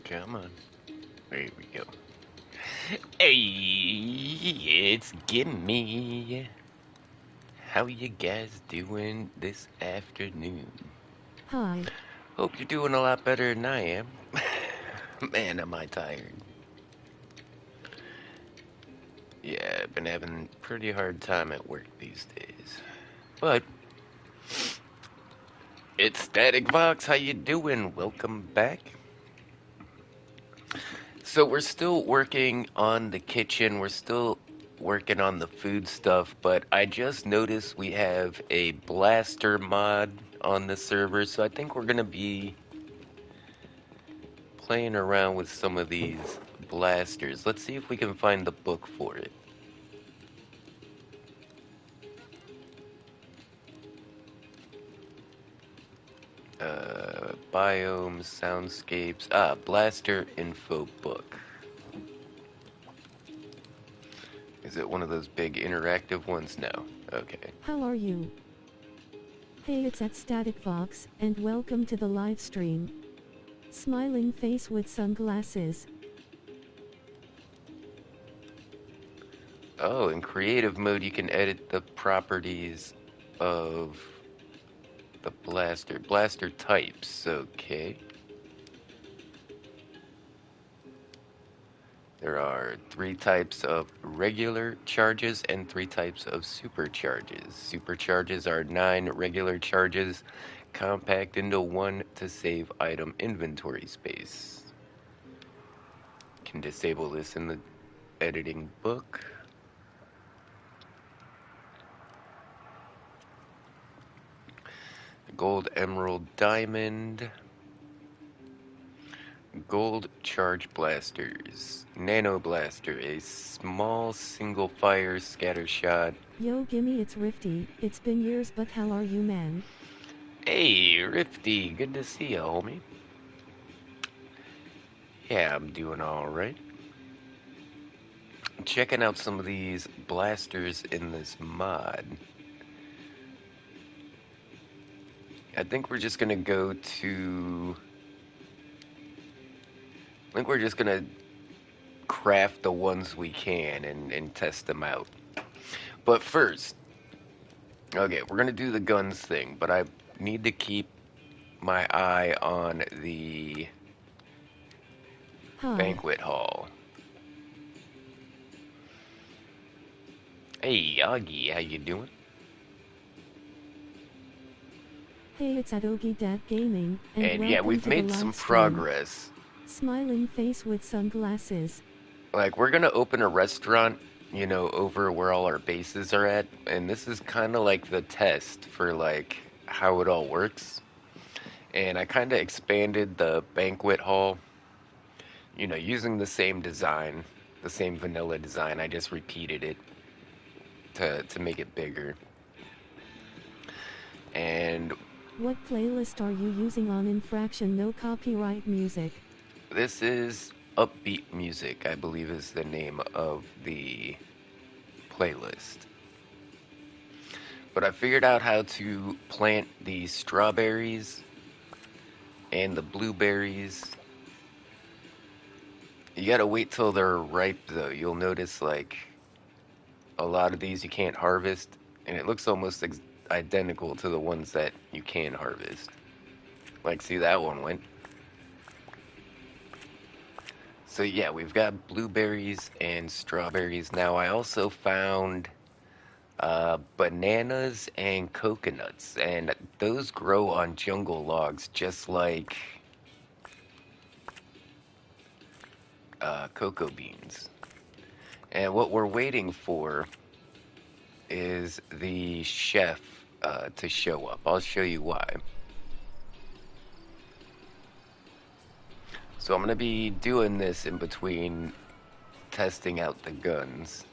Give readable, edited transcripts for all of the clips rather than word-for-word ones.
Come on. There we go. Hey, it's Gimme. How you guys doing this afternoon? Hi. Hope you're doing a lot better than I am. Man, am I tired. Yeah, I've been having a pretty hard time at work these days. But it's Static Vox. How you doing? Welcome back. So we're still working on the kitchen. We're still working on the food stuff, but I just noticed we have a blaster mod on the server, so I think we're gonna be playing around with some of these blasters. Let's see if we can find the book for it. Biomes, soundscapes. Blaster info book. Is it one of those big interactive ones? No. Okay. How are you? Hey, it's at Static Vox, and welcome to the live stream. Smiling face with sunglasses. Oh, in creative mode, you can edit the properties of the blaster. Blaster types. Okay. There are 3 types of regular charges and 3 types of supercharges. Supercharges are 9 regular charges compact into one to save item inventory space. Can disable this in the editing book. Gold, emerald, diamond. Gold charge blasters. Nano blaster, a small single fire scatter shot. Yo, gimme, it's Rifty. It's been years, but how are you, man? Hey, Rifty, good to see you, homie. Yeah, I'm doing alright. Checking out some of these blasters in this mod. I think we're just gonna go to... I think we're just gonna craft the ones we can and test them out. But first, okay, we're gonna do the guns thing, but I need to keep my eye on the Hi. banquet hall. Hey, Augie, how you doing? Hey, it's at Ogie Dat Gaming, and And yeah, welcome we've to the made some live stream. progress. Smiling face with sunglasses. Like, we're gonna open a restaurant, over where all our bases are at, and this is kind of like the test for, like, how it all works. And I kind of expanded the banquet hall, using the same design, the same vanilla design. I just repeated it to make it bigger. And What playlist are you using on Infraction No Copyright Music? this is Upbeat Music, I believe is the name of the playlist. But I figured out how to plant the strawberries and the blueberries. You gotta wait till they're ripe though. You'll notice like a lot of these you can't harvest, and it looks almost identical to the ones that you can harvest. Like, see, that one went. So yeah, we've got blueberries and strawberries. Now I also found bananas and coconuts, and those grow on jungle logs just like cocoa beans. And what we're waiting for is the chef to show up. I'll show you why. So I'm going to be doing this in between testing out the guns.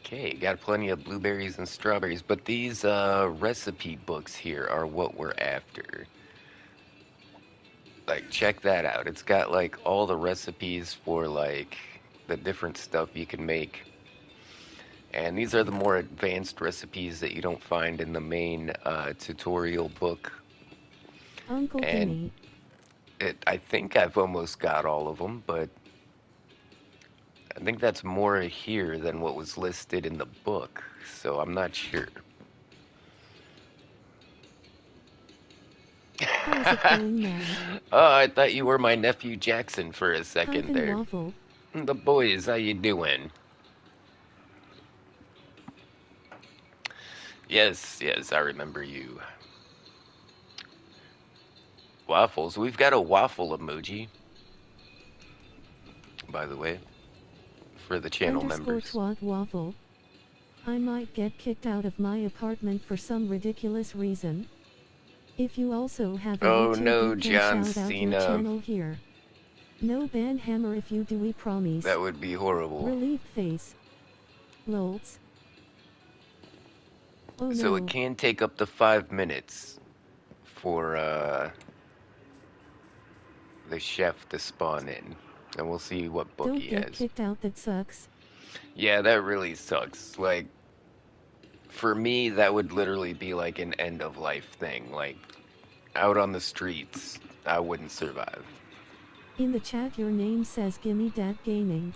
Okay, got plenty of blueberries and strawberries, but these recipe books here are what we're after. Like, check that out. It's got like all the recipes for like the different stuff you can make. And these are the more advanced recipes that you don't find in the main tutorial book. Uncle And Gimme. I think I've almost got all of them, but I think that's more here than what was listed in the book, so I'm not sure. How's it going, man? Oh, I thought you were my nephew Jackson for a second Hyphen there. waffle. The boys, how you doing? Yes, yes, I remember you. Waffles. We've got a waffle emoji, by the way, for the channel Underscore members. twat waffle. I might get kicked out of my apartment for some ridiculous reason. If you also have a Oh YouTube no, you can John shout out your Cena. channel here. No ban hammer if you do, we promise. That would be horrible. Relieved face. Lolts. Oh So it no. can take up to 5 minutes for the chef to spawn in. And we'll see what book Don't he get has. kicked out, that sucks. Yeah, that really sucks. Like, for me, that would literally be like an end of life thing. Like, out on the streets, I wouldn't survive. In the chat your name says Gimme Dat Gaming.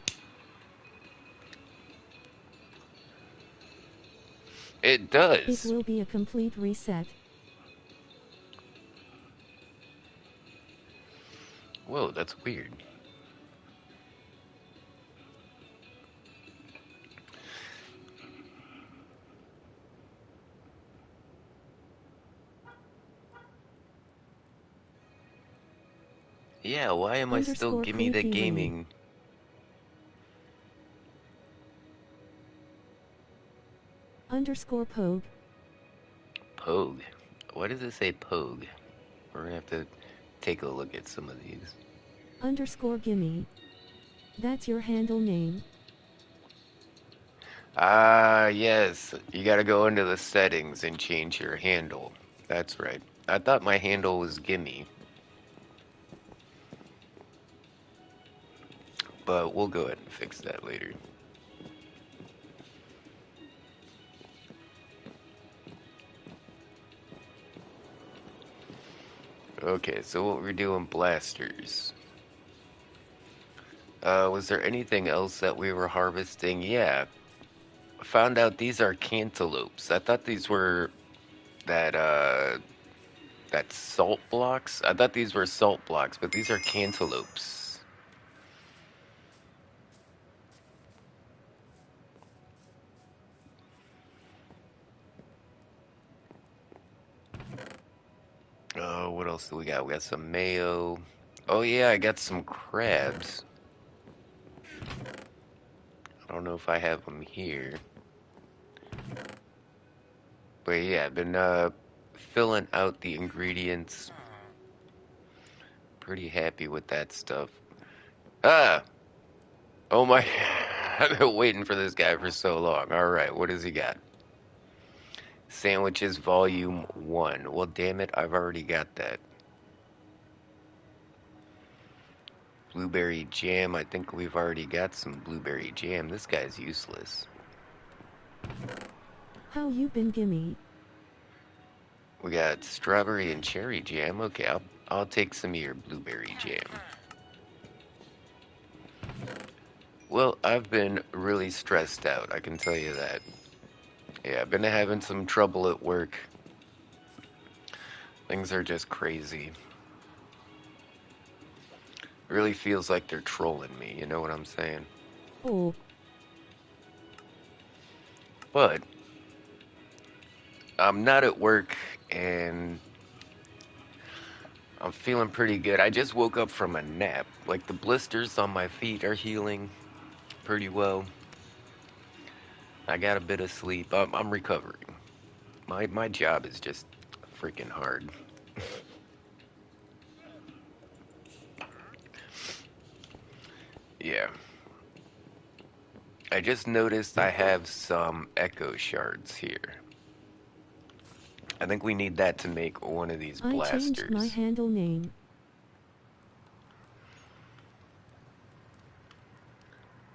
It It does. will be a complete reset. Whoa, that's weird. Yeah, why am I still Underscore gimme the creepy Lee. gaming? Underscore Pogue. Pogue. Why does it say Pogue? We're gonna have to take a look at some of these. Underscore Gimme. That's your handle name. Ah, yes. You gotta go into the settings and change your handle. That's right. I thought my handle was Gimme, but we'll go ahead and fix that later. Okay, so what we're doing, blasters. Was there anything else that we were harvesting? Yeah. I found out these are cantaloupes. I thought these were that that salt blocks. I thought these were salt blocks, but these are cantaloupes. Oh, what else do we got? We got some mayo. Oh yeah, I got some crabs. I don't know if I have them here. But yeah, I've been filling out the ingredients. Pretty happy with that stuff. Ah! Oh my, I've been waiting for this guy for so long. Alright, what does he got? Sandwiches Volume 1. Well, damn it, I've already got that. Blueberry jam. I think we've already got some blueberry jam. This guy's useless. How you been, Gimme? We got strawberry and cherry jam. Okay, I'll take some of your blueberry jam. Well, I've been really stressed out, I can tell you that. Yeah, I've been having some trouble at work. Things are just crazy. Really feels like they're trolling me, you know what I'm saying? Oh. But I'm not at work and I'm feeling pretty good. I just woke up from a nap. Like the blisters on my feet are healing pretty well. I got a bit of sleep. I'm recovering. My job is just freaking hard. Yeah. I just noticed I have some echo shards here. I think we need that to make one of these I changed my blasters. handle name.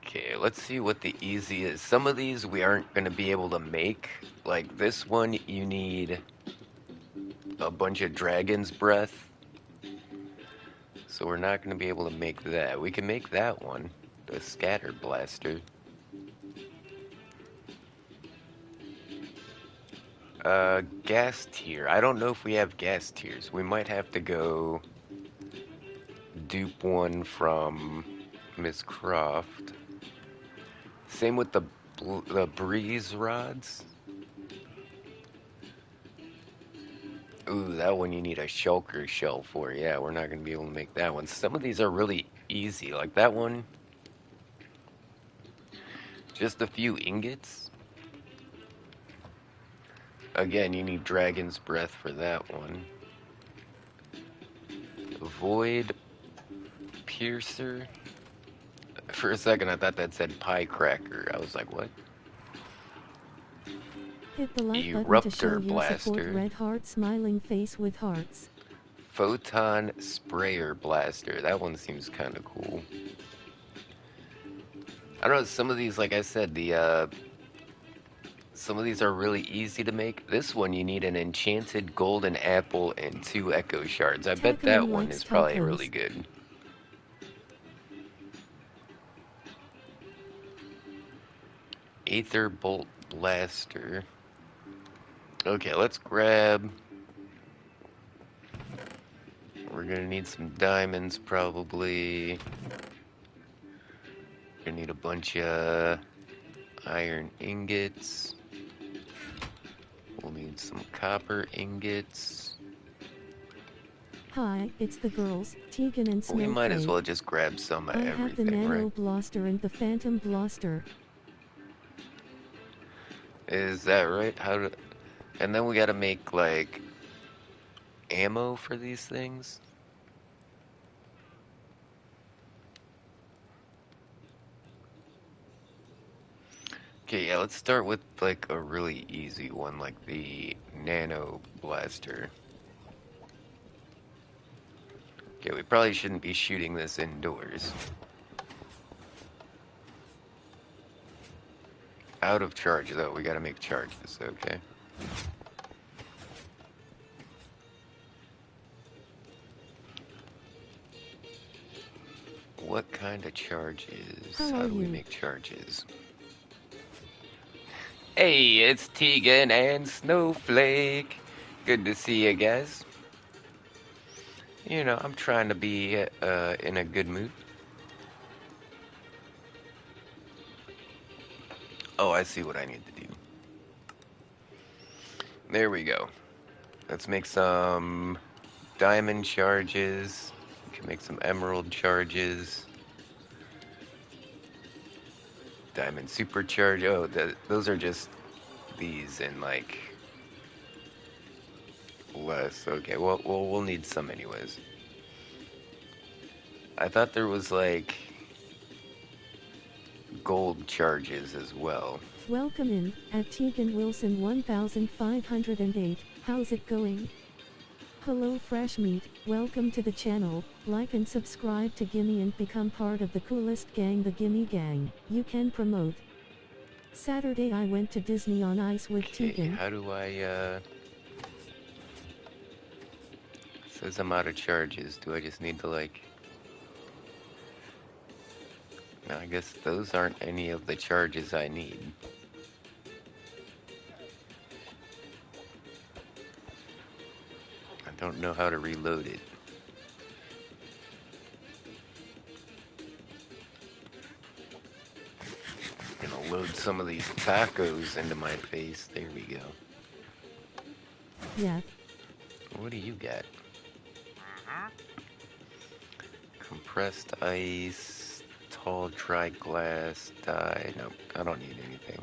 Okay, let's see what the easy is. Some of these we aren't going to be able to make. Like this one, you need a bunch of dragon's breath. So we're not going to be able to make that. We can make that one, the scatter blaster. Gas tier. I don't know if we have gas tiers. We might have to go dupe one from Miss Croft. Same with the breeze rods. Ooh, that one you need a shulker shell for. Yeah, we're not going to be able to make that one. Some of these are really easy. Like that one, just a few ingots. Again, you need dragon's breath for that one. Void piercer. For a second, I thought that said pie cracker. I was like, what? Hit the like button to show Eruptor your support. blaster. Red heart smiling face with hearts. Photon sprayer blaster. That one seems kind of cool. I don't know, some of these, like I said, some of these are really easy to make. This one, you need an enchanted golden apple and 2 echo shards. I bet that one is probably really good. Aether bolt blaster. Okay, let's grab. We're gonna need some diamonds probably. We're gonna need a bunch of iron ingots. We'll need some copper ingots. Hi, it's the girls, Tegan and Snowflake. We might as well just grab some of everything, I have the Nano right? Blaster and the Phantom Blaster. Is that right? And then we gotta make, like, ammo for these things? Okay, yeah, let's start with, like, a really easy one, like the Nano Blaster. Okay, we probably shouldn't be shooting this indoors. Out of charge, though. We gotta make charges, okay? What kind of charges? How do we make charges? Hey, it's Tegan and Snowflake. Good to see you guys. You know, I'm trying to be in a good mood. Oh, I see what I need to do. There we go. Let's make some diamond charges. We can make some emerald charges. Diamond supercharge. Oh, those are just these and like less. Okay, well, we'll need some anyways. I thought there was like gold charges as well. Welcome in, at Tegan Wilson 1508, how's it going? Hello Fresh Meat, welcome to the channel, like and subscribe to Gimme and become part of the coolest gang, the Gimme Gang. You can promote. Saturday I went to Disney on Ice with Tegan. How do I, says I'm out of charges. Do I just need to like... No, I guess those aren't any of the charges I need. I don't know how to reload it. I'm gonna load some of these tacos into my face. There we go. Yeah. What do you got? Compressed ice, tall dry glass, dye. Nope, I don't need anything.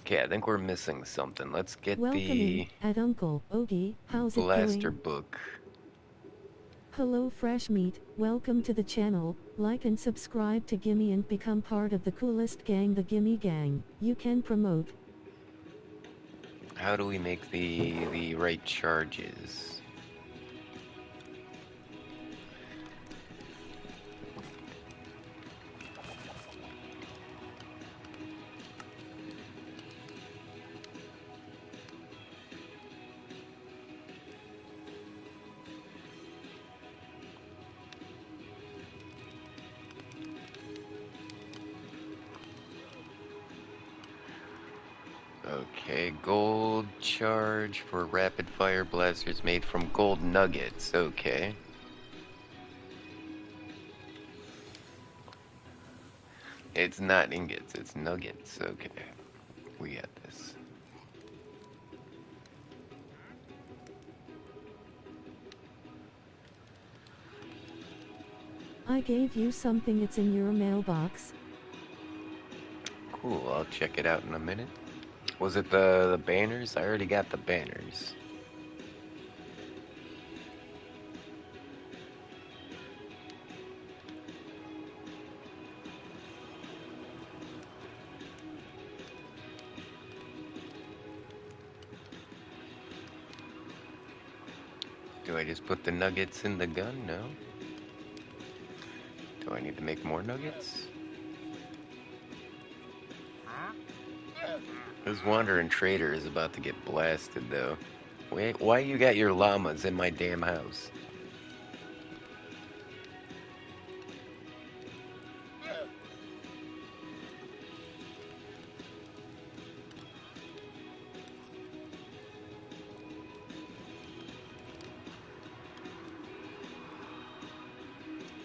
Okay, I think we're missing something. Let's get the at Uncle Ogie. How's it blaster going? book. Hello Fresh Meat, welcome to the channel, like and subscribe to Gimme and become part of the coolest gang, the Gimme Gang. You can promote. How do we make the right charges? Gold charge for rapid fire blasters made from gold nuggets. Okay. It's not ingots, it's nuggets. Okay. We got this. I gave you something, it's in your mailbox. Cool, I'll check it out in a minute. Was it the banners? I already got the banners. Do I just put the nuggets in the gun? No. Do I need to make more nuggets? This wandering trader is about to get blasted, though. Wait, why you got your llamas in my damn house?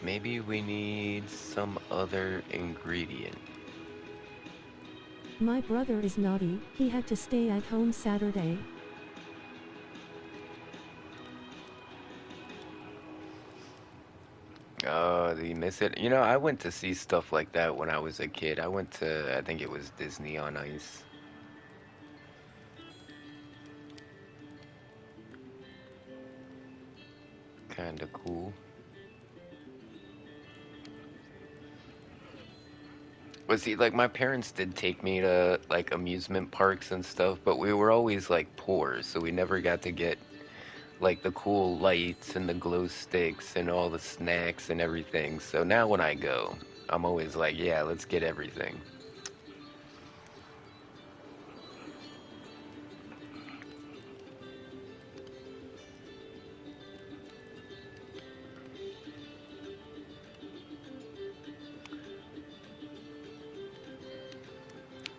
Maybe we need some other ingredient. My brother is naughty, he had to stay at home Saturday. Oh, do you miss it? You know, I went to see stuff like that when I was a kid. I went to, I think it was Disney on Ice. Kinda cool. But see, like, my parents did take me to, like, amusement parks and stuff, but we were always, like, poor, so we never got to get, like, the cool lights and the glow sticks and all the snacks and everything. So now when I go, I'm always like, yeah, let's get everything.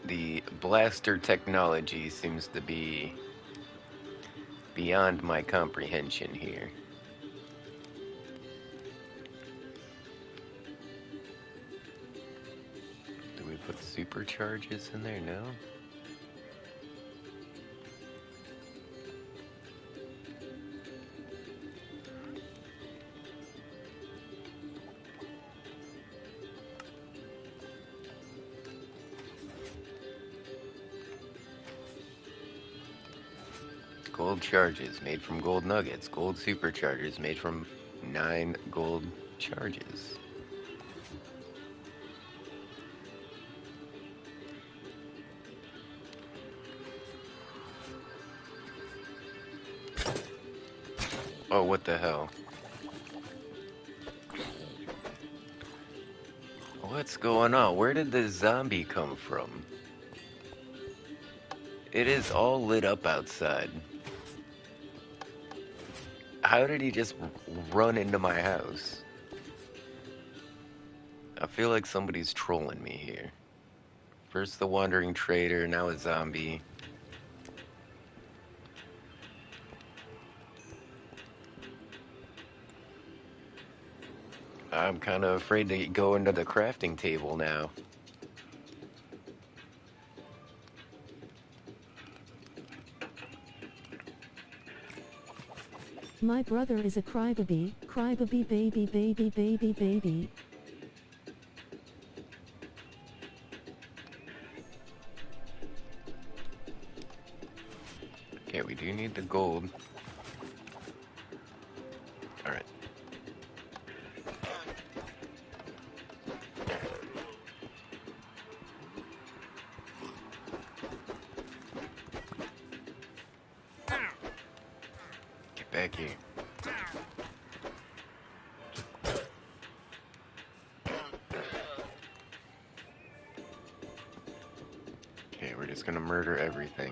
The blaster technology seems to be beyond my comprehension here. Do we put supercharges in there? No? Gold charges made from gold nuggets. Gold superchargers made from 9 gold charges. Oh, what the hell? What's going on? Where did the zombie come from? It is all lit up outside. How did he just run into my house? I feel like somebody's trolling me here. First the wandering trader, now a zombie. I'm kind of afraid to go into the crafting table now. My brother is a crybaby, crybaby baby baby baby baby. Okay, we do need the gold. Alright. Get back here. Okay, we're just gonna murder everything.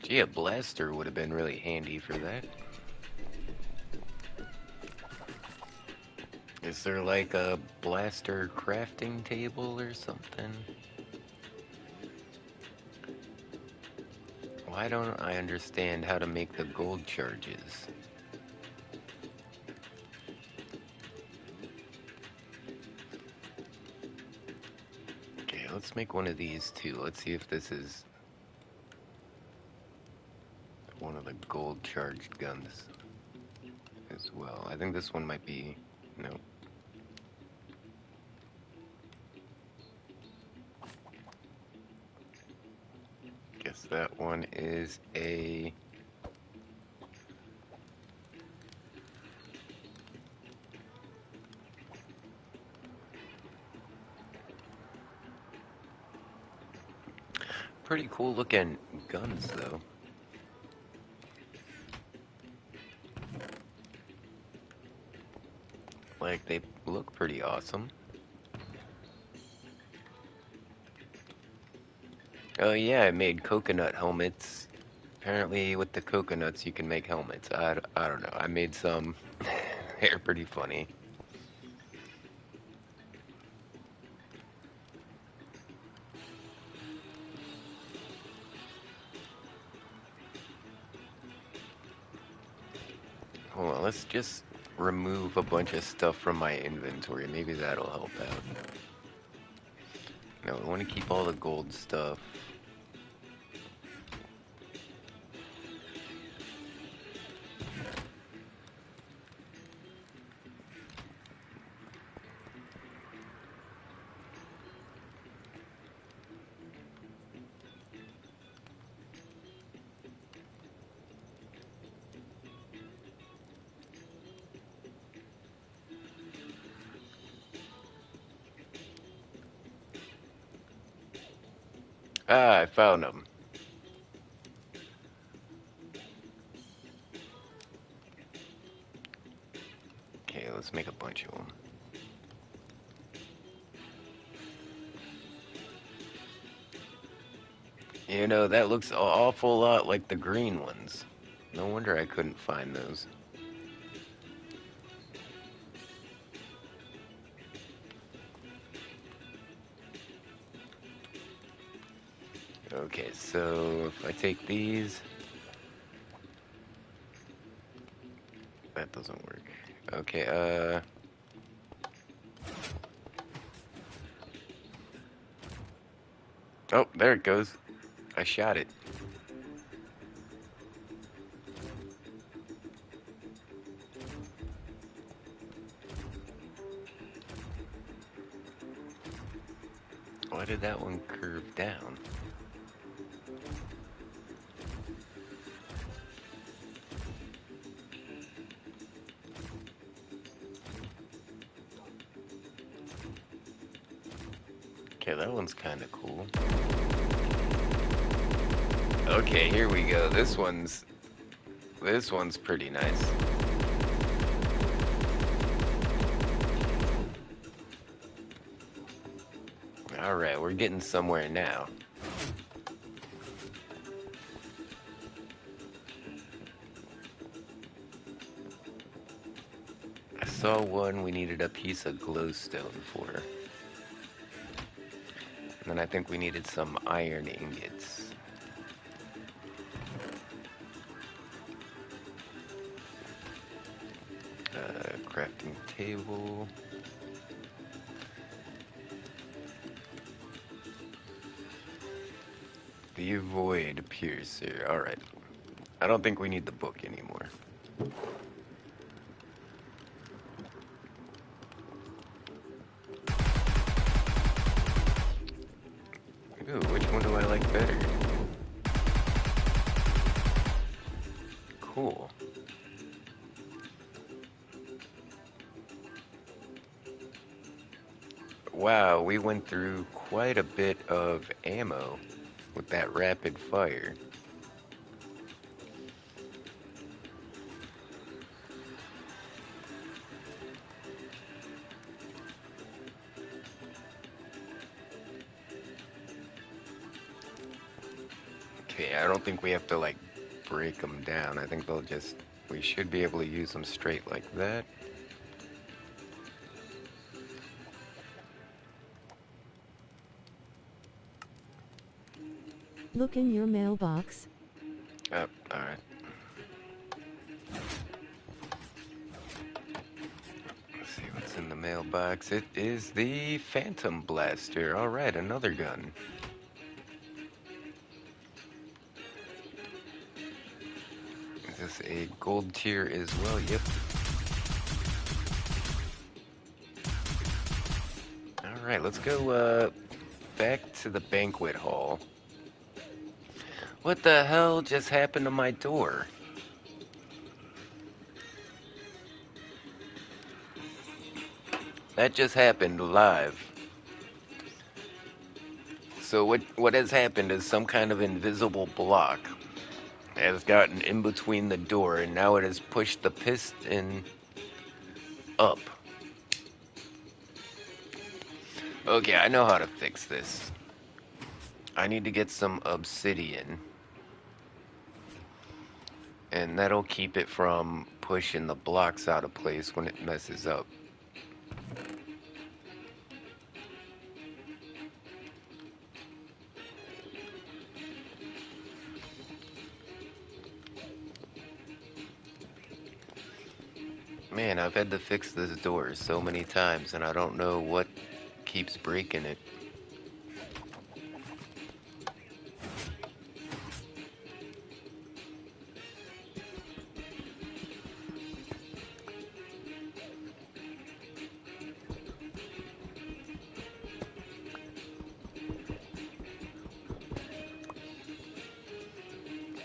Gee, a blaster would have been really handy for that. Is there like a blaster crafting table or something? Why don't I understand how to make the gold charges? Okay, let's make one of these too. Let's see if this is one of the gold charged guns as well. I think this one might be... No. Guess that one is a... Pretty cool looking guns though. Like, they look pretty awesome. Oh yeah, I made coconut helmets. Apparently with the coconuts you can make helmets. I don't know. I made some. They're pretty funny. Hold on, let's just remove a bunch of stuff from my inventory. Maybe that'll help out. No, I want to keep all the gold stuff. Ah, I found them. Okay, let's make a bunch of them. You know, that looks an awful lot like the green ones. No wonder I couldn't find those. Okay, so if I take these... That doesn't work. Okay, oh, there it goes. I shot it. Why did that one curve down? Okay, that one's kind of cool. Okay, here we go. This one's pretty nice. All right, we're getting somewhere now. I saw one we needed a piece of glowstone for. And then I think we needed some iron ingots. Crafting table. The void piercer. Alright. I don't think we need the book anymore. Ooh, which one do I like better? Cool. Wow, we went through quite a bit of ammo with that rapid fire. Okay, I don't think we have to like break them down. I think we should be able to use them straight like that. Look in your mailbox. Alright. Let's see what's in the mailbox. It is the Phantom Blaster. Alright, another gun. Is this a gold tier as well? Yep. Alright, let's go back to the banquet hall. What the hell just happened to my door? That just happened live. So what has happened is some kind of invisible block has gotten in between the door, and now it has pushed the piston up. Okay, I know how to fix this. I need to get some obsidian, and that'll keep it from pushing the blocks out of place when it messes up. Man, I've had to fix this door so many times, and I don't know what keeps breaking it.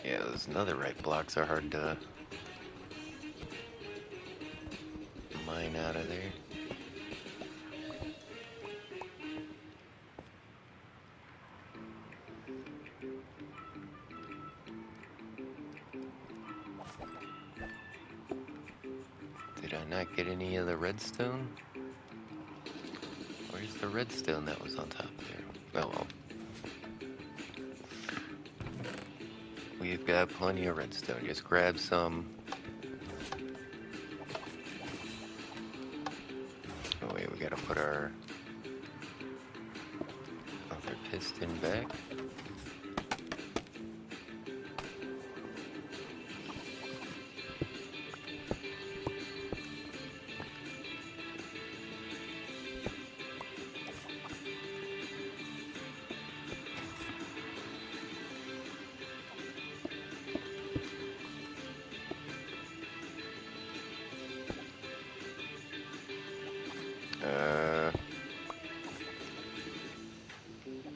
Yeah, those netherite blocks are hard to mine out of there. Did I not get any of the redstone? Where's the redstone that was on top there? Oh well. We've got plenty of redstone. Just grab some. Oh wait, we gotta put our other piston back.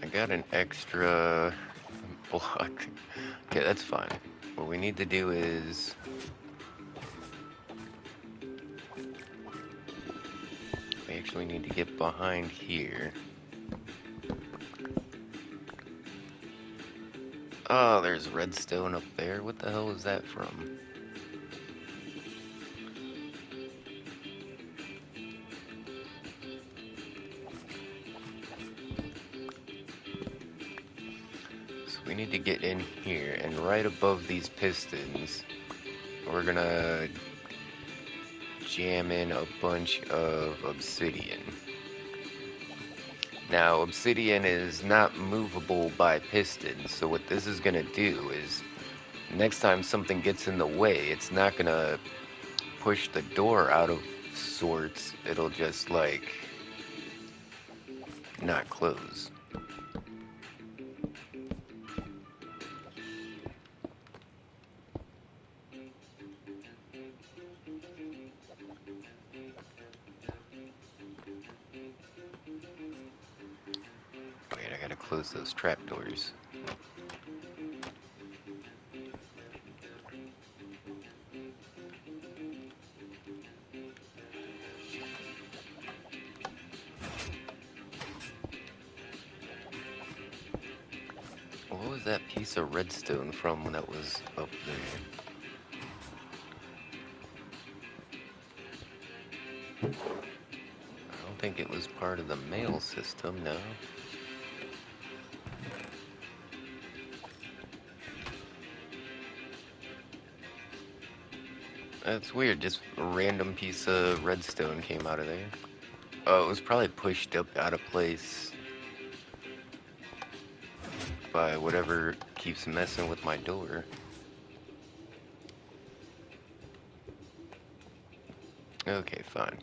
I got an extra block. Okay, that's fine. What we need to do is we actually need to get behind here. Oh, there's redstone up there. What the hell is that from? So we need to get in here, and right above these pistons, we're gonna jam in a bunch of obsidian. Now, obsidian is not movable by pistons, so what this is gonna do is, next time something gets in the way, it's not gonna push the door out of sorts, it'll just, like, not close. Wait, I gotta close those trapdoors. What was that piece of redstone from when that was up there? I don't think it was part of the mail system, no. That's weird, just a random piece of redstone came out of there. Oh, it was probably pushed up out of place. by whatever keeps messing with my door. Okay, fine.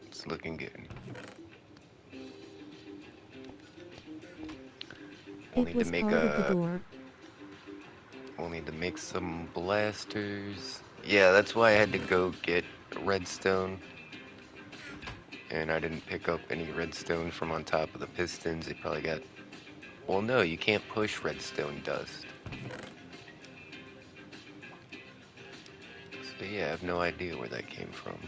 It's looking good. We'll It need to was make part of the door. we'll need to make some blasters. Yeah, that's why I had to go get redstone. And I didn't pick up any redstone from on top of the pistons. They probably got... Well, no, you can't push redstone dust. So yeah, I have no idea where that came from.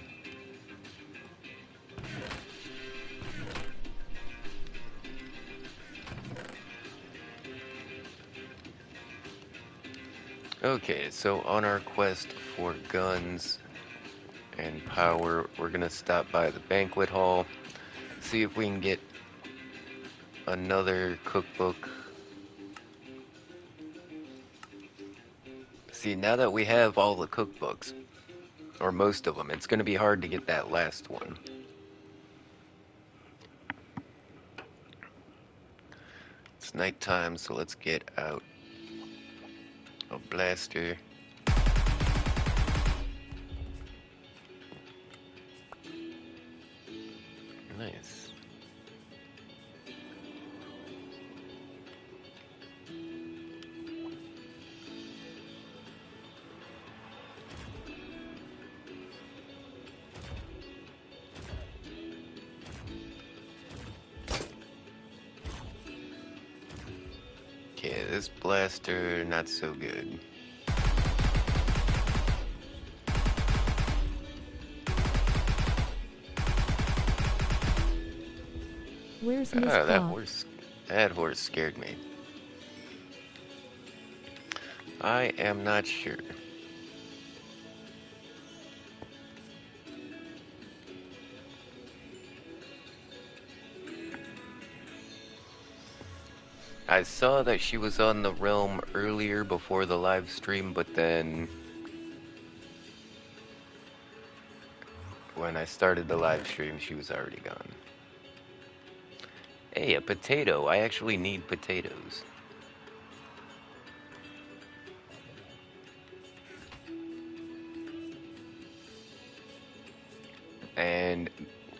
Okay, so on our quest for guns and power, we're gonna stop by the banquet hall, see if we can get another cookbook. See, now that we have all the cookbooks, or most of them, it's gonna be hard to get that last one. It's nighttime, so let's get out a blaster. Nice. Okay, this blaster, not so good. Where's Miss Ah, Cloth? that horse scared me. I am not sure. I saw that she was on the realm earlier before the live stream, but then when I started the live stream, she was already gone. Hey, a potato. I actually need potatoes. And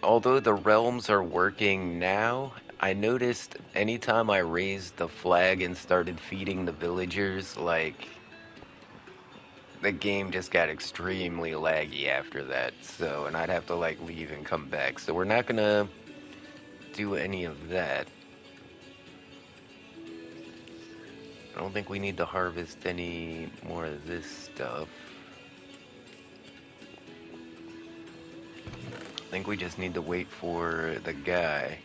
although the realms are working now, I noticed anytime I raised the flag and started feeding the villagers, like, the game just got extremely laggy after that. So, and I'd have to, like, leave and come back. So we're not gonna do any of that. I don't think we need to harvest any more of this stuff. I think we just need to wait for the guy.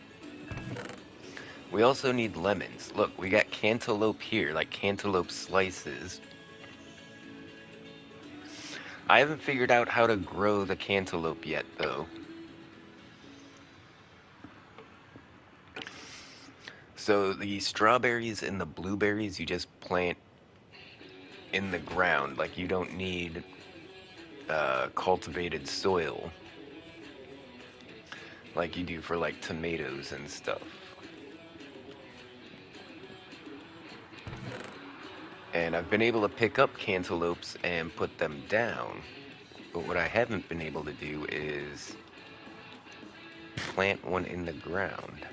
We also need lemons. Look, we got cantaloupe here, like cantaloupe slices. I haven't figured out how to grow the cantaloupe yet, though. So the strawberries and the blueberries you just plant in the ground. Like, you don't need cultivated soil like you do for, like, tomatoes and stuff. And I've been able to pick up cantaloupes and put them down. But what I haven't been able to do is plant one in the ground.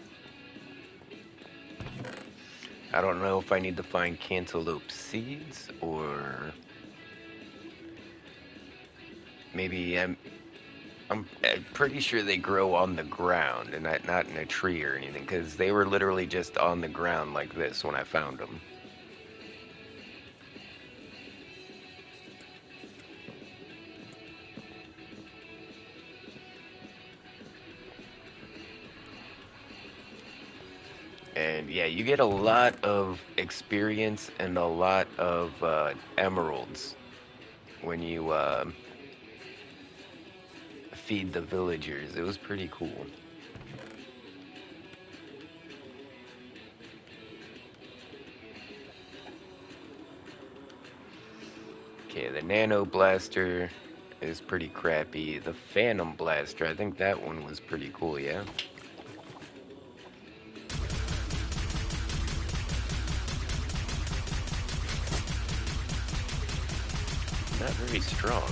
I don't know if I need to find cantaloupe seeds, or maybe I'm pretty sure they grow on the ground and not in a tree or anything, because they were literally just on the ground like this when I found them. And yeah, you get a lot of experience and a lot of emeralds when you feed the villagers. It was pretty cool. Okay, the Nano Blaster is pretty crappy. The Phantom Blaster, I think that one was pretty cool, yeah? not very strong.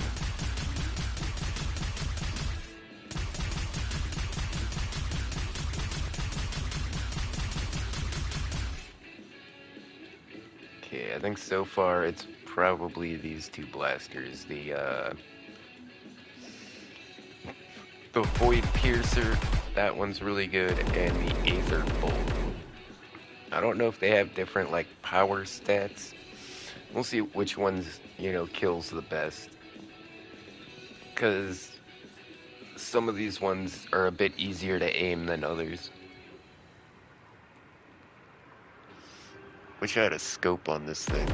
Okay, I think so far it's probably these two blasters. The Void Piercer, that one's really good, and the Aether Bolt. I don't know if they have different, like, power stats. We'll see which one's, kills the best. Because some of these ones are a bit easier to aim than others. Wish I had a scope on this thing.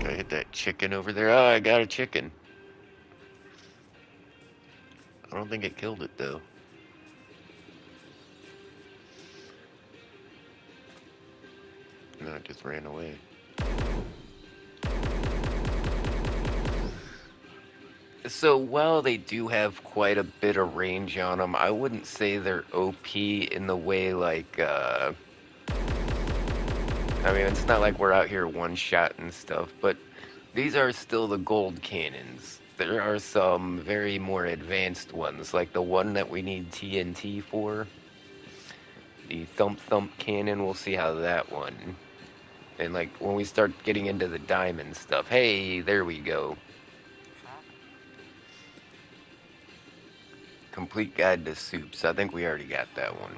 Can I hit that chicken over there? Oh, I got a chicken. I don't think it killed it, though. No, it just ran away. So while they do have quite a bit of range on them, I wouldn't say they're OP in the way like, I mean, it's not like we're out here one-shot and stuff, but these are still the gold cannons. There are some very more advanced ones, like the one that we need TNT for. The Thump Thump cannon, we'll see how that one. And like when we start getting into the diamond stuff, hey, there we go. Complete Guide to Soups. I think we already got that one.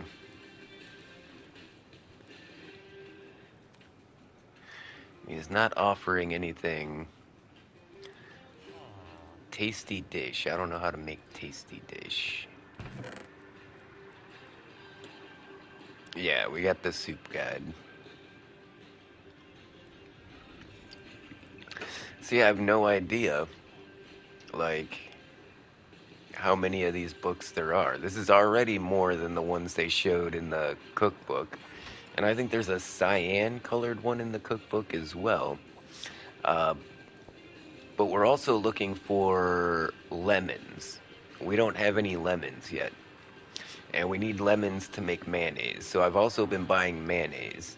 He's not offering anything. Tasty dish. I don't know how to make tasty dish. Yeah, we got the soup guide. See, I have no idea, like, how many of these books there are. This is already more than the ones they showed in the cookbook. And I think there's a cyan colored one in the cookbook as well. Uh, but we're also looking for lemons. We don't have any lemons yet. And we need lemons to make mayonnaise. So I've also been buying mayonnaise.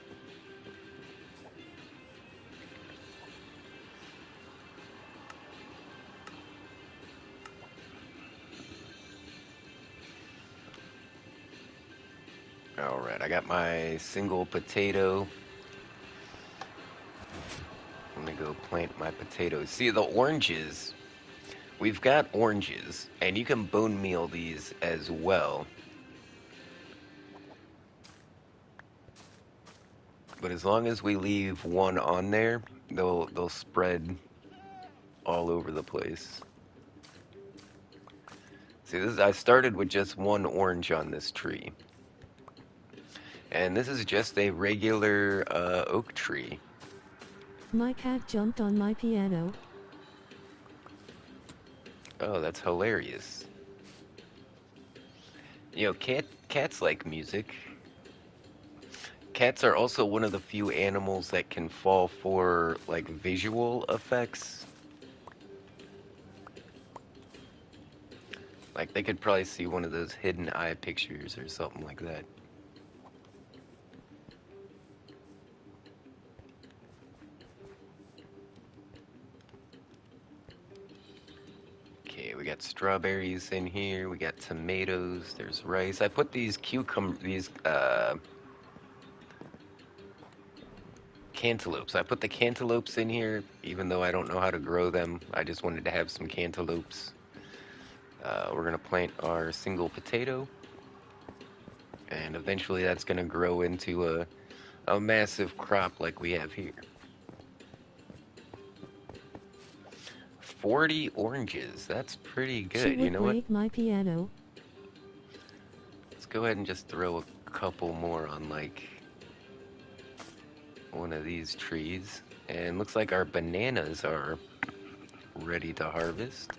Alright, I got my single potato. I'm gonna go plant my potatoes. See, the oranges, we've got oranges, and you can bone meal these as well. But as long as we leave one on there, they'll spread all over the place. See, I started with just one orange on this tree. And this is just a regular oak tree. My cat jumped on my piano. Oh, that's hilarious. Cats like music. Cats are also one of the few animals that can fall for, like, visual effects. Like, they could probably see one of those hidden eye pictures or something like that. Okay, we got strawberries in here. We got tomatoes. There's rice. I put these cantaloupes. I put the cantaloupes in here, even though I don't know how to grow them. I just wanted to have some cantaloupes. We're gonna plant our single potato, and eventually that's gonna grow into a massive crop like we have here. 40 oranges. That's pretty She good. You would know what? break my piano. Let's go ahead and just throw a couple more on, like, one of these trees. And looks like our bananas are ready to harvest.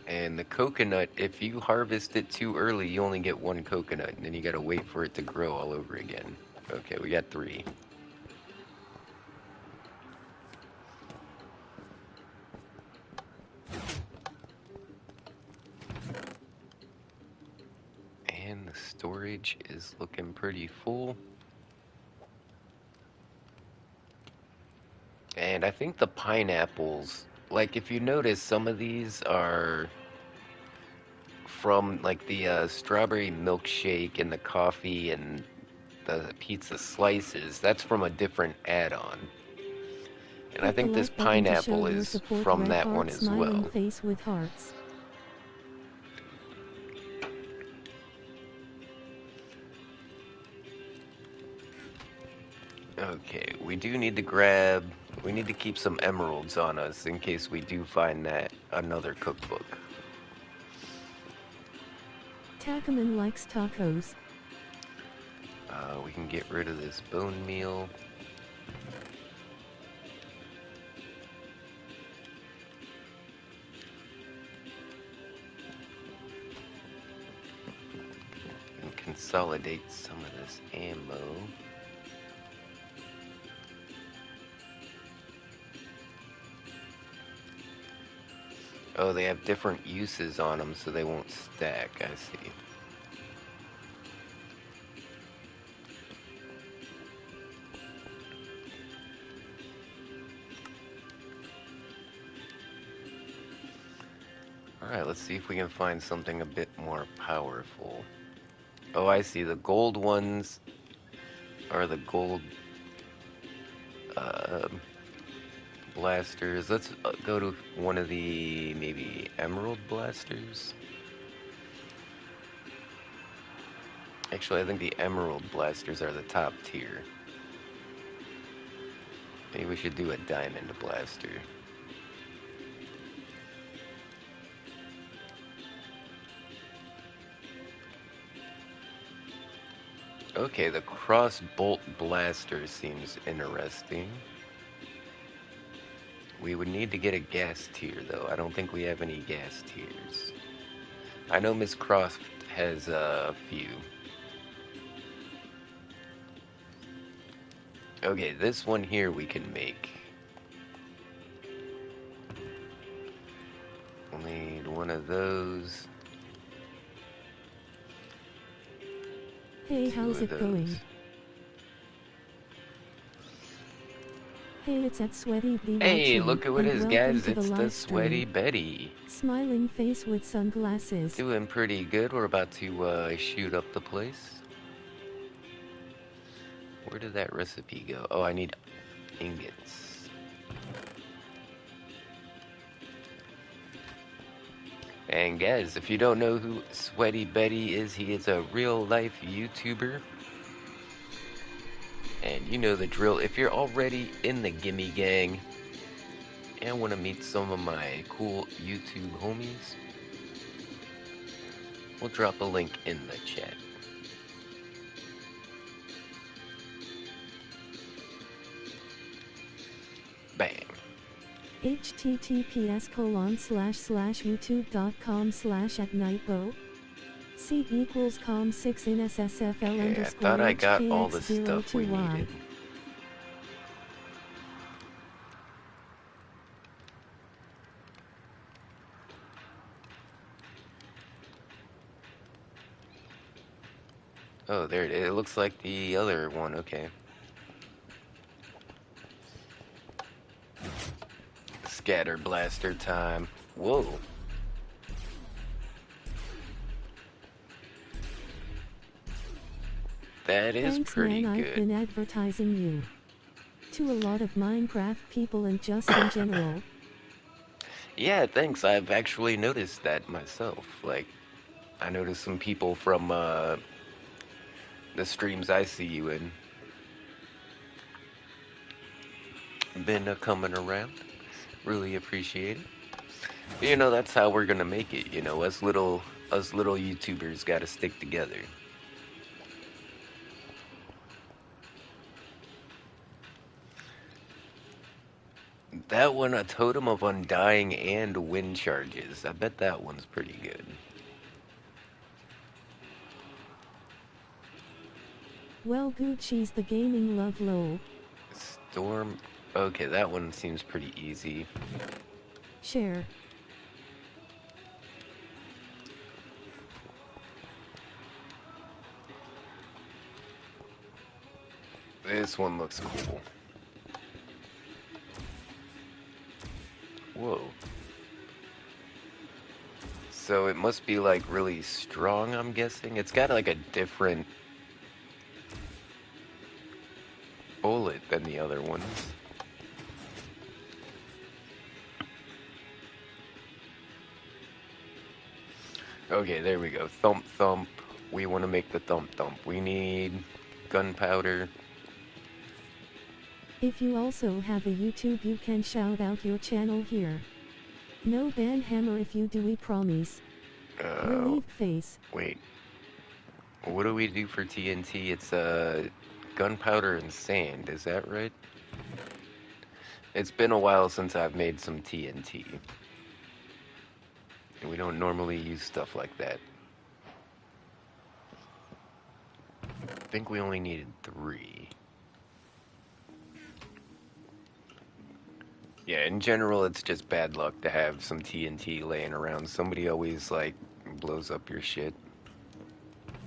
And the coconut, if you harvest it too early, you only get one coconut, and then you gotta wait for it to grow all over again. Okay, we got 3. And the storage is looking pretty full. And I think the pineapples, like if you notice, some of these are from like the strawberry milkshake and the coffee and the pizza slices. That's from a different add-on. And I Hit the think this like button to show pineapple your is support. from Red that one heart as smiling well. face with hearts. Okay, we need to keep some emeralds on us in case we do find that another cookbook. Takaman likes tacos. We can get rid of this bone meal. And consolidate some of this ammo. Oh, they have different uses on them, so they won't stack. I see. Alright, let's see if we can find something a bit more powerful. Oh, I see. The gold ones are the gold uh, blasters. Let's go to one of the maybe emerald blasters. Actually, I think the emerald blasters are the top tier. Maybe we should do a diamond blaster. Okay, the cross bolt blaster seems interesting. We would need to get a gas tier though. I don't think we have any gas tiers. I know Miss Croft has a few. Okay, this one here we can make. We'll need one of those. Hey, Two how's of it going? those. Hey, it's at Sweaty Bee Hey, watching, look who it and is, welcome guys. to the It's the live Sweaty stream. Betty. Smiling face with sunglasses. Doing pretty good. We're about to shoot up the place. Where did that recipe go? Oh, I need ingots. And guys, if you don't know who Sweaty Betty is, he is a real life YouTuber. And you know the drill. If you're already in the Gimme Gang and want to meet some of my cool YouTube homies, we'll drop a link in the chat. Bam. https://youtube.com/@nightbow. C equals com6 in SSFL Okay, I underscore thought I got all the stuff we HKX02Y. needed. Oh, there it is. It looks like the other one. Okay. Scatter blaster time. Whoa. That is Thanks pretty man, I've good. been advertising you to a lot of Minecraft people and just in general. Yeah, thanks. I've actually noticed that myself. Like, I noticed some people from the streams I see you in been coming around. Really appreciate it. You know, that's how we're gonna make it. You know, us little YouTubers gotta stick together. That one, a totem of undying and wind charges. I bet that one's pretty good. Well, Gucci's the gaming love lol. Storm. Okay, that one seems pretty easy. Share. This one looks cool. Whoa. So it must be like really strong, I'm guessing. It's got like a different bullet than the other ones. Okay, there we go. Thump thump. We want to make the thump thump. We need gunpowder. If you also have a YouTube, you can shout out your channel here. No ban hammer if you do, we promise. Relieved face. Wait. What do we do for TNT? It's gunpowder and sand, is that right? It's been a while since I've made some TNT. And we don't normally use stuff like that. I think we only needed 3. Yeah, in general, it's just bad luck to have some TNT laying around. Somebody always, like, blows up your shit.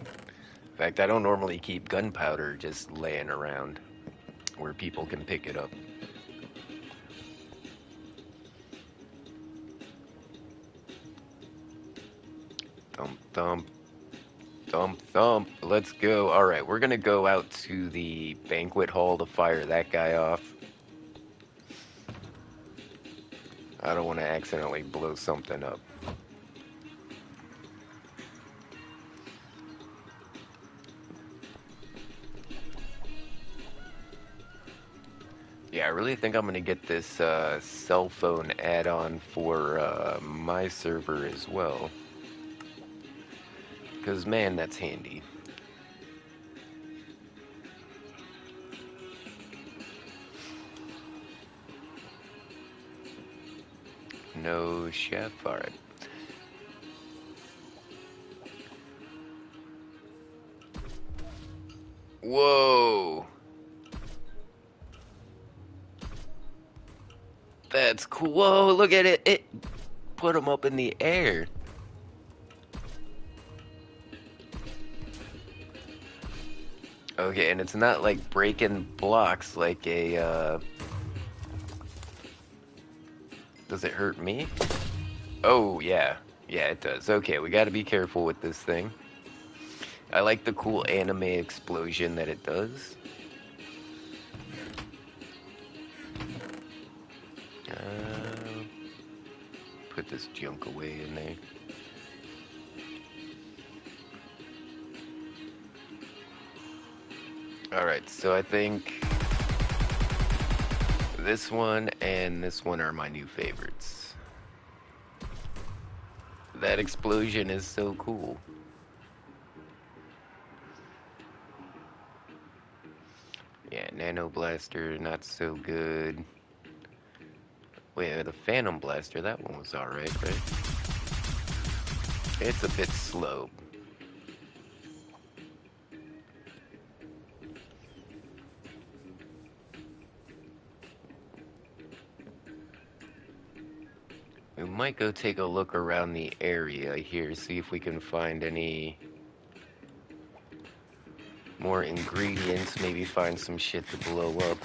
In fact, I don't normally keep gunpowder just laying around where people can pick it up. Thump, thump. Thump, thump. Let's go. Alright, we're gonna go out to the banquet hall to fire that guy off. I don't want to accidentally blow something up. Yeah, I really think I'm going to get this cell phone add-on for my server as well. Because, man, that's handy. No chef? Alright. Whoa! That's cool. Whoa, look at it. It put him up in the air. Okay, and it's not like breaking blocks like a, Does it hurt me? Oh, yeah. Yeah, it does. Okay, we gotta be careful with this thing. I like the cool anime explosion that it does. Put this junk away in there. Alright, so I think this one and this one are my new favorites. That explosion is so cool. Yeah, Nano Blaster, not so good. Wait, the Phantom Blaster, that one was alright, right? It's a bit slow. We might go take a look around the area here, see if we can find any more ingredients, maybe find some shit to blow up.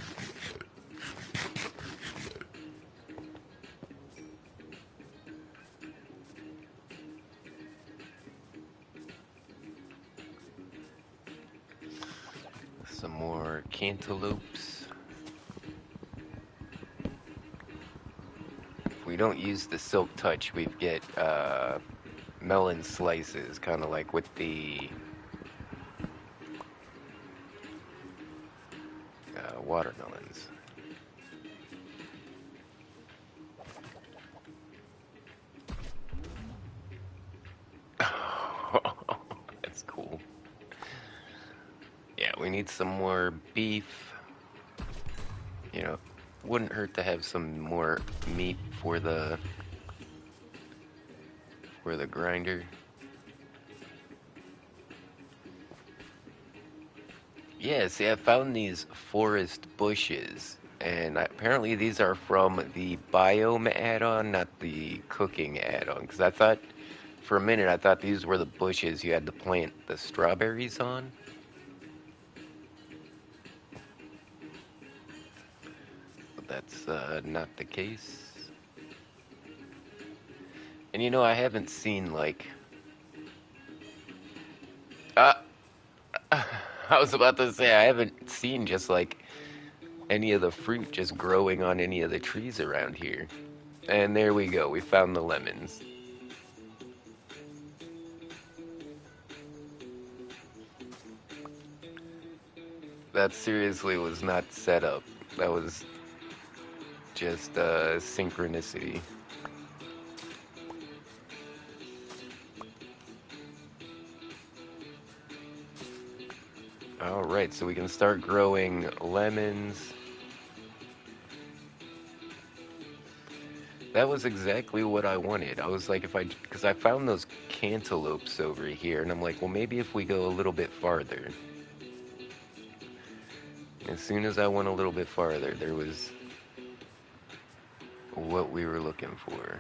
Some more cantaloupes. If we don't use the Silk Touch, we get melon slices, kind of like with the watermelons. That's cool. Yeah, we need some more beef. You know, wouldn't hurt to have some more meat for the grinder. Yeah, see, I found these forest bushes, and apparently these are from the biome add-on, not the cooking add-on. Because I thought, for a minute, I thought these were the bushes you had to plant the strawberries on. that's not the case. And you know, I haven't seen like uh, I was about to say I haven't seen just like any of the fruit just growing on any of the trees around here. And there we go. We found the lemons. That seriously was not set up. That was just synchronicity. All right, so we can start growing lemons. That was exactly what I wanted. I was like, because I found those cantaloupes over here, and I'm like, well, maybe if we go a little bit farther. As soon as I went a little bit farther, there was what we were looking for.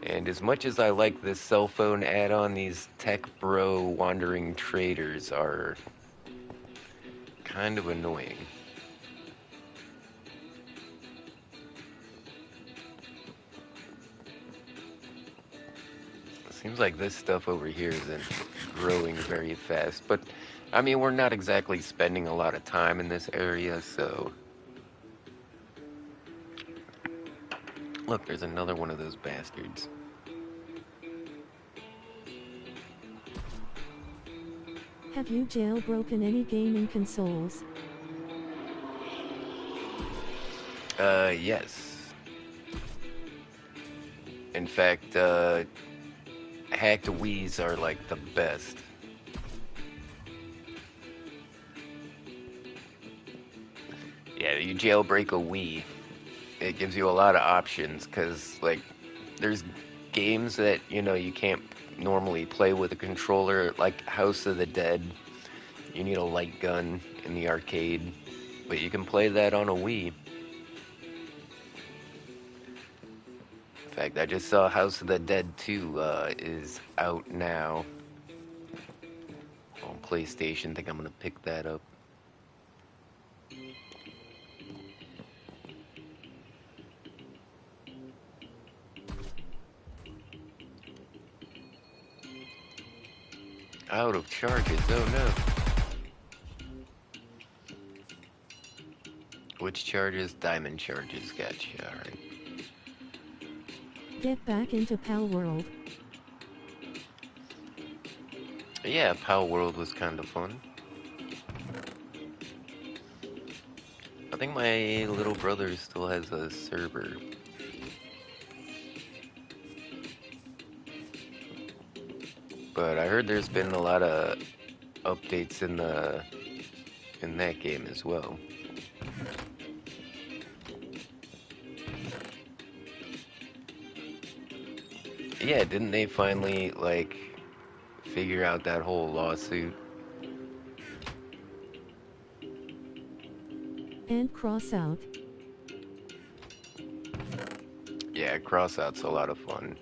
And as much as I like this cell phone add-on, these tech bro wandering traders are kind of annoying. It seems like this stuff over here isn't growing very fast, but I mean, we're not exactly spending a lot of time in this area, so... Look, there's another one of those bastards. Have you jailbroken any gaming consoles? Yes. In fact, hacked Wii's are like the best. Yeah, you jailbreak a Wii, it gives you a lot of options, because, like, there's games that, you know, you can't normally play with a controller, like House of the Dead. You need a light gun in the arcade, but you can play that on a Wii. In fact, I just saw House of the Dead 2 is out now on PlayStation. Think I'm gonna pick that up. Out of charges, oh no. Which charges? Diamond charges, gotcha, alright. Get back into Pal World. Yeah, Pal World was kind of fun. I think my little brother still has a server. But I heard there's been a lot of updates in that game as well. Yeah, didn't they finally like figure out that whole lawsuit? And cross out. Yeah, Crossout's a lot of fun.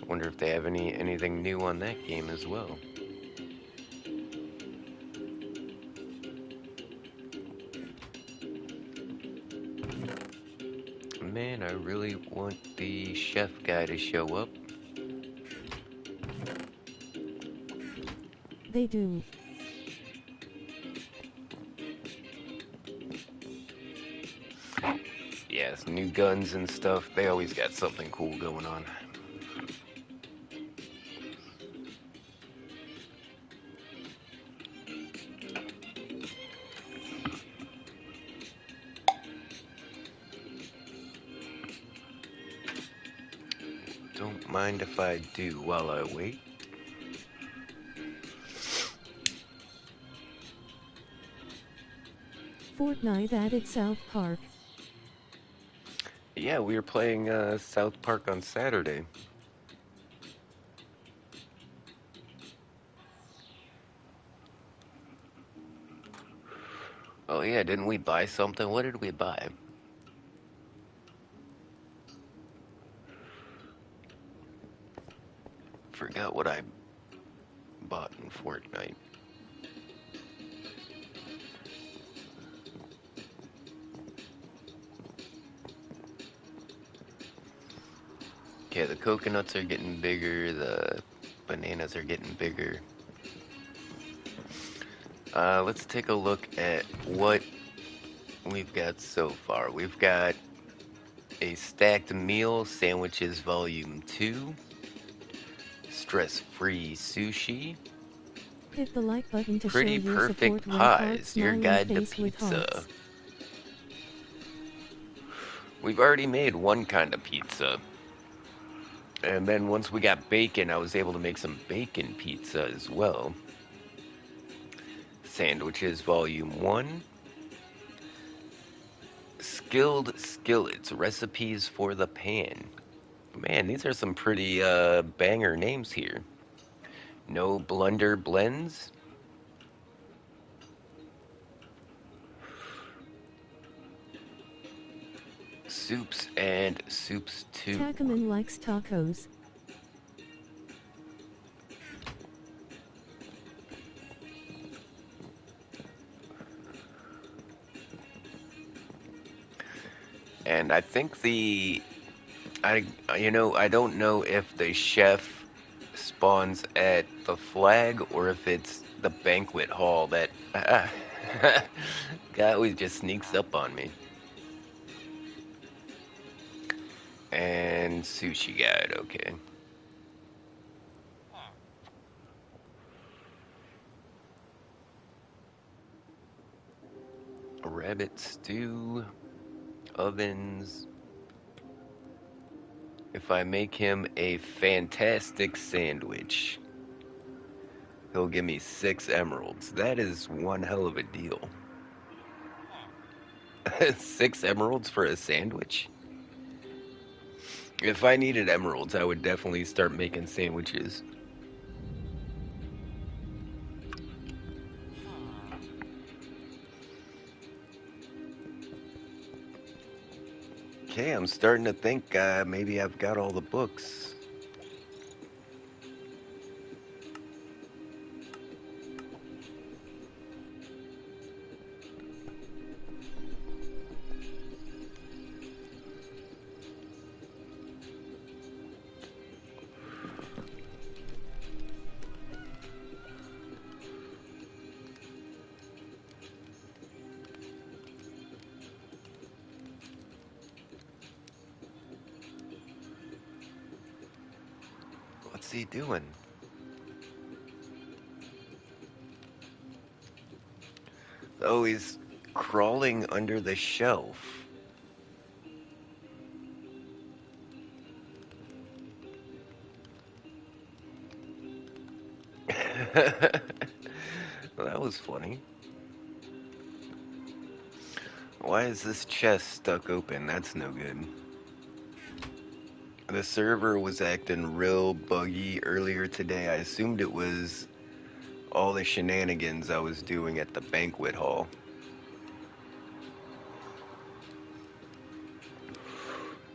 Wonder if they have anything new on that game as well. Man, I really want the chef guy to show up. They do. Yes, new guns and stuff. They always got something cool going on. Don't mind if I do while I wait. Fortnite added South Park. Yeah, we were playing South Park on Saturday. Oh yeah, didn't we buy something? What did we buy? Forgot what I bought in Fortnite. Okay, the coconuts are getting bigger, the bananas are getting bigger. Let's take a look at what we've got so far. We've got a stacked meal, sandwiches volume 2, stress-free sushi, Hit the like button to show pretty your perfect support when heart pies, your smiling guide to face with pizza. hearts. We've already made one kind of pizza. And then once we got bacon, I was able to make some bacon pizza as well. Sandwiches volume 1. Skilled skillets, recipes for the pan. Man, these are some pretty banger names here. No blunder blends. Soups and soups too. Takaman likes tacos. And I think I don't know if the chef spawns at the flag or if it's the banquet hall that guy always just sneaks up on me. And sushi guide, okay. Rabbit stew, ovens. If I make him a fantastic sandwich, he'll give me 6 emeralds. That is one hell of a deal. 6 emeralds for a sandwich? If I needed emeralds, I would definitely start making sandwiches. Okay, I'm starting to think maybe I've got all the books. What's he doing? Oh, he's crawling under the shelf. Well, that was funny. Why is this chest stuck open? That's no good. The server was acting real buggy earlier today. I assumed it was all the shenanigans I was doing at the banquet hall.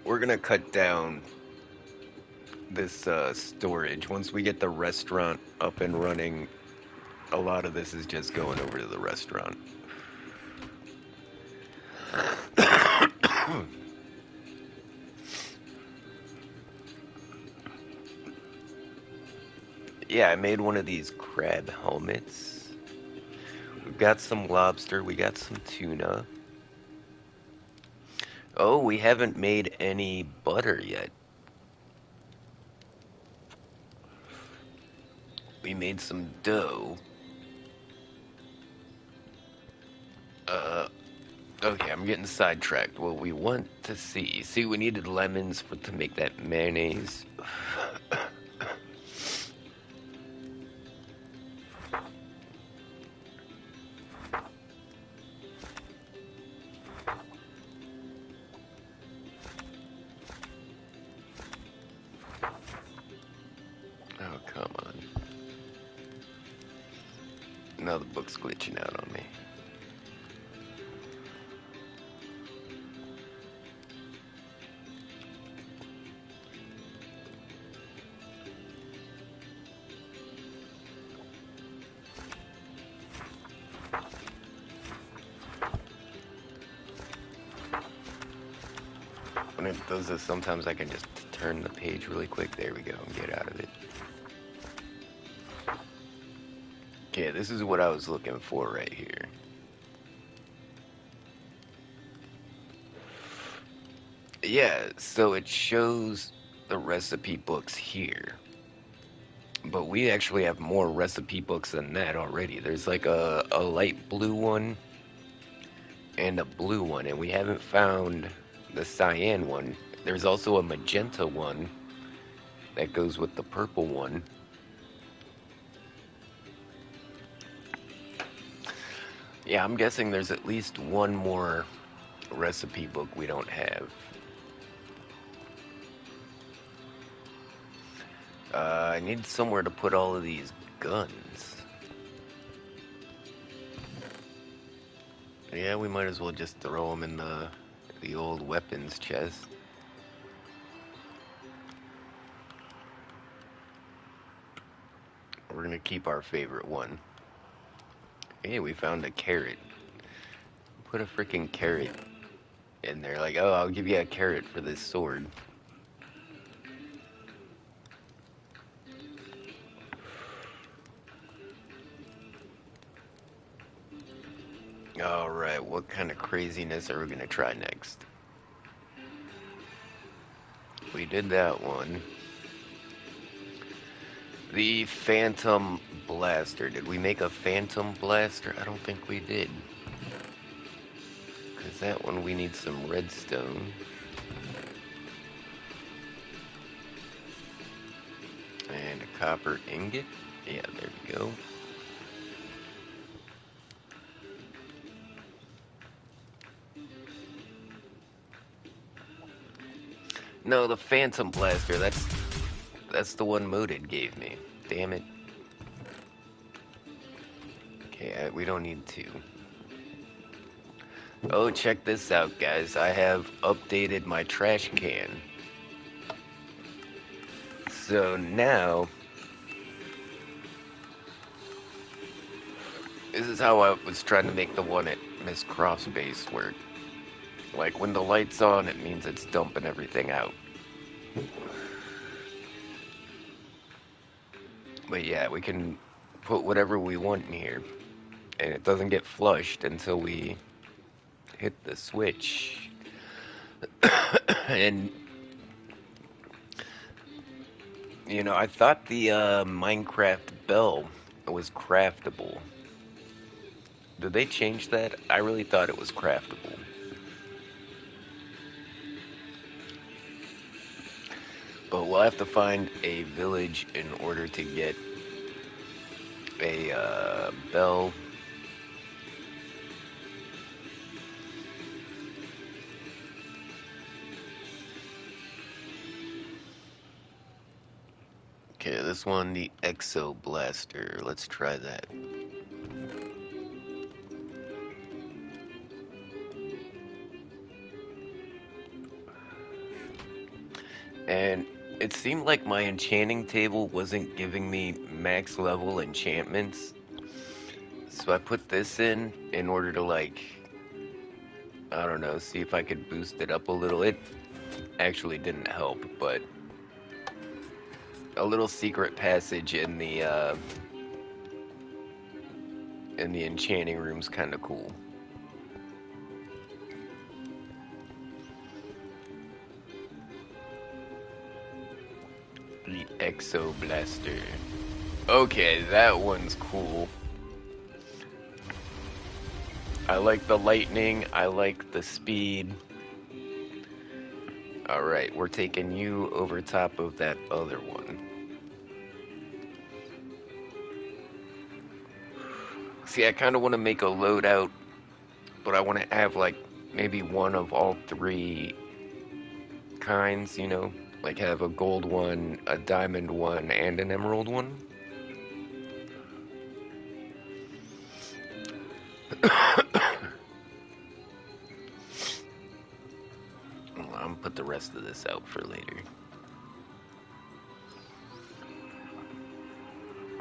We're gonna cut down this storage. Once we get the restaurant up and running, a lot of this is just going over to the restaurant. Yeah, I made one of these crab helmets. We've got some lobster, we got some tuna. Oh, we haven't made any butter yet. We made some dough. Okay, I'm getting sidetracked. What we want to see. See, we needed lemons to make that mayonnaise. Oh, come on. Now the book's glitching out on me. When it does this, sometimes I can just turn the page really quick. There we go, and get out of it. Okay, this is what I was looking for right here. Yeah, so it shows the recipe books here. But we actually have more recipe books than that already. There's like a light blue one and a blue one, and we haven't found the cyan one. There's also a magenta one that goes with the purple one. Yeah, I'm guessing there's at least one more recipe book we don't have. I need somewhere to put all of these guns. Yeah, we might as well just throw them in the old weapons chest. We're gonna keep our favorite one. Hey, we found a carrot. Put a freaking carrot in there. Like, oh, I'll give you a carrot for this sword. Alright, what kind of craziness are we gonna try next? We did that one. The Phantom Blaster. Did we make a Phantom Blaster? I don't think we did. Because that one we need some redstone. And a copper ingot. Yeah, there we go. No, the Phantom Blaster, that's the one Moded gave me. Damn it. Okay, we don't need two. Oh, check this out, guys. I have updated my trash can. So now, this is how I was trying to make the one at Miss Cross Base work. Like, when the light's on, it means it's dumping everything out. But yeah, we can put whatever we want in here. And it doesn't get flushed until we hit the switch. And, you know, I thought the Minecraft bell was craftable. Did they change that? I really thought it was craftable. But we'll have to find a village in order to get a bell. Okay, this one, the Exo Blaster. Let's try that. And it seemed like my enchanting table wasn't giving me max level enchantments. So I put this in order to, like, I don't know, see if I could boost it up a little. It actually didn't help, but a little secret passage in the enchanting room's kind of cool. The Exo Blaster. Okay, that one's cool. I like the lightning, I like the speed. Alright, we're taking you over top of that other one. See, I kind of want to make a loadout, but I want to have, like, maybe one of all three kinds, you know? Like, have a gold one, a diamond one, and an emerald one. I'm gonna put the rest of this out for later.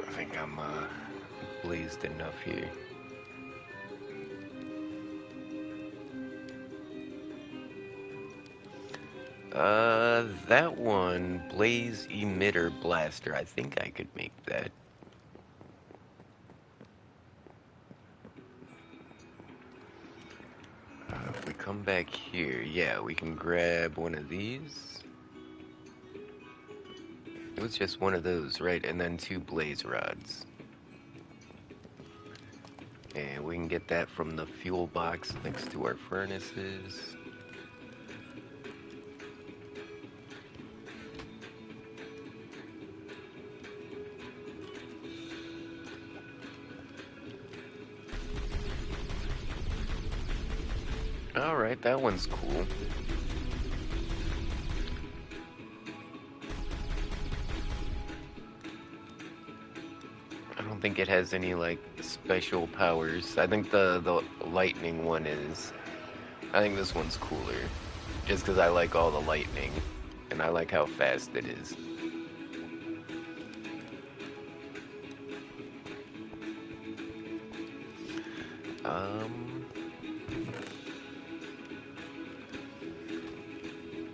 I think I'm blazed enough here. That one, Blaze Emitter Blaster. I think I could make that. If we come back here, yeah, we can grab one of these. It was just one of those, right? And then two blaze rods. And we can get that from the fuel box next to our furnaces. Alright, that one's cool. I don't think it has any, like, special powers. I think the lightning one is... I think this one's cooler. Just because I like all the lightning. And I like how fast it is.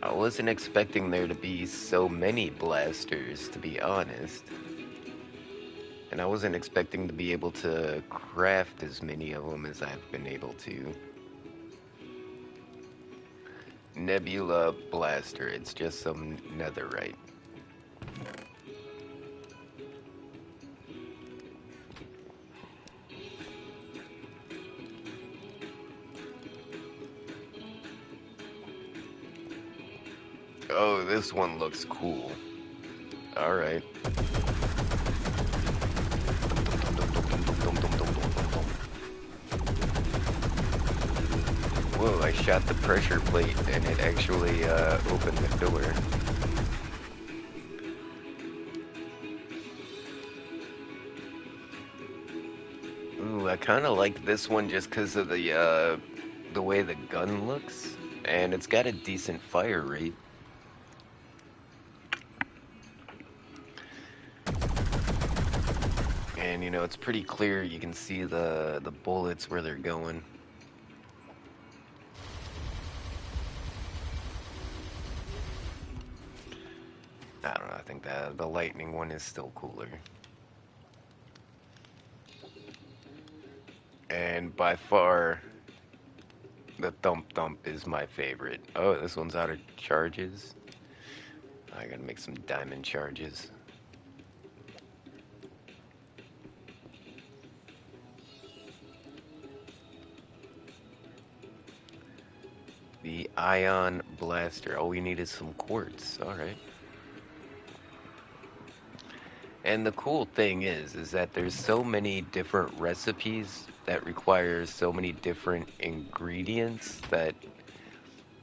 I wasn't expecting there to be so many blasters, to be honest. And I wasn't expecting to be able to craft as many of them as I've been able to. Nebula Blaster, it's just some netherite. Oh, this one looks cool. Alright. Whoa, I shot the pressure plate and it actually opened the door. Ooh, I kind of like this one just because of the way the gun looks. And it's got a decent fire rate. And you know, it's pretty clear, you can see the bullets where they're going. I don't know, I think that the lightning one is still cooler. And by far, the Thump Thump is my favorite. Oh, this one's out of charges. I gotta make some diamond charges. The Ion Blaster. All we need is some quartz. Alright. And the cool thing is that there's so many different recipes that require so many different ingredients that,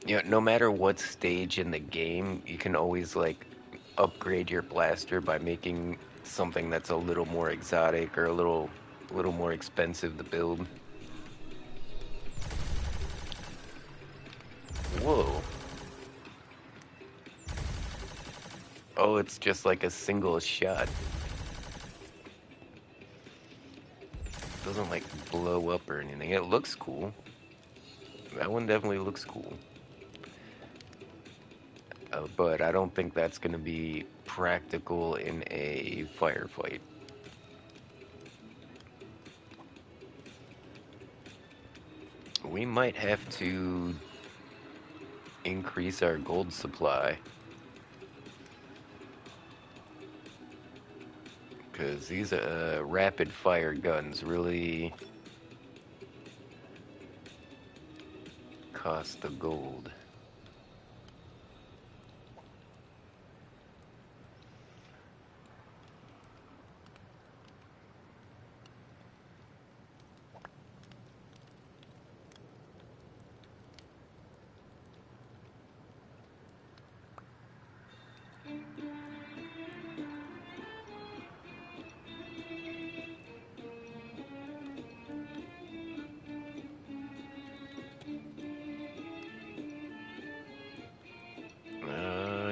you know, no matter what stage in the game, you can always, like, upgrade your blaster by making something that's a little more exotic or a little more expensive to build. Whoa. Oh, it's just like a single shot. Doesn't like blow up or anything. It looks cool. That one definitely looks cool. But I don't think that's going to be practical in a firefight. We might have to increase our gold supply. Because these rapid fire guns really cost the gold.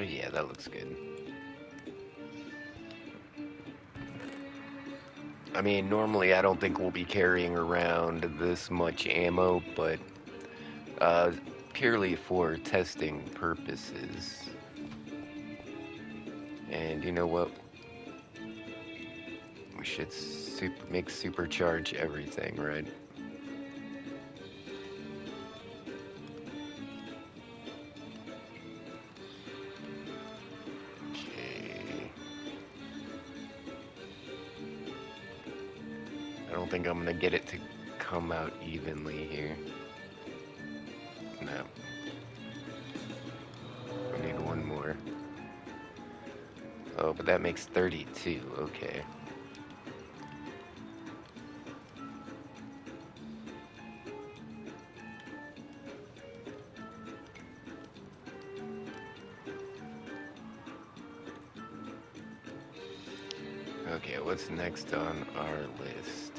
Yeah, that looks good. I mean, normally I don't think we'll be carrying around this much ammo, but purely for testing purposes. And you know what? We should make supercharge everything, right? Okay. I don't think I'm gonna get it to come out evenly here. No. We need one more. Oh, but that makes 32. Okay. Okay, what's next on our list?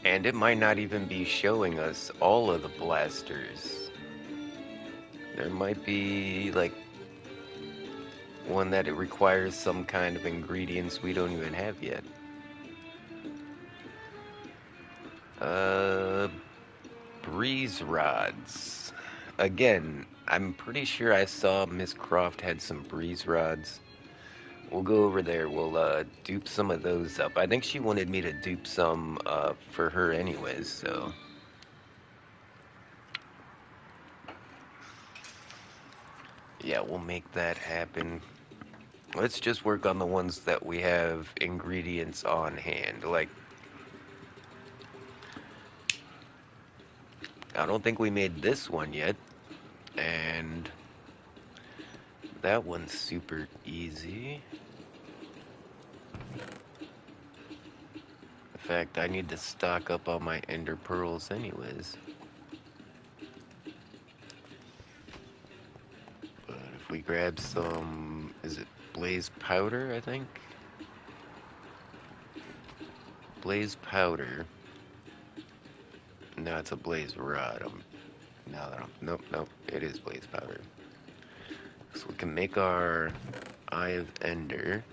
And it might not even be showing us all of the blasters. There might be, like, one that it requires some kind of ingredients we don't even have yet. Uh, breeze rods. Again, I'm pretty sure I saw Miss Croft had some breeze rods. We'll go over there. We'll dupe some of those up. I think she wanted me to dupe some for her anyways, so yeah, we'll make that happen. Let's just work on the ones that we have ingredients on hand. Like, I don't think we made this one yet, and that one's super easy. In fact, I need to stock up on my ender pearls anyways. But if we grab some, is it blaze powder, I think? Blaze powder. No, it's a blaze rod. Nope, it is blaze powder. So we can make our Eye of Ender.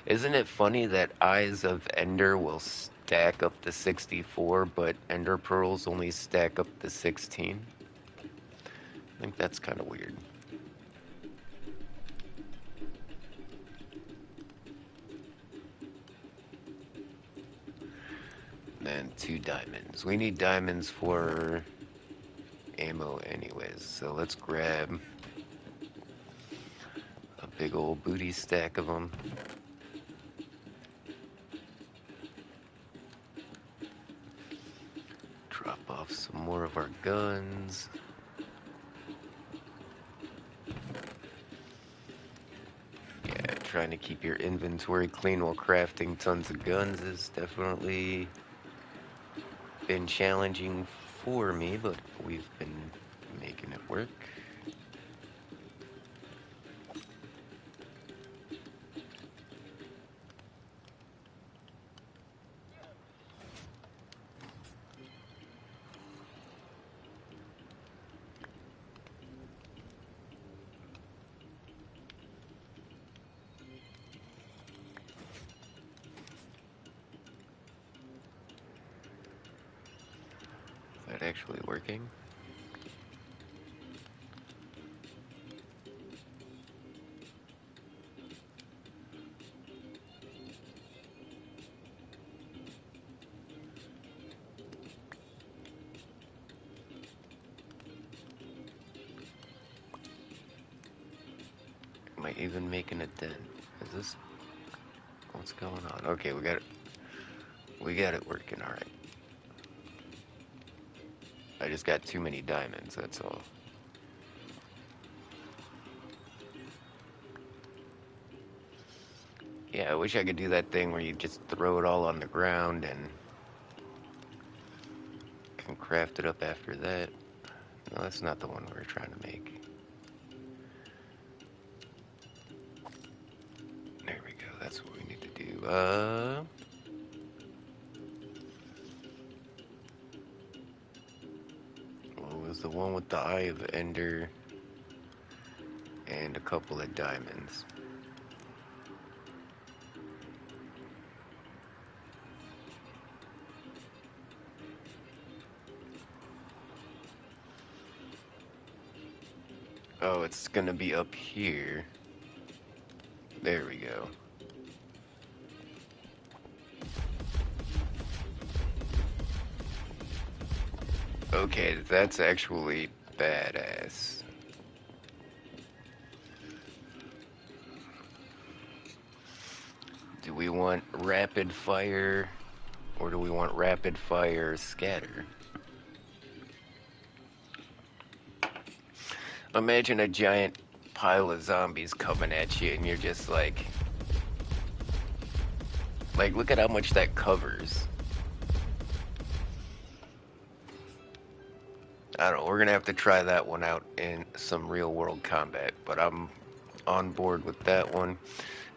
Isn't it funny that Eyes of Ender will stack up to 64, but Ender Pearls only stack up to 16? I think that's kind of weird. And 2 diamonds. We need diamonds for ammo anyways, so let's grab a big old booty stack of them. Drop off some more of our guns. Yeah, trying to keep your inventory clean while crafting tons of guns is definitely been challenging for me, but we've been making it work. Is that actually working? Am I even making a dent? Is this... What's going on? Okay, we got it. We got it working, alright. I just got too many diamonds, that's all. Yeah, I wish I could do that thing where you just throw it all on the ground and can craft it up after that. No, that's not the one we were trying to make. There we go, that's what we need to do. What was the one with the Eye of Ender and a couple of diamonds? Oh, it's gonna be up here. There we go. Okay, that's actually badass. Do we want rapid fire or do we want rapid fire scatter? Imagine a giant pile of zombies coming at you and you're just like look at how much that covers. I don't know, we're gonna have to try that one out in some real world combat, but I'm on board with that one.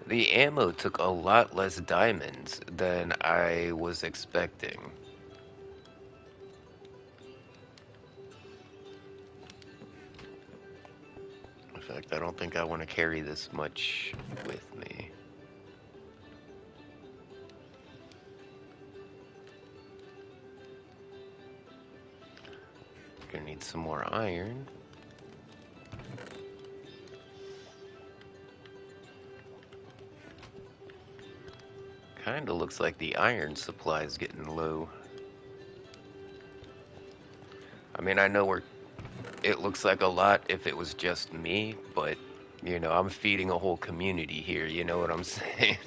The ammo took a lot less diamonds than I was expecting. In fact, I don't think I want to carry this much with me. Gonna need some more iron. Kinda looks like the iron supply is getting low. I mean, I know it looks like a lot if it was just me, but, you know, I'm feeding a whole community here, you know what I'm saying?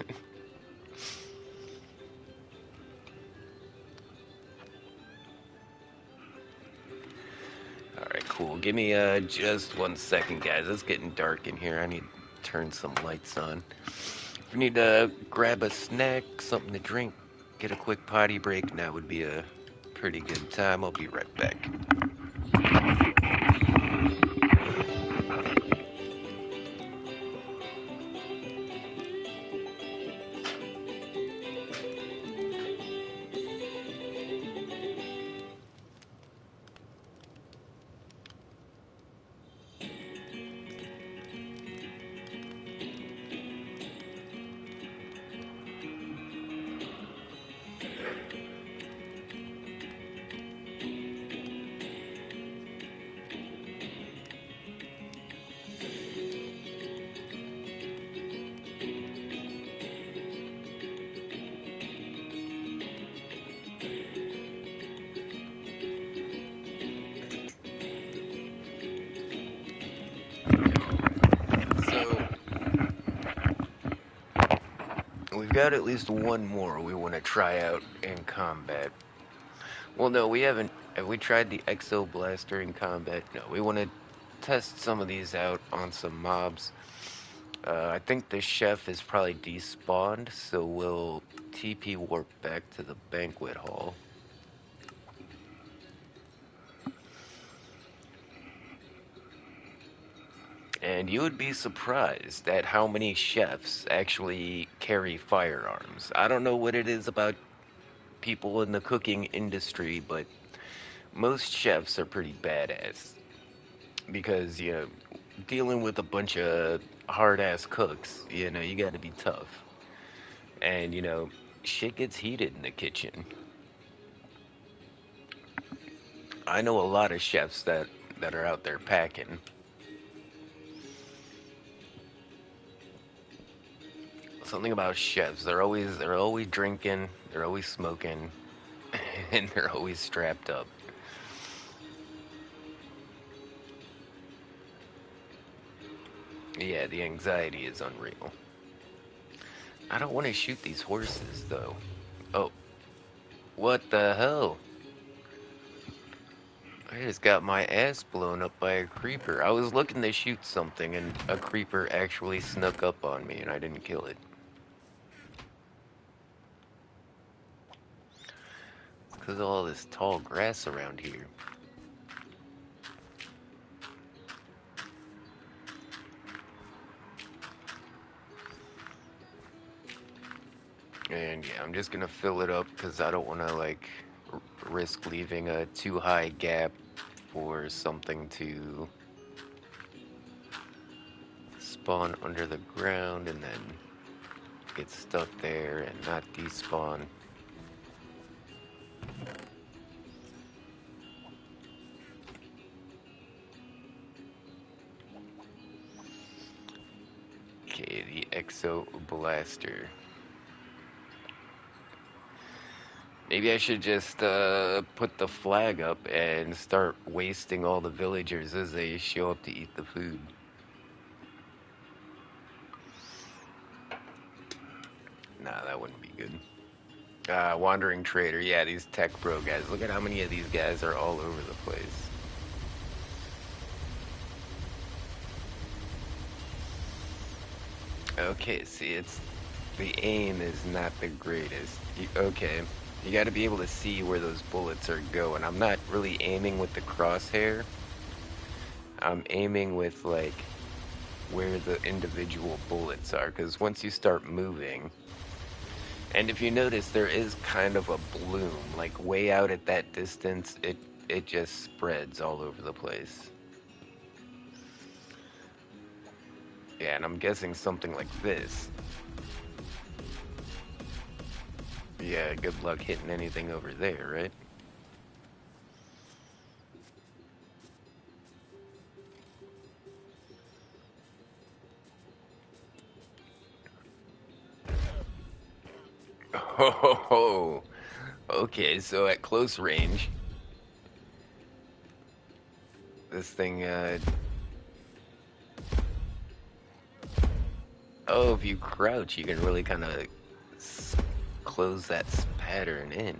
Alright, cool. Give me just 1 second, guys. It's getting dark in here. I need to turn some lights on. If you need to grab a snack, something to drink, get a quick potty break, now would be a pretty good time. I'll be right back. So, we've got at least one more we want to try out in combat. Well, no, we haven't. Have we tried the Exo Blaster in combat? No, we want to test some of these out on some mobs. I think the chef is probably despawned, so we'll TP warp back to the banquet hall. And you would be surprised at how many chefs actually carry firearms. I don't know what it is about people in the cooking industry, but most chefs are pretty badass. Because, you know, dealing with a bunch of hard ass cooks, you know, you gotta be tough. And, you know, shit gets heated in the kitchen. I know a lot of chefs that are out there packing. Something about chefs, they're always drinking, they're always smoking, and they're always strapped up. Yeah, the anxiety is unreal. I don't want to shoot these horses though. Oh, what the hell? I just got my ass blown up by a creeper. I was looking to shoot something and a creeper actually snuck up on me and I didn't kill it. It's because of all this tall grass around here. And yeah, I'm just gonna fill it up because I don't want to like risk leaving a too high gap for something to spawn under the ground and then get stuck there and not despawn. Exo Blaster. Maybe I should just put the flag up and start wasting all the villagers as they show up to eat the food. Nah, that wouldn't be good. Wandering Trader. Yeah, these tech bro guys. Look at how many of these guys are all over the place. Okay, see, it's the aim is not the greatest. Okay, you got to be able to see where those bullets are going. I'm not really aiming with the crosshair. I'm aiming with like where the individual bullets are, because once you start moving, and if you notice, there is kind of a bloom, like way out at that distance, it just spreads all over the place. Yeah, and I'm guessing something like this. Yeah, good luck hitting anything over there, right? Oh, okay, so at close range, this thing, oh, if you crouch, you can really kind of close that pattern in.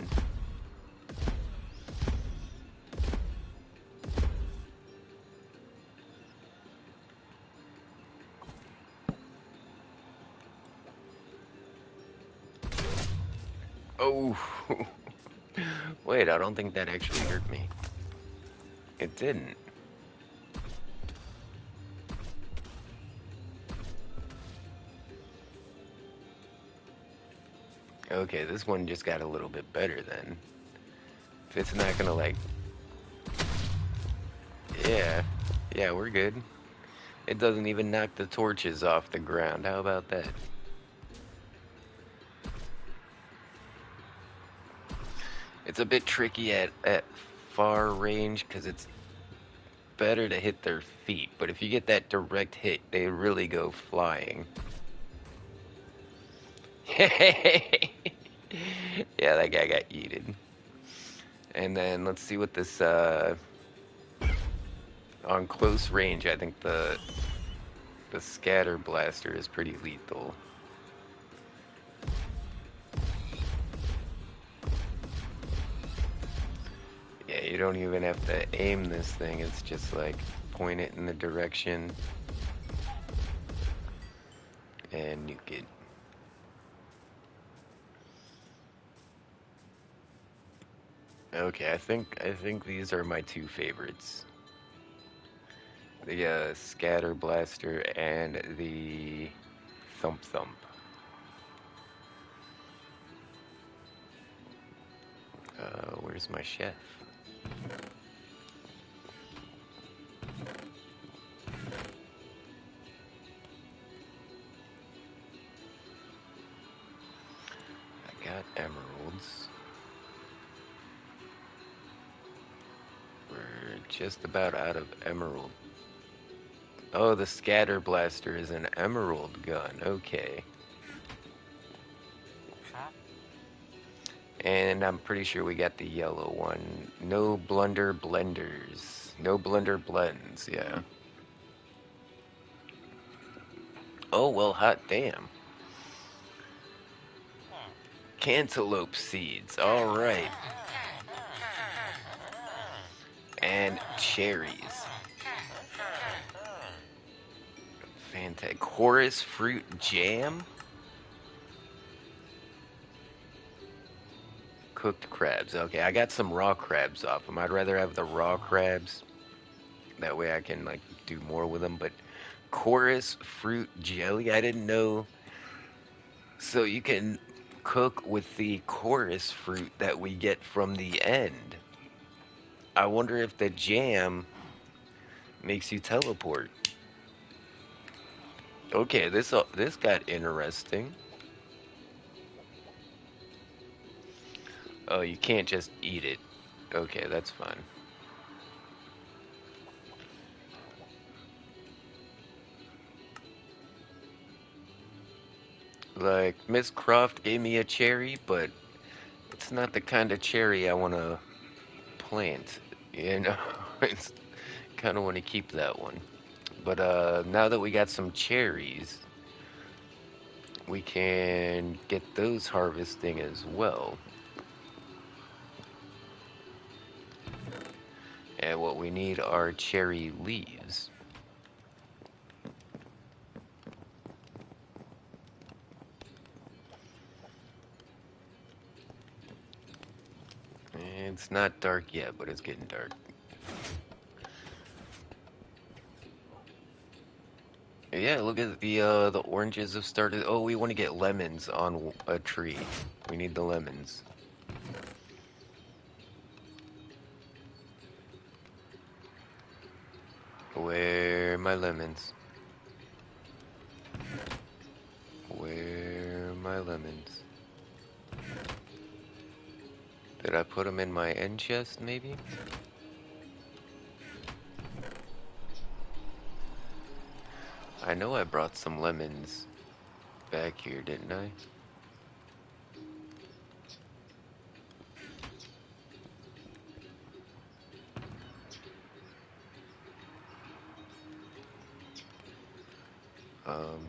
Oh, wait, I don't think that actually hurt me. It didn't. Okay, this one just got a little bit better then. If it's not gonna like... Yeah, yeah, we're good. It doesn't even knock the torches off the ground. How about that? It's a bit tricky at far range because it's better to hit their feet, but if you get that direct hit, they really go flying. Yeah, that guy got yeeted. And then let's see what this, on close range, I think the scatter blaster is pretty lethal. Yeah, you don't even have to aim this thing, it's just like point it in the direction and nuke it. Okay, I think these are my two favorites. The scatter blaster and the thump thump. Where's my chef? I got emeralds. We're just about out of emerald. Oh, the scatter blaster is an emerald gun. Okay. And I'm pretty sure we got the yellow one. No blunder blenders. No blunder blends, yeah. Oh, well, hot damn. Cantaloupe seeds. All right. And cherries. Fantastic. Chorus fruit jam? Cooked crabs. Okay, I got some raw crabs off them. I'd rather have the raw crabs. That way I can, like, do more with them. But chorus fruit jelly? I didn't know. So you can cook with the chorus fruit that we get from the end. I wonder if the jam makes you teleport. Okay, this got interesting. Oh, you can't just eat it. Okay, that's fine. Like, Miss Croft gave me a cherry, but it's not the kind of cherry I want to plant. You know, it's kind of want to keep that one. But now that we got some cherries, we can get those harvesting as well. And what we need are cherry leaves. It's not dark yet, but it's getting dark. Yeah, look at the oranges have started. Oh, we want to get lemons on a tree. We need the lemons. Where are my lemons? Where are my lemons? Did I put them in my end chest, maybe? I know I brought some lemons back here, didn't I? Um,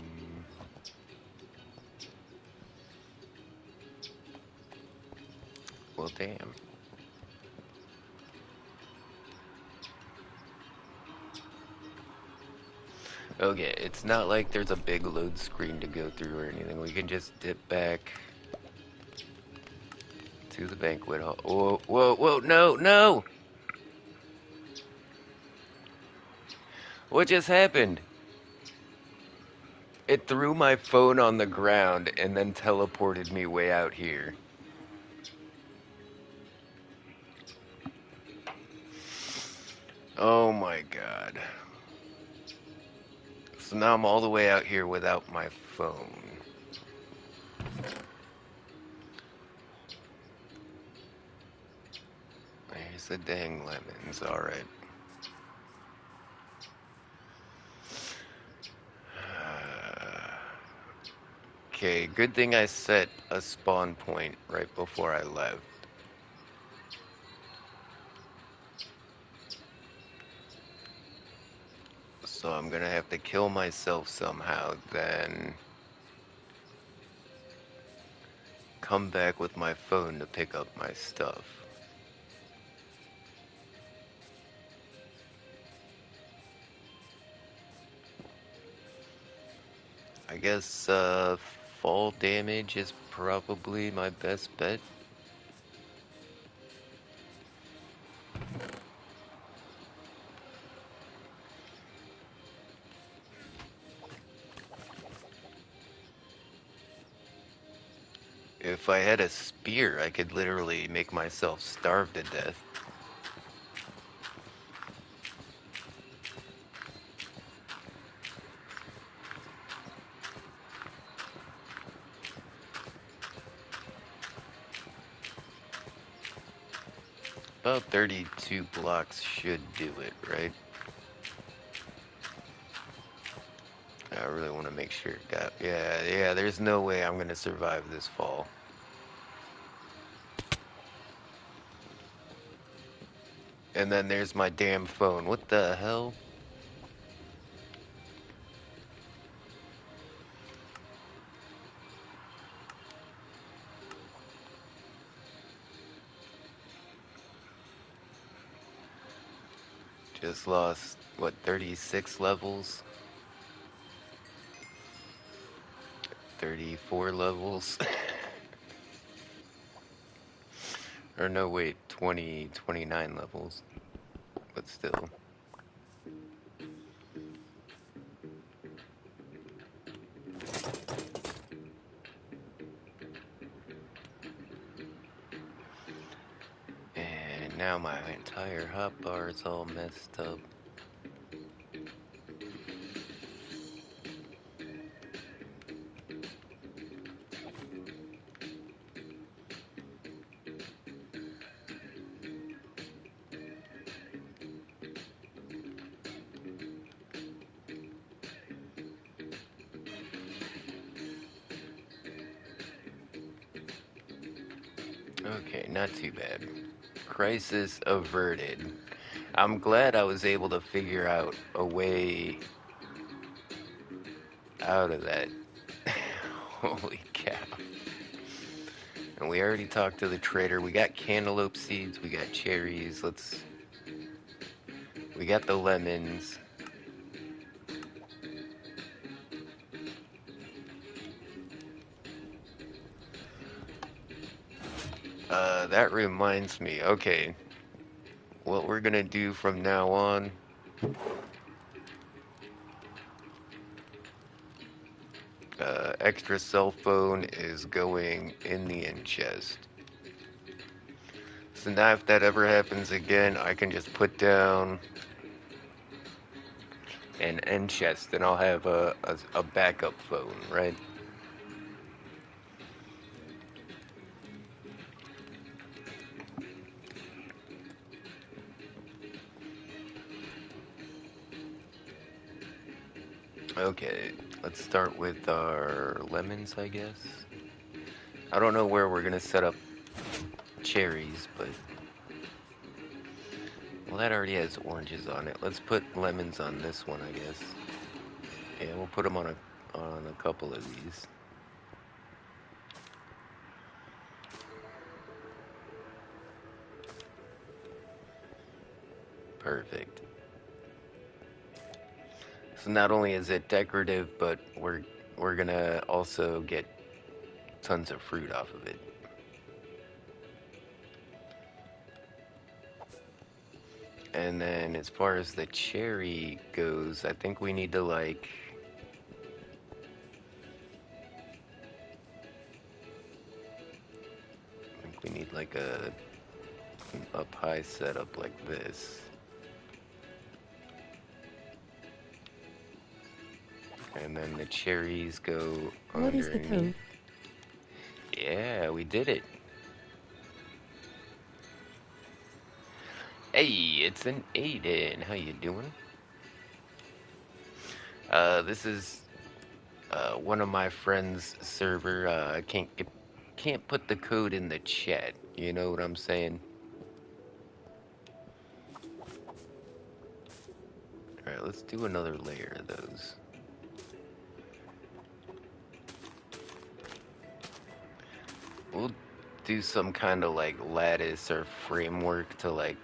well, damn. Okay, it's not like there's a big load screen to go through or anything. We can just dip back to the banquet hall. Whoa, whoa, whoa, no, no! What just happened? It threw my phone on the ground and then teleported me way out here. Oh my god. So now I'm all the way out here without my phone. There's the dang lemons, alright. Okay, good thing I set a spawn point right before I left. So I'm gonna have to kill myself somehow, then come back with my phone to pick up my stuff. I guess fall damage is probably my best bet. If I had a spear, I could literally make myself starve to death. About 32 blocks should do it, right? I really want to make sure it got... Yeah, there's no way I'm gonna survive this fall. And then there's my damn phone. What the hell? Just lost, what, 36 levels? 34 levels? Or no, wait, 29 levels. But still. And now my entire hotbar is all messed up. Okay, not too bad. Crisis averted. I'm glad I was able to figure out a way out of that. Holy cow. And we already talked to the trader. We got cantaloupe seeds, we got cherries, we got the lemons. That reminds me. Okay, what we're gonna do from now on, extra cell phone is going in the end chest. So now if that ever happens again, I can just put down an end chest and I'll have a backup phone, right? Okay, let's start with our lemons, I guess. I don't know where we're gonna set up cherries, but well, that already has oranges on it. Let's put lemons on this one, I guess. Yeah, we'll put them on a couple of these. Perfect. So not only is it decorative, but we're gonna also get tons of fruit off of it. And then as far as the cherry goes, I think we need to like I think we need like a pie setup like this. And then the cherries go What is the underneath. code? Yeah, we did it. Hey, it's an Aiden. How you doing? This is one of my friends' server. I can't put the code in the chat. You know what I'm saying? All right, let's do another layer of those. We'll do some kind of like lattice or framework to like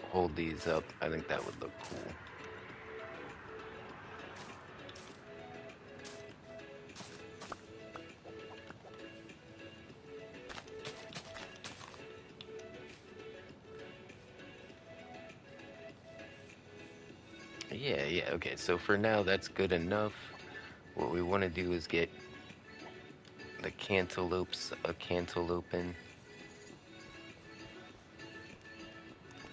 hold these up. I think that would look cool. Yeah, yeah, okay. So for now, that's good enough. What we want to do is get the cantaloupes a cantaloupe.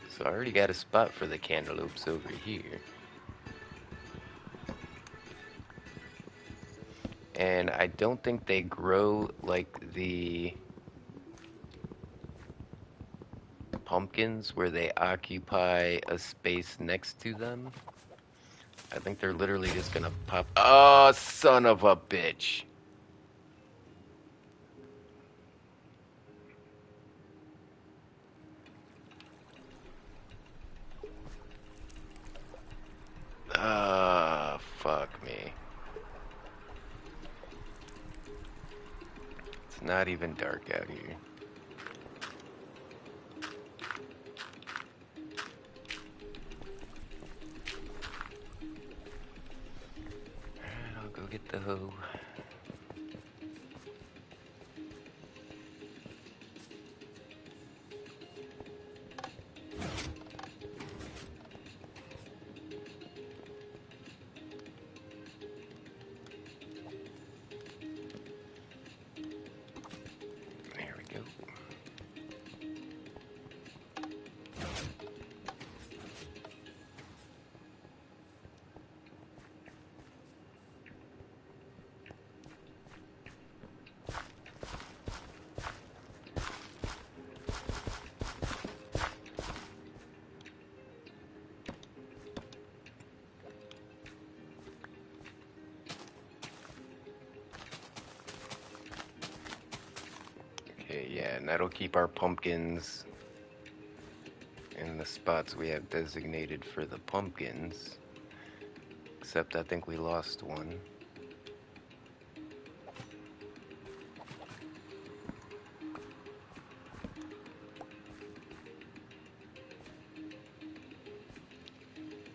So I already got a spot for the cantaloupes over here. And I don't think they grow like the pumpkins where they occupy a space next to them. I think they're literally just gonna pop. Oh, son of a bitch. Ah, fuck me. It's not even dark out here. Alright, I'll go get the hoe. There we go. And that'll keep our pumpkins in the spots we have designated for the pumpkins. Except I think we lost one.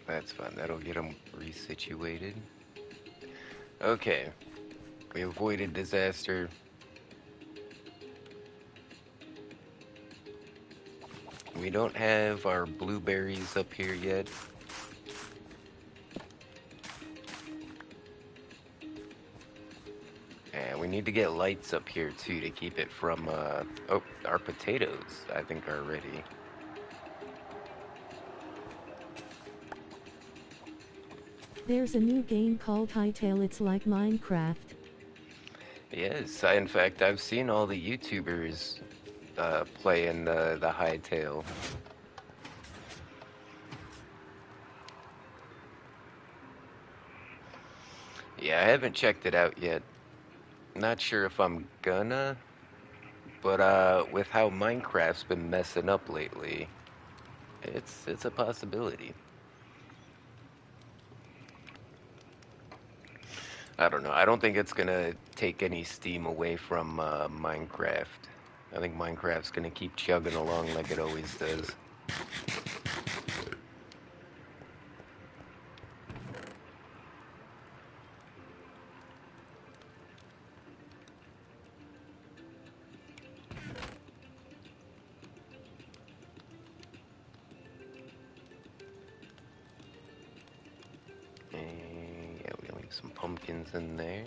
That's fine. That'll get them resituated. Okay. We avoided disaster. We don't have our blueberries up here yet. And we need to get lights up here too to keep it from, oh, our potatoes, I think, are ready. There's a new game called Hytale. It's like Minecraft. Yes, in fact, I've seen all the YouTubers playing the Hytale. Yeah, I haven't checked it out yet. Not sure if I'm gonna, but with how Minecraft's been messing up lately, it's a possibility. I don't know. I don't think it's gonna take any steam away from Minecraft. I think Minecraft's gonna keep chugging along like it always does. And yeah, we leave some pumpkins in there.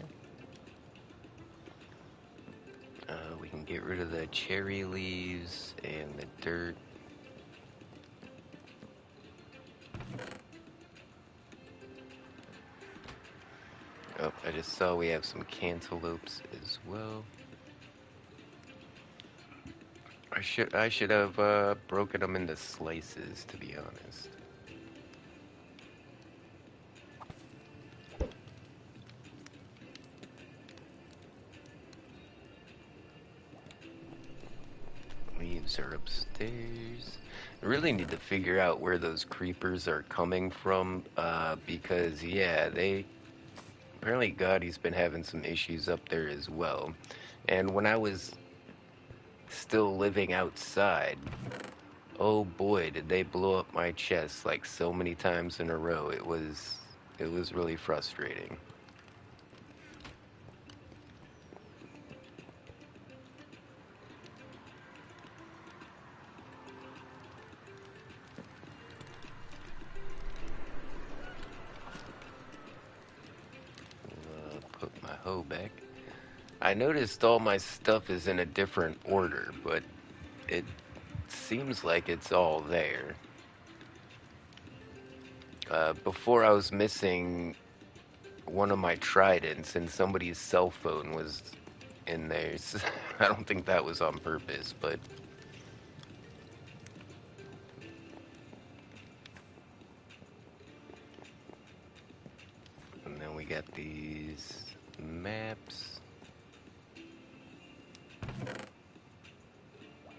We can get rid of the cherry leaves and the dirt. Oh, I just saw we have some cantaloupes as well. I should have broken them into slices, to be honest. Leaves are upstairs. I really need to figure out where those creepers are coming from, because yeah, they apparently Gotti's been having some issues up there as well. And when I was still living outside, oh boy, did they blow up my chest like so many times in a row. It was really frustrating. Put my hoe back. I noticed all my stuff is in a different order, but it seems like it's all there. Before I was missing one of my tridents and somebody's cell phone was in there. So I don't think that was on purpose, but and then we got these maps.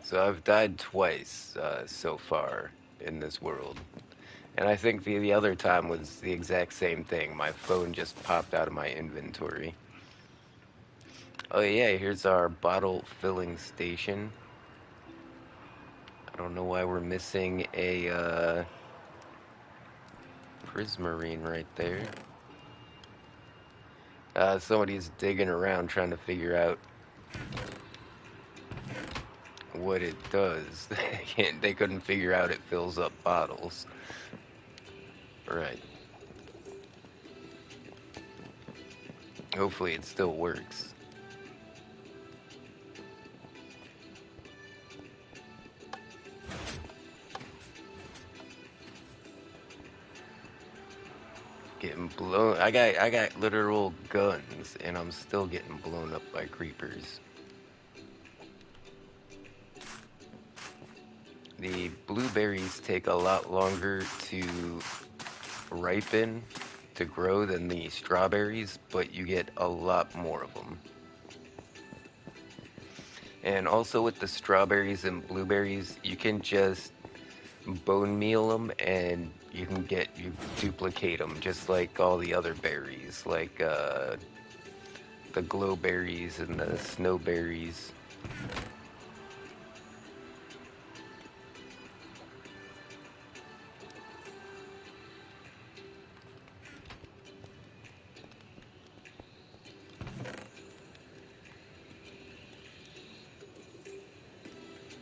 So I've died twice so far in this world. And I think the other time was the exact same thing. My phone just popped out of my inventory. Oh yeah, here's our bottle filling station. I don't know why we're missing a prismarine right there. Somebody's digging around trying to figure out what it does. They couldn't figure out it fills up bottles. Right. Hopefully it still works. Getting blown. I got literal guns, and I'm still getting blown up by creepers. The blueberries take a lot longer to ripen, to grow than the strawberries, but you get a lot more of them. And also with the strawberries and blueberries, you can just bone meal them and you duplicate them just like all the other berries, like the glowberries and the snowberries.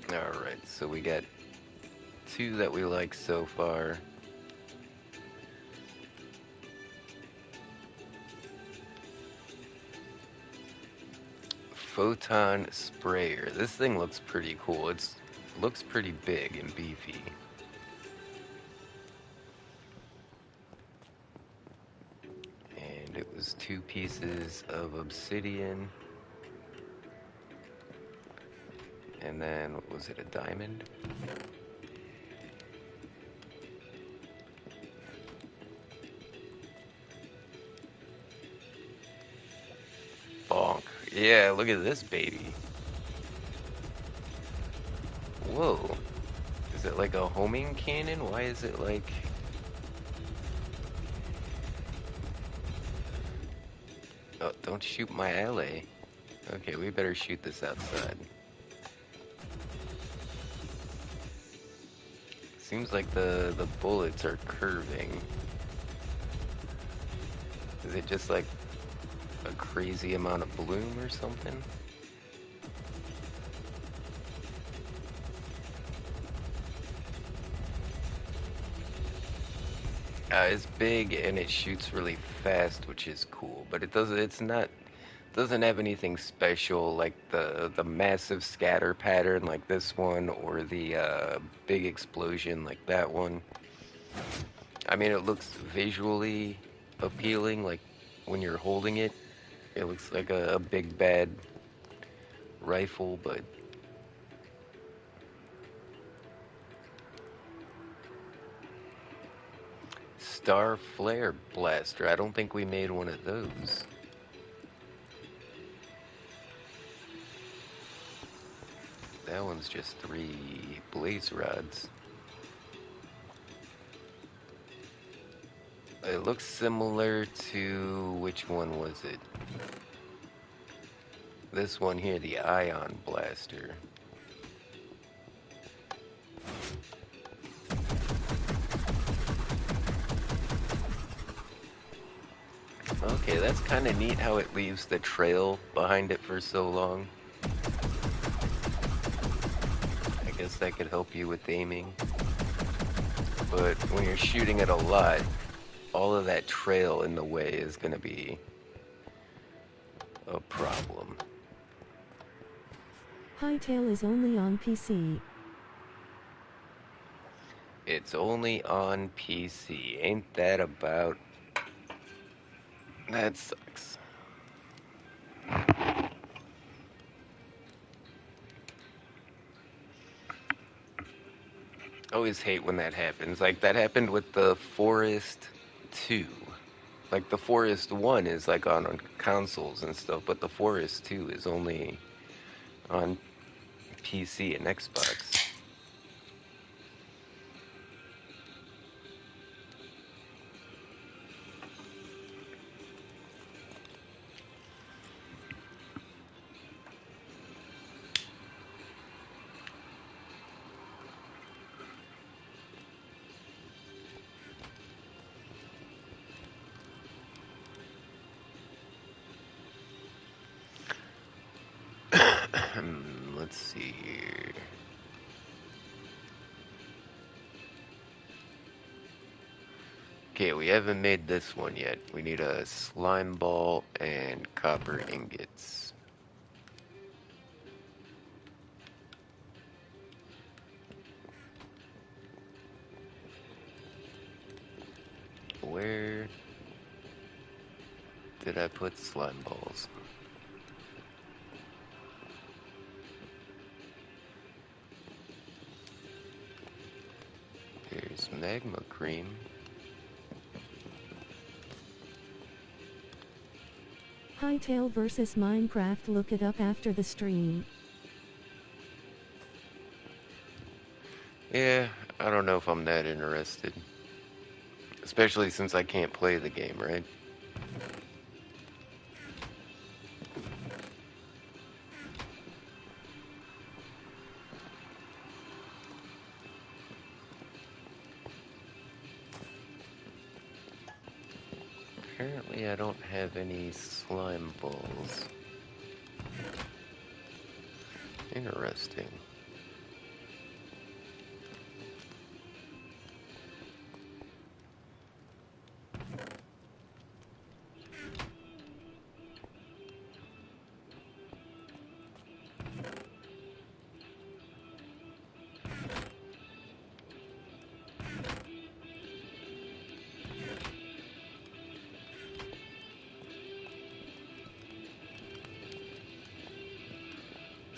Alright, so we got two that we like so far. Photon sprayer. This thing looks pretty cool. It looks pretty big and beefy. And it was 2 pieces of obsidian. And then, what was it, a diamond? Bonk. Yeah, look at this baby. Whoa. Is it like a homing cannon? Why is it like... Oh, don't shoot my ally. Okay, we better shoot this outside. Seems like the bullets are curving. Is it just like a crazy amount of bloom or something? It's big and it shoots really fast, which is cool. But doesn't have anything special like the massive scatter pattern like this one or the big explosion like that one. I mean, it looks visually appealing, like when you're holding it. It looks like a big bad rifle, but Star Flare Blaster. I don't think we made one of those. That one's just 3 blaze rods. It looks similar to, which one was it? This one here, the Ion Blaster. Okay, that's kind of neat how it leaves the trail behind it for so long. I guess that could help you with aiming. But when you're shooting it a lot, all of that trail in the way is going to be a problem. Hytale is only on PC. It's only on PC. Ain't that about... That sucks. I always hate when that happens. Like, that happened with the Forest 2. Like, the Forest 1 is, like, on consoles and stuff, but the Forest 2 is only on PC and Xbox. Let's see here. Okay, we haven't made this one yet. We need a slime ball and copper ingots. Where did I put slime balls? There's magma cream. Hytale vs Minecraft, look it up after the stream. Yeah, I don't know if I'm that interested. Especially since I can't play the game, right? Apparently I don't have any slime balls. Interesting.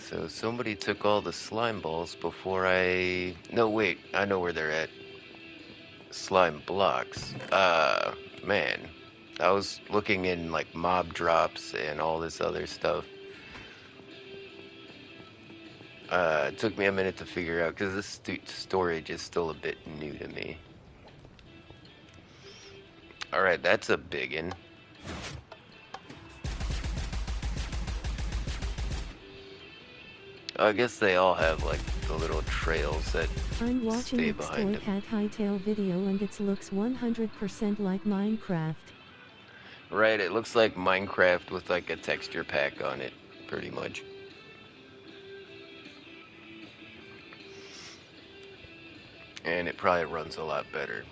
So somebody took all the slime balls before I... No, wait, I know where they're at. Slime blocks. Man. I was looking in like mob drops and all this other stuff. It took me a minute to figure out because this storage is still a bit new to me. Alright, that's a biggin. I guess they all have like the little trails that I'm watching stay Explore behind them. Cat Hightail video and it looks 100% like Minecraft. Right, it looks like Minecraft with like a texture pack on it, pretty much. And it probably runs a lot better.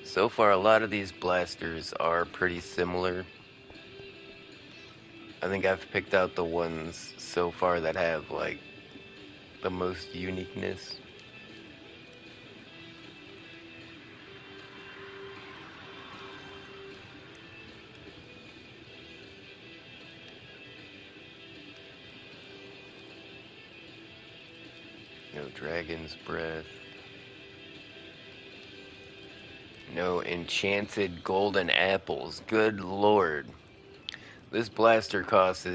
So far, a lot of these blasters are pretty similar. I think I've picked out the ones so far that have like the most uniqueness. No Dragon's Breath. No Enchanted Golden Apples. Good lord. This blaster cost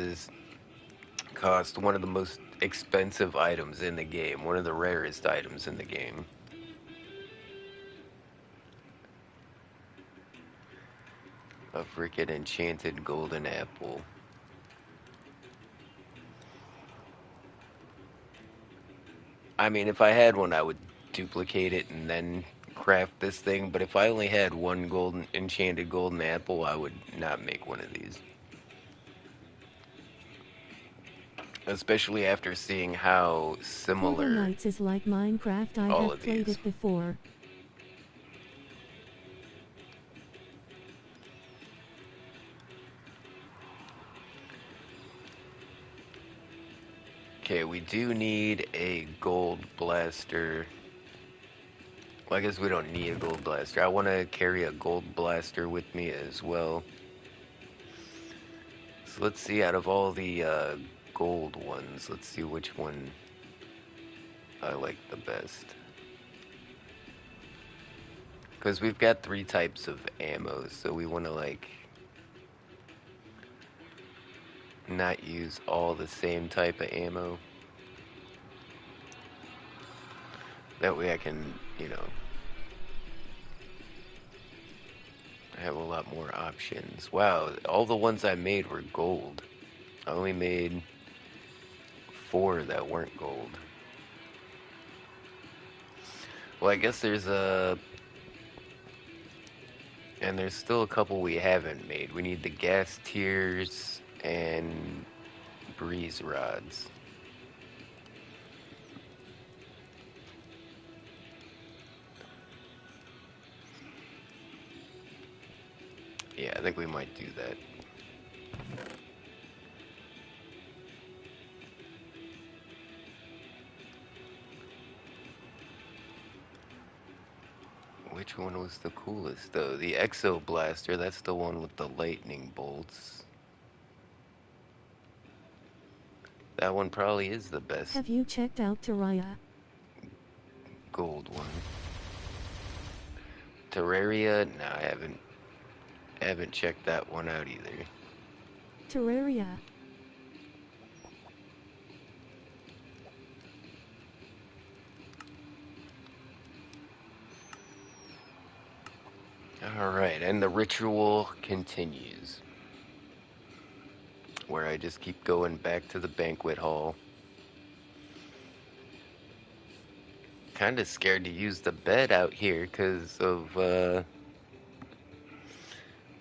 one of the most expensive items in the game. One of the rarest items in the game. A freaking Enchanted Golden Apple. I mean, if I had one, I would duplicate it and then craft this thing. But if I only had one enchanted golden apple, I would not make one of these. Especially after seeing how Portal similar Knights is like Minecraft. I all have of played these. it before. Okay, we do need a gold blaster. Well, I guess we don't need a gold blaster. I want to carry a gold blaster with me as well. So let's see, out of all the gold ones, let's see which one I like the best. Because we've got 3 types of ammo, so we want to like not use all the same type of ammo. That way I can, you know, have a lot more options. Wow, all the ones I made were gold. I only made 4 that weren't gold. Well, I guess there's a... And there's still a couple we haven't made. We need the gas tiers and breeze rods. Yeah, I think we might do that. Which one was the coolest though? The Exo Blaster, that's the one with the lightning bolts. That one probably is the best Have you checked out Terraria? gold one. Terraria? No, I haven't checked that one out either. Terraria. Alright, and the ritual continues. Where I just keep going back to the banquet hall. Kinda scared to use the bed out here because of,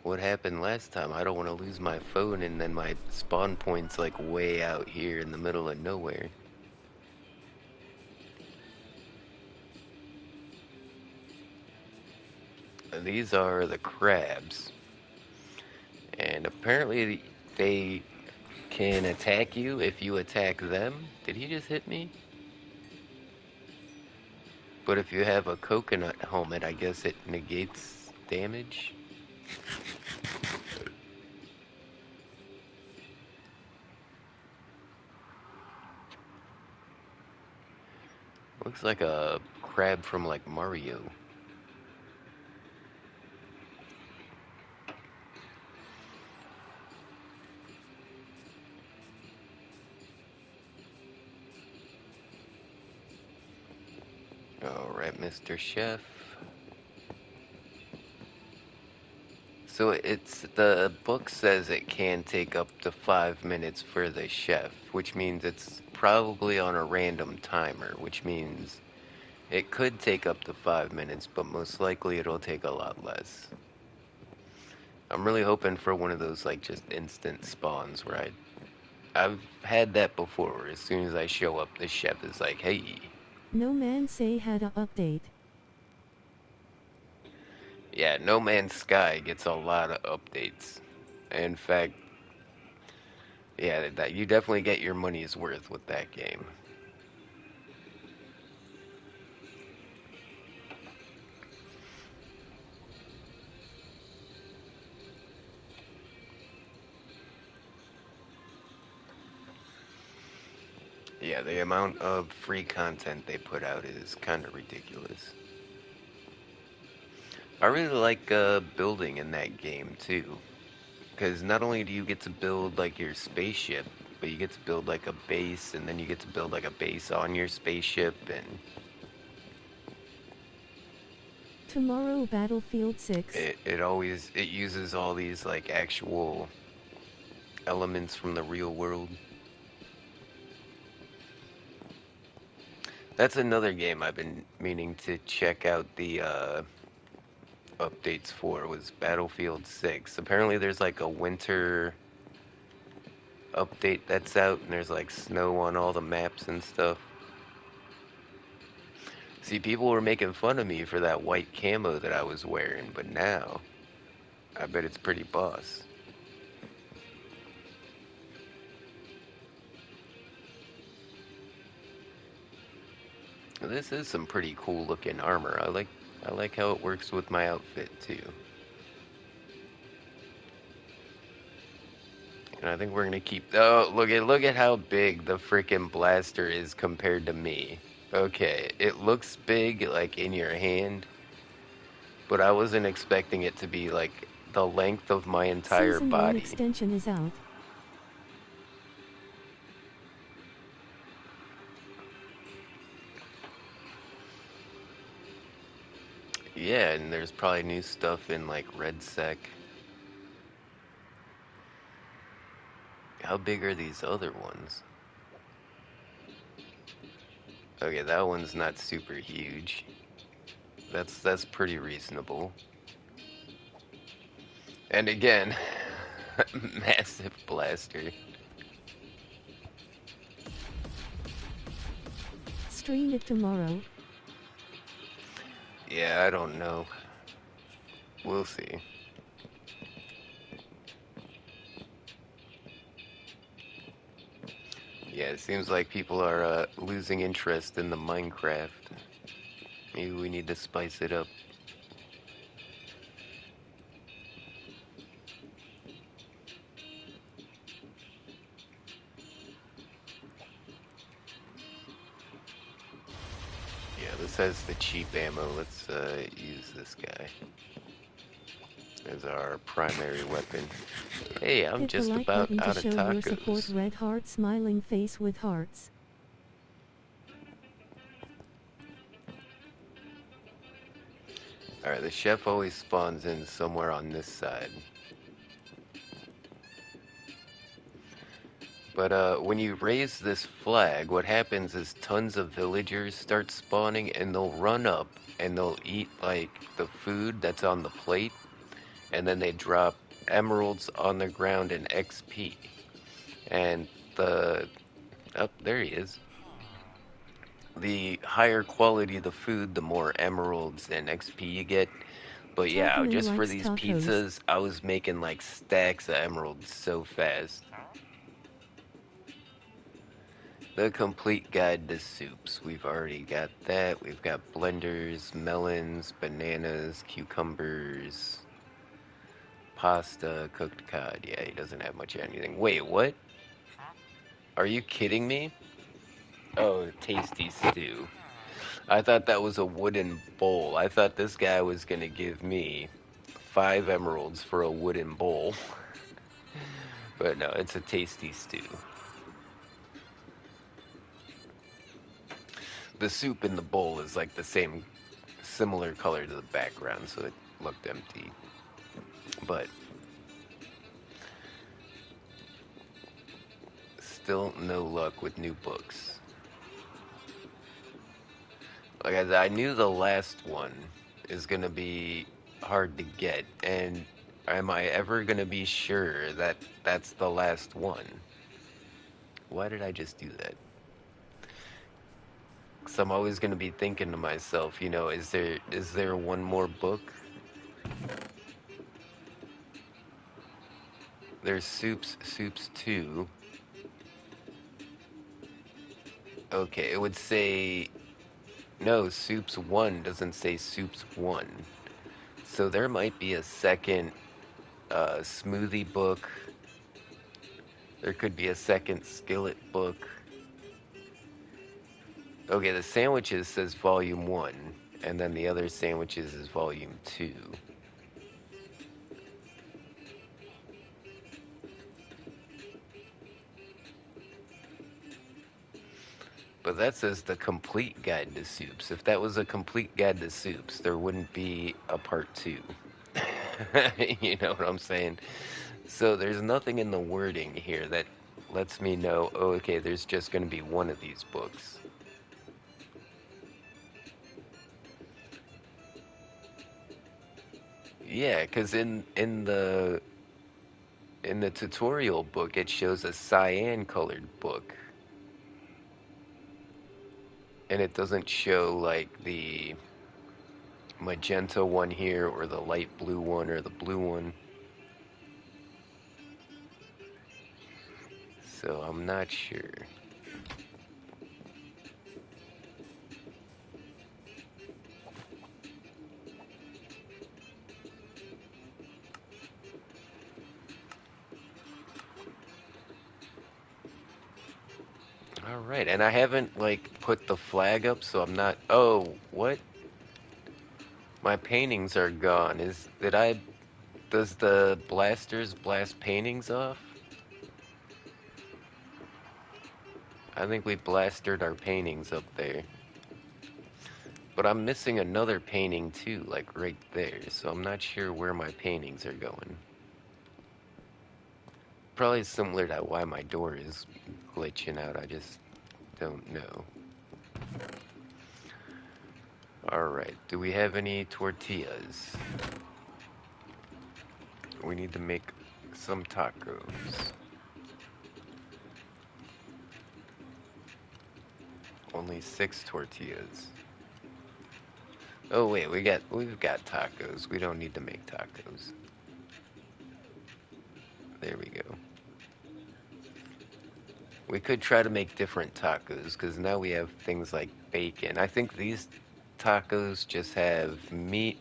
what happened last time. I don't want to lose my phone and then my spawn point's like way out here in the middle of nowhere. These are the crabs. And apparently they can attack you if you attack them. Did he just hit me? But if you have a coconut helmet, I guess it negates damage. Looks like a crab from like Mario. Alright, Mr. Chef. So the book says it can take up to 5 minutes for the chef, which means it's probably on a random timer, which means it could take up to 5 minutes, but most likely it'll take a lot less. I'm really hoping for one of those like just instant spawns where I've had that before, where as soon as I show up, the chef is like, hey. No Man's Say had a update. Yeah, No Man's Sky gets a lot of updates. In fact, yeah, that you definitely get your money's worth with that game. Yeah, the amount of free content they put out is kind of ridiculous. I really like building in that game too, because not only do you get to build like your spaceship, but you get to build like a base, and then you get to build like a base on your spaceship, and Tomorrow Battlefield 6. it uses all these like actual elements from the real world. That's another game I've been meaning to check out the updates for, was Battlefield 6. Apparently there's like a winter update that's out, and there's like snow on all the maps and stuff. See, people were making fun of me for that white camo that I was wearing, but now I bet it's pretty boss. This is some pretty cool looking armor. I like how it works with my outfit too. And I think we're gonna keep. Oh, look at how big the freaking blaster is compared to me. Okay, it looks big like in your hand, but I wasn't expecting it to be like the length of my entire Season 1 body. extension is out. Yeah, and there's probably new stuff in like RedSec. How big are these other ones? Okay, that one's not super huge. That's pretty reasonable. And again, massive blaster. Stream it tomorrow. Yeah, I don't know. We'll see. Yeah, it seems like people are losing interest in the Minecraft. Maybe we need to spice it up. Yeah, this has the cheap ammo. Let's use this guy. as our primary weapon. Hey, I'm Hit the just like about button to out of show your support. tacos. Red heart smiling face with hearts. Alright, the chef always spawns in somewhere on this side. But when you raise this flag, what happens is tons of villagers start spawning and they'll run up and they'll eat like the food that's on the plate and then they drop emeralds on the ground and XP. And the there he is. The higher quality the food, the more emeralds and XP you get. But yeah, Tacoman just for likes these tacos. pizzas, I was making like stacks of emeralds so fast. The complete guide to soups. We've already got that. We've got blenders, melons, bananas, cucumbers, pasta, cooked cod. Yeah, he doesn't have much of anything. Wait, what? Are you kidding me? Oh, tasty stew. I thought that was a wooden bowl. I thought this guy was gonna give me 5 emeralds for a wooden bowl. But no, it's a tasty stew. The soup in the bowl is like the same, similar color to the background, so it looked empty. But still no luck with new books. Like I said, I knew the last one is gonna be hard to get, and am I ever gonna be sure that that's the last one? Why did I just do that? Because I'm always gonna be thinking to myself, is there one more book? There's Soups 2. Okay, it would say no, Soups 1 doesn't say Soups 1. So there might be a second smoothie book. There could be a second skillet book. Okay, the sandwiches says volume 1, and then the other sandwiches is volume 2. But that says the complete guide to soups. If that was a complete guide to soups, there wouldn't be a part 2. You know what I'm saying? So there's nothing in the wording here that lets me know, oh, okay, there's just going to be one of these books. Yeah, because in the tutorial book it shows a cyan colored book, and it doesn't show like the magenta one here or the light blue one or the blue one. So I'm not sure. All right, and I haven't like put the flag up, so I'm not. Oh, what? My paintings are gone. Does the blasters blast paintings off? I think we blasted our paintings up there. But I'm missing another painting too, like right there, so I'm not sure where my paintings are going. Probably similar to why my door is glitching out, I just don't know. Alright, do we have any tortillas? We need to make some tacos. Only 6 tortillas. Oh wait, we've got tacos. We don't need to make tacos. There we go. We could try to make different tacos, because now we have things like bacon. I think these tacos just have meat,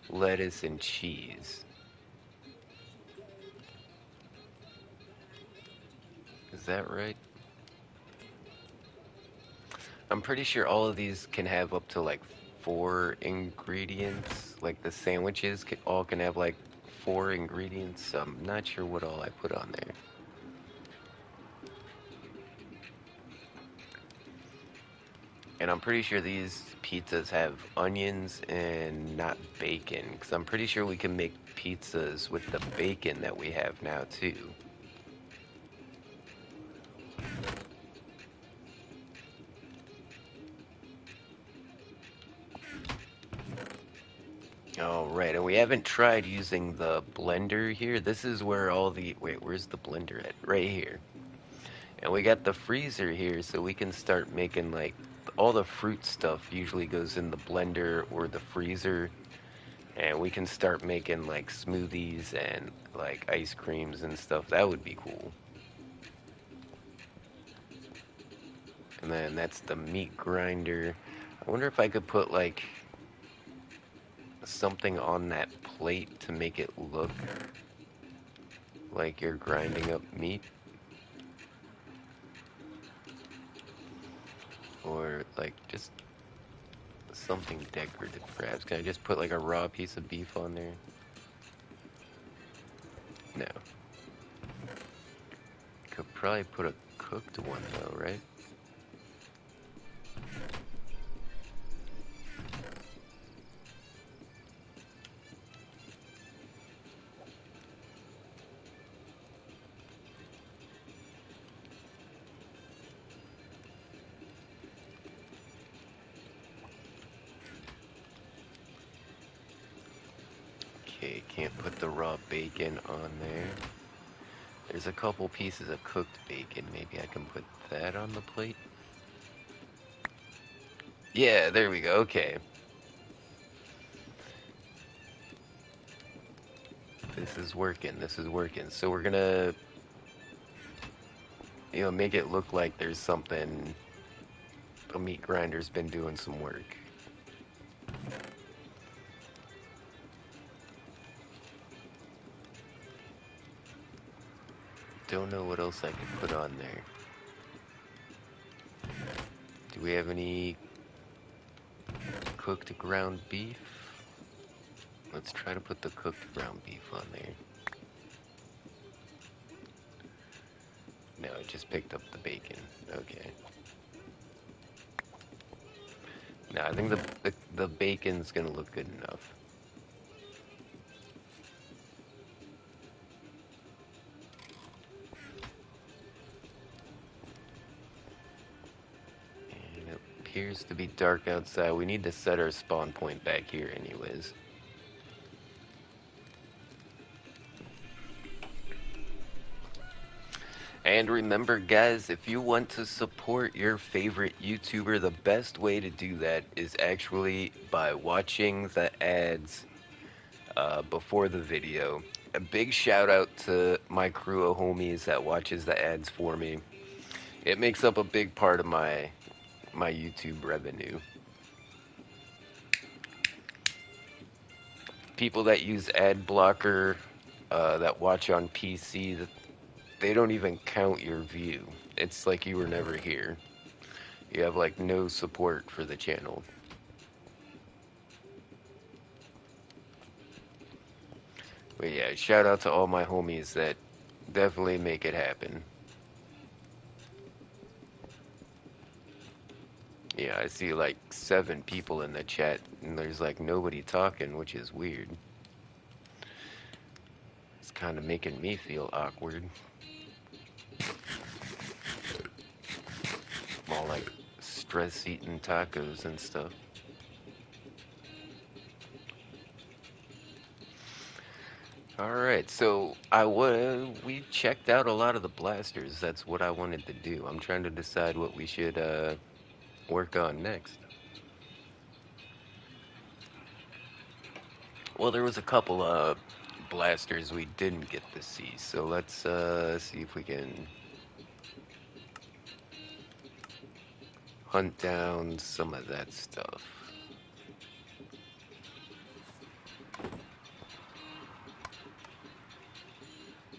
lettuce, and cheese. Is that right? I'm pretty sure all of these can have up to like 4 ingredients. Like the sandwiches all can have like 4 ingredients. I'm not sure what all I put on there. And I'm pretty sure these pizzas have onions and not bacon, because I'm pretty sure we can make pizzas with the bacon that we have now too. All right, and we haven't tried using the blender here. This is where all the, wait, where's the blender at? Right here. And we got the freezer here, so we can start making like, all the fruit stuff usually goes in the blender or the freezer. And we can start making like smoothies and like ice creams and stuff. That would be cool. And then that's the meat grinder. I wonder if I could put like something on that plate to make it look like you're grinding up meat. Or like just something decorative perhaps. Can I just put like a raw piece of beef on there? No. Could probably put a cooked one though, right? Okay, can't put the raw bacon on there. There's a couple pieces of cooked bacon. Maybe I can put that on the plate. Yeah, there we go. Okay. This is working. This is working. So we're gonna, make it look like there's something, a meat grinder's been doing some work. Don't know what else I could put on there. Do we have any cooked ground beef? Let's try to put the cooked ground beef on there. No, I just picked up the bacon. Okay. No, I think the bacon's gonna look good enough. And it appears to be dark outside. We need to set our spawn point back here anyways. And remember, guys, if you want to support your favorite YouTuber, the best way to do that is actually by watching the ads before the video. A big shout out to my crew of homies that watches the ads for me. It makes up a big part of my YouTube revenue. People that use ad blocker that watch on PC, they don't even count your view. It's like you were never here. You have like no support for the channel. But yeah, shout out to all my homies that definitely make it happen. Yeah, I see like 7 people in the chat and there's like nobody talking, which is weird. It's kind of making me feel awkward. I'm all like stress eating tacos and stuff. Alright, so we checked out a lot of the blasters. That's what I wanted to do. I'm trying to decide what we should work on next. Well, there was a couple of blasters we didn't get to see, so let's see if we can hunt down some of that stuff.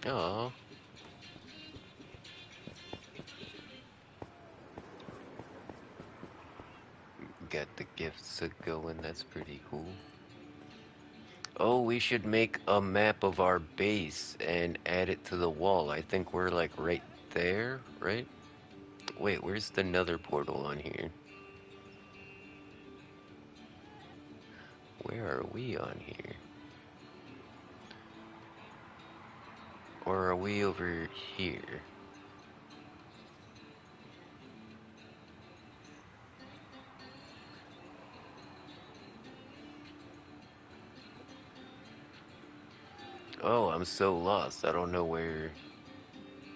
Oh, got the gifts going. That's pretty cool. Oh, we should make a map of our base and add it to the wall. I think we're like right there, right? Wait, where's the nether portal on here? Where are we on here? Or are we over here? Oh, I'm so lost. I don't know where.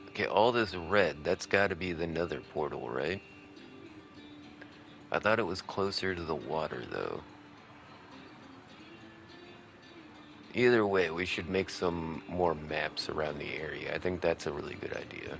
Okay, all this red, that's gotta be the nether portal, right? I thought it was closer to the water, though. Either way, we should make some more maps around the area. I think that's a really good idea.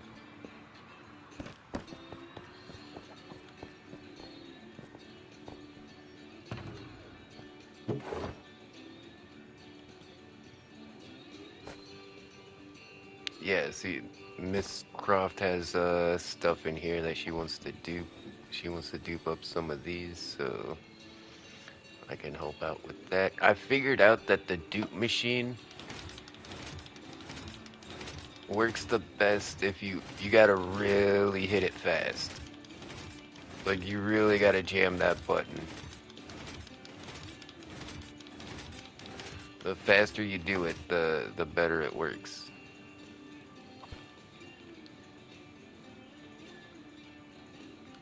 Yeah, see, Miss Croft has stuff in here that she wants to dupe. She wants to dupe up some of these, so I can help out with that. I figured out that the dupe machine works the best if you gotta really hit it fast. Like you really gotta jam that button. The faster you do it, the better it works.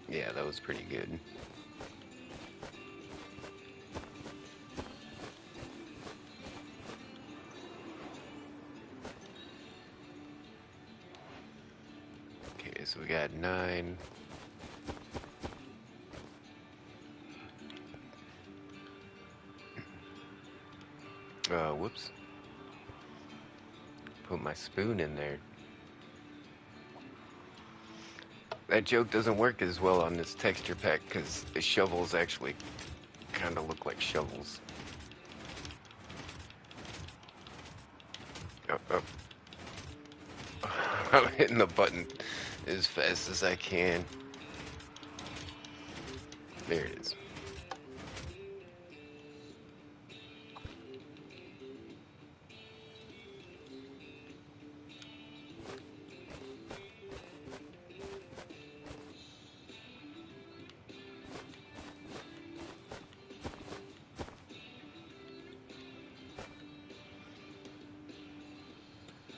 Yeah, that was pretty good. Okay, so we got 9. Whoops. Put my spoon in there. That joke doesn't work as well on this texture pack because the shovels actually kind of look like shovels. Oh, oh. I'm hitting the button as fast as I can. There it is.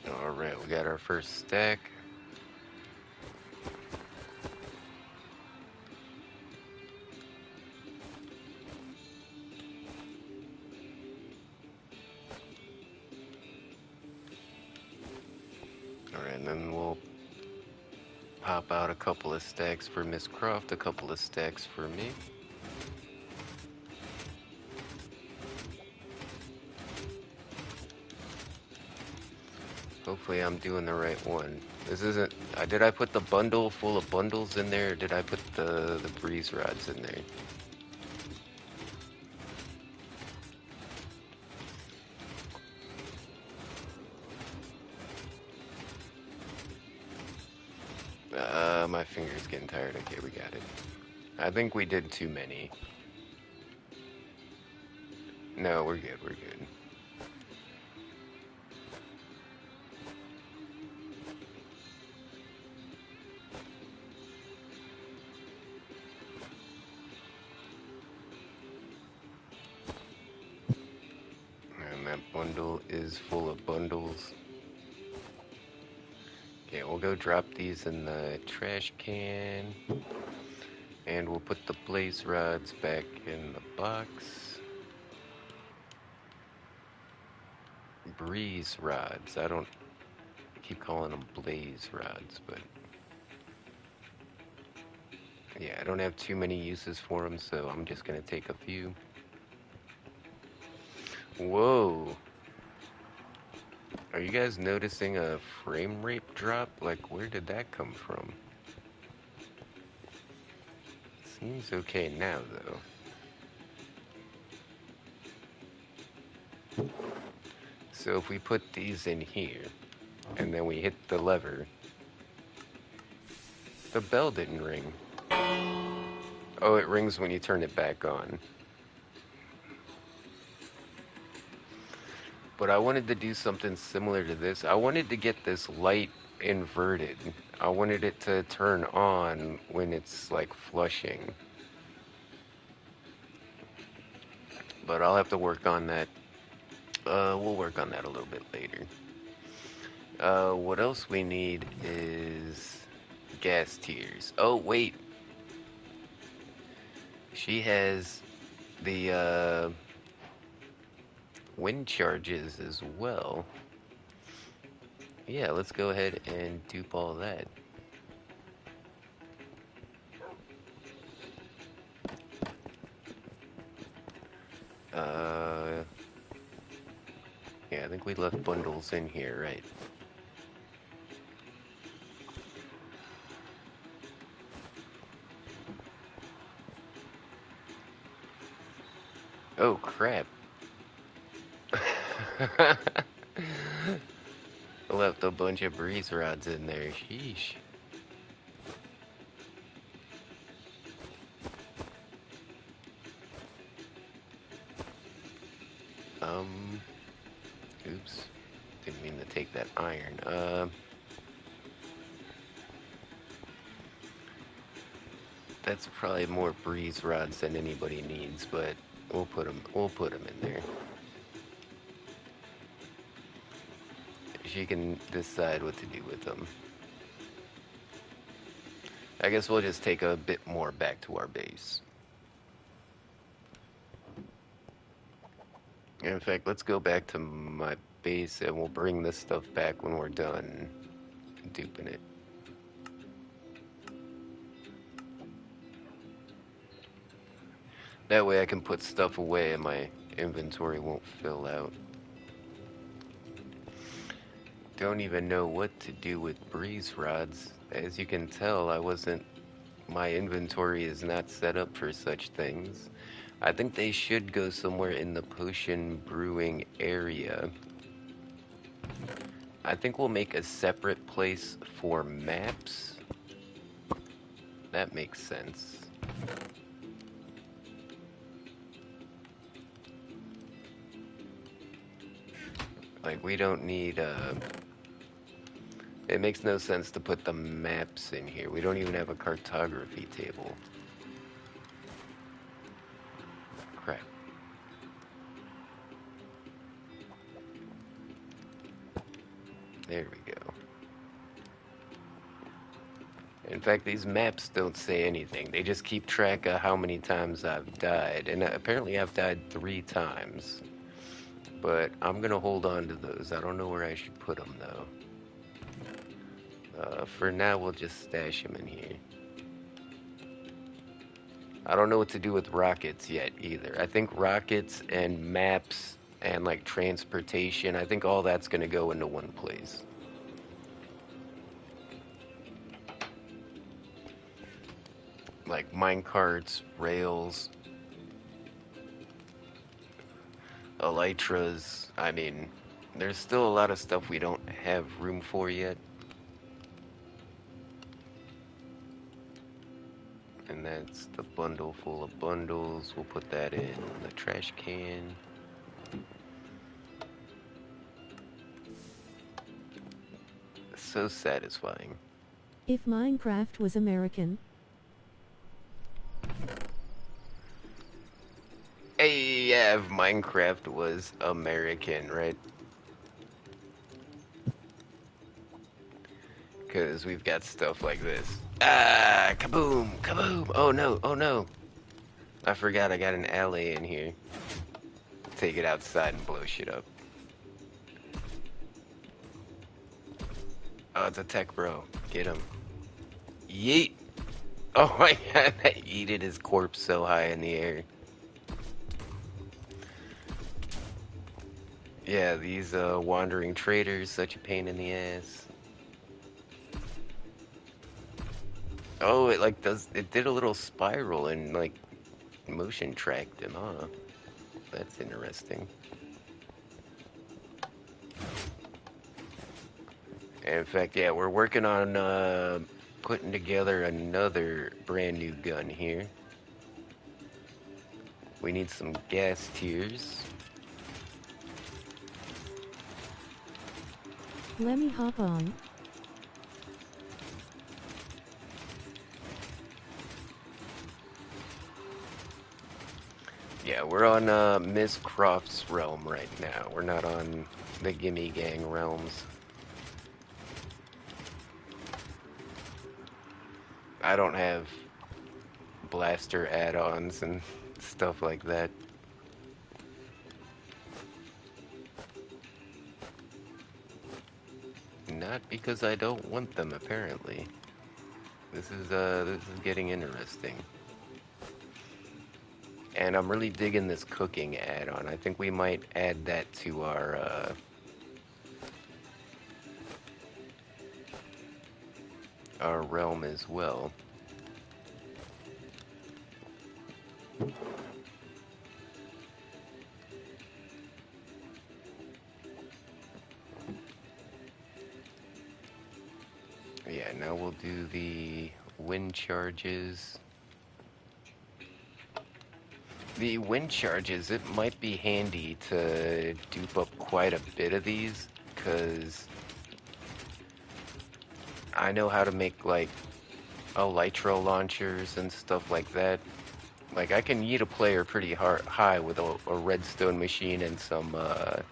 Alright, we got our first stack. Alright, and then we'll pop out a couple of stacks for Miss Croft, a couple of stacks for me. Hopefully I'm doing the right one. This isn't... did I put the bundle full of bundles in there, or did I put the breeze rods in there? My finger's getting tired. Okay, we got it. I think we did too many. No, we're good, we're good. And that bundle is full of bundles. Okay, we'll go drop these in the trash can. And we'll put the blaze rods back in the box. Breeze rods. I keep calling them blaze rods, but yeah, I don't have too many uses for them, so I'm just gonna take a few. Whoa. Are you guys noticing a frame rate drop? Like, where did that come from? Seems okay now, though. So if we put these in here, and then we hit the lever, the bell didn't ring. Oh, it rings when you turn it back on. But I wanted to do something similar to this. I wanted to get this light inverted. I wanted it to turn on when it's like flushing. But I'll have to work on that. We'll work on that a little bit later. What else we need is gas tiers. Oh, wait. She has the wind charges as well. Yeah, let's go ahead and dupe all that. Uh, yeah, I think we left bundles in here, right? Oh, crap. Left a bunch of breeze rods in there. Sheesh. Um, oops. Didn't mean to take that iron. That's probably more breeze rods than anybody needs, but we'll put them in there. She can decide what to do with them. I guess we'll just take a bit more back to our base. In fact, let's go back to my base and we'll bring this stuff back when we're done duping it. That way I can put stuff away and my inventory won't fill out. Don't even know what to do with breeze rods. As you can tell, my inventory is not set up for such things. I think they should go somewhere in the potion brewing area. I think we'll make a separate place for maps. That makes sense. Like, we don't need, it makes no sense to put the maps in here. We don't even have a cartography table. Crap. There we go. In fact, these maps don't say anything. They just keep track of how many times I've died. And apparently I've died 3 times. But I'm gonna hold on to those. I don't know where I should put them, though. For now, we'll just stash them in here. I don't know what to do with rockets yet, either. I think rockets and maps and, like, transportation, I think all that's gonna go into one place. Like minecarts, rails, elytras. I mean, there's still a lot of stuff we don't have room for yet. And that's the bundle full of bundles. We'll put that in the trash can. So satisfying. If Minecraft was American. Hey, yeah, if Minecraft was American, right? Because we've got stuff like this. Ah, kaboom, kaboom. Oh no, oh no. I forgot I got an alley in here. Take it outside and blow shit up. Oh, it's a tech bro. Get him. Yeet. Oh my god, I yeeted his corpse so high in the air. Yeah, these wandering traders, such a pain in the ass. Oh, it did a little spiral and like motion tracked him, huh? That's interesting. In fact, yeah, we're working on putting together another brand new gun here. We need some gas tiers. Lemme hop on. Yeah, we're on Miss Croft's realm right now. We're not on the Gimme Gang realms. I don't have blaster add-ons and stuff like that. Not because I don't want them, apparently. This is getting interesting. And I'm really digging this cooking add-on. I think we might add that to our realm as well. Yeah, now we'll do the wind charges. The wind charges, it might be handy to dupe up quite a bit of these, because I know how to make, like, elytro launchers and stuff like that. Like, I can yeet a player pretty high with a redstone machine and some of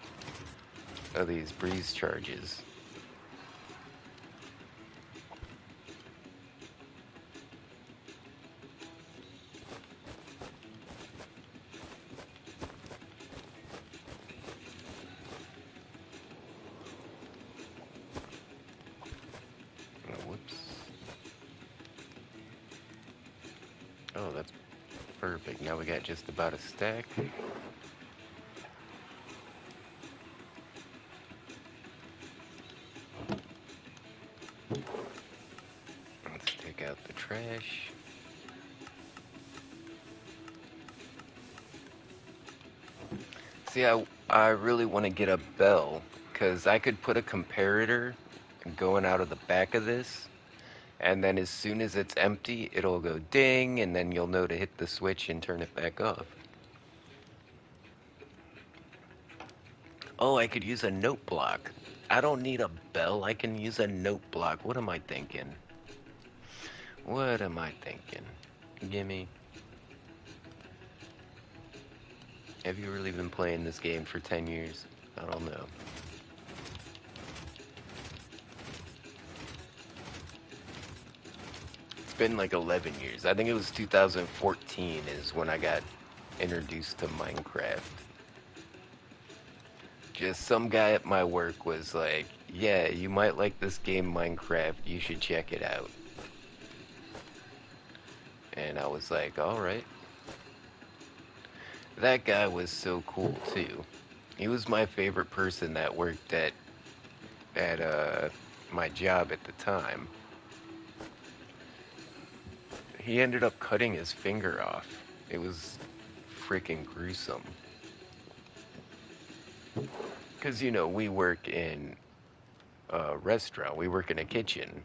these breeze charges. Oh, whoops. Oh, that's perfect. Now we got just about a stack. Let's take out the trash. See, I really want to get a bell, because I could put a comparator going out of the back of this, and then as soon as it's empty, it'll go ding, and then you'll know to hit the switch and turn it back off. Oh, I could use a note block. I don't need a bell, I can use a note block. What am I thinking? What am I thinking? Gimme. Have you really been playing this game for 10 years? I don't know. It's been like 11 years. I think it was 2014 is when I got introduced to Minecraft. Just some guy at my work was like, yeah, you might like this game Minecraft, you should check it out. And I was like, alright. That guy was so cool too. He was my favorite person that worked at my job at the time. He ended up cutting his finger off. It was freaking gruesome. Because, you know, we work in a restaurant, we work in a kitchen.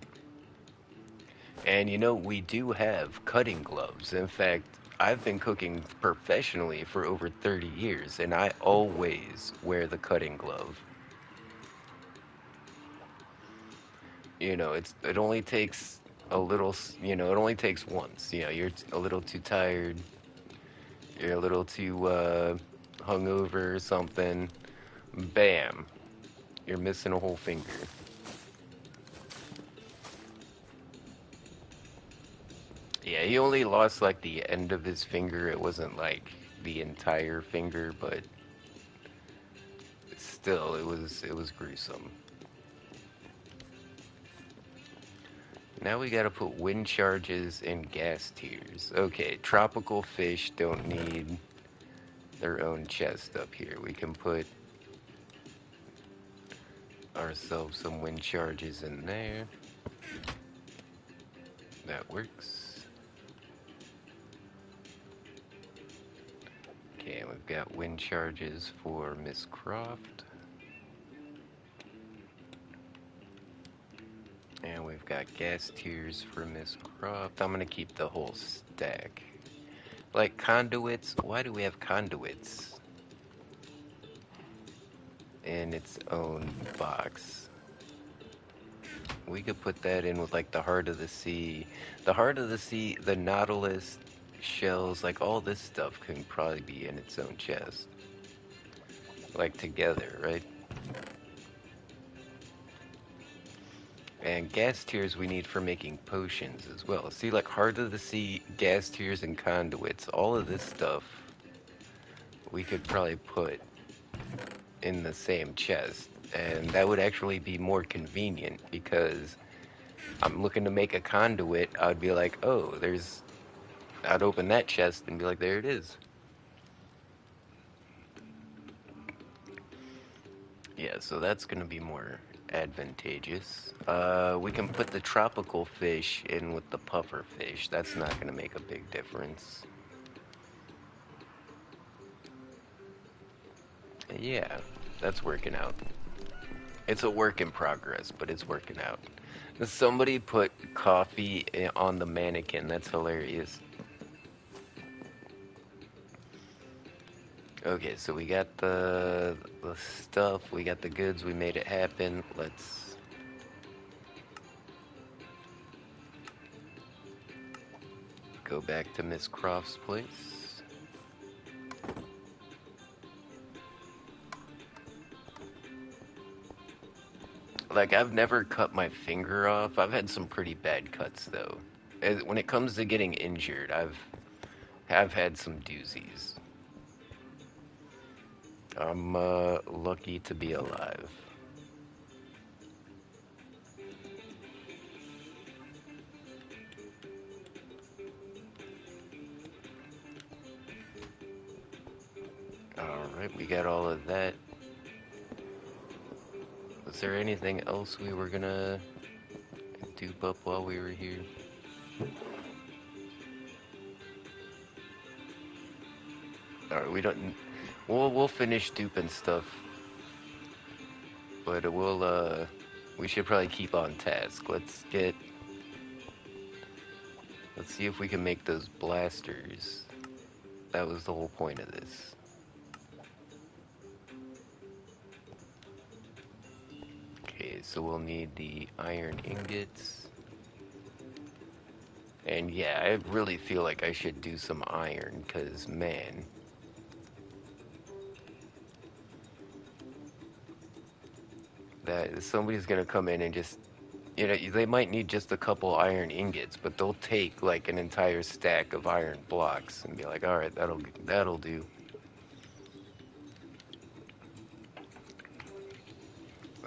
And, you know, we do have cutting gloves. In fact, I've been cooking professionally for over 30 years, and I always wear the cutting glove. You know, it only takes a little, you know, it only takes once. You know, you're a little too tired, you're a little too hungover or something. Bam, you're missing a whole finger. Yeah, he only lost like the end of his finger. It wasn't like the entire finger, but still, it was gruesome. Now we gotta put wind charges and gas tiers. Okay, tropical fish don't need their own chest up here. We can put ourselves some wind charges in there. That works. Okay, we've got wind charges for Miss Croft. And we've got gas tiers for Miss Croft. I'm gonna keep the whole stack. Like conduits, why do we have conduits in its own box? We could put that in with like the Heart of the Sea. The Heart of the Sea, the Nautilus shells, like all this stuff can probably be in its own chest. Like together, right? And gas tiers we need for making potions as well. See, like Heart of the Sea, gas tiers, and conduits, all of this stuff we could probably put in the same chest. And that would actually be more convenient because I'm looking to make a conduit. I'd be like, oh, I'd open that chest and be like, there it is. Yeah, so that's going to be more advantageous. We can put the tropical fish in with the puffer fish. That's not going to make a big difference. Yeah, that's working out. It's a work in progress, but it's working out. Somebody put coffee on the mannequin. That's hilarious. Okay, so we got the stuff, we got the goods, we made it happen. Let's go back to Miss Croft's place. Like, I've never cut my finger off. I've had some pretty bad cuts though. When it comes to getting injured, I've had some doozies. I'm lucky to be alive. Alright, we got all of that. Was there anything else we were gonna dupe up while we were here? Alright, we don't. We'll finish duping stuff, but we should probably keep on task. Let's see if we can make those blasters. That was the whole point of this. Okay, so we'll need the iron ingots. And yeah, I really feel like I should do some iron, cause man. That somebody's gonna come in and just, they might need just a couple iron ingots, but they'll take like an entire stack of iron blocks and be like, all right, that'll do.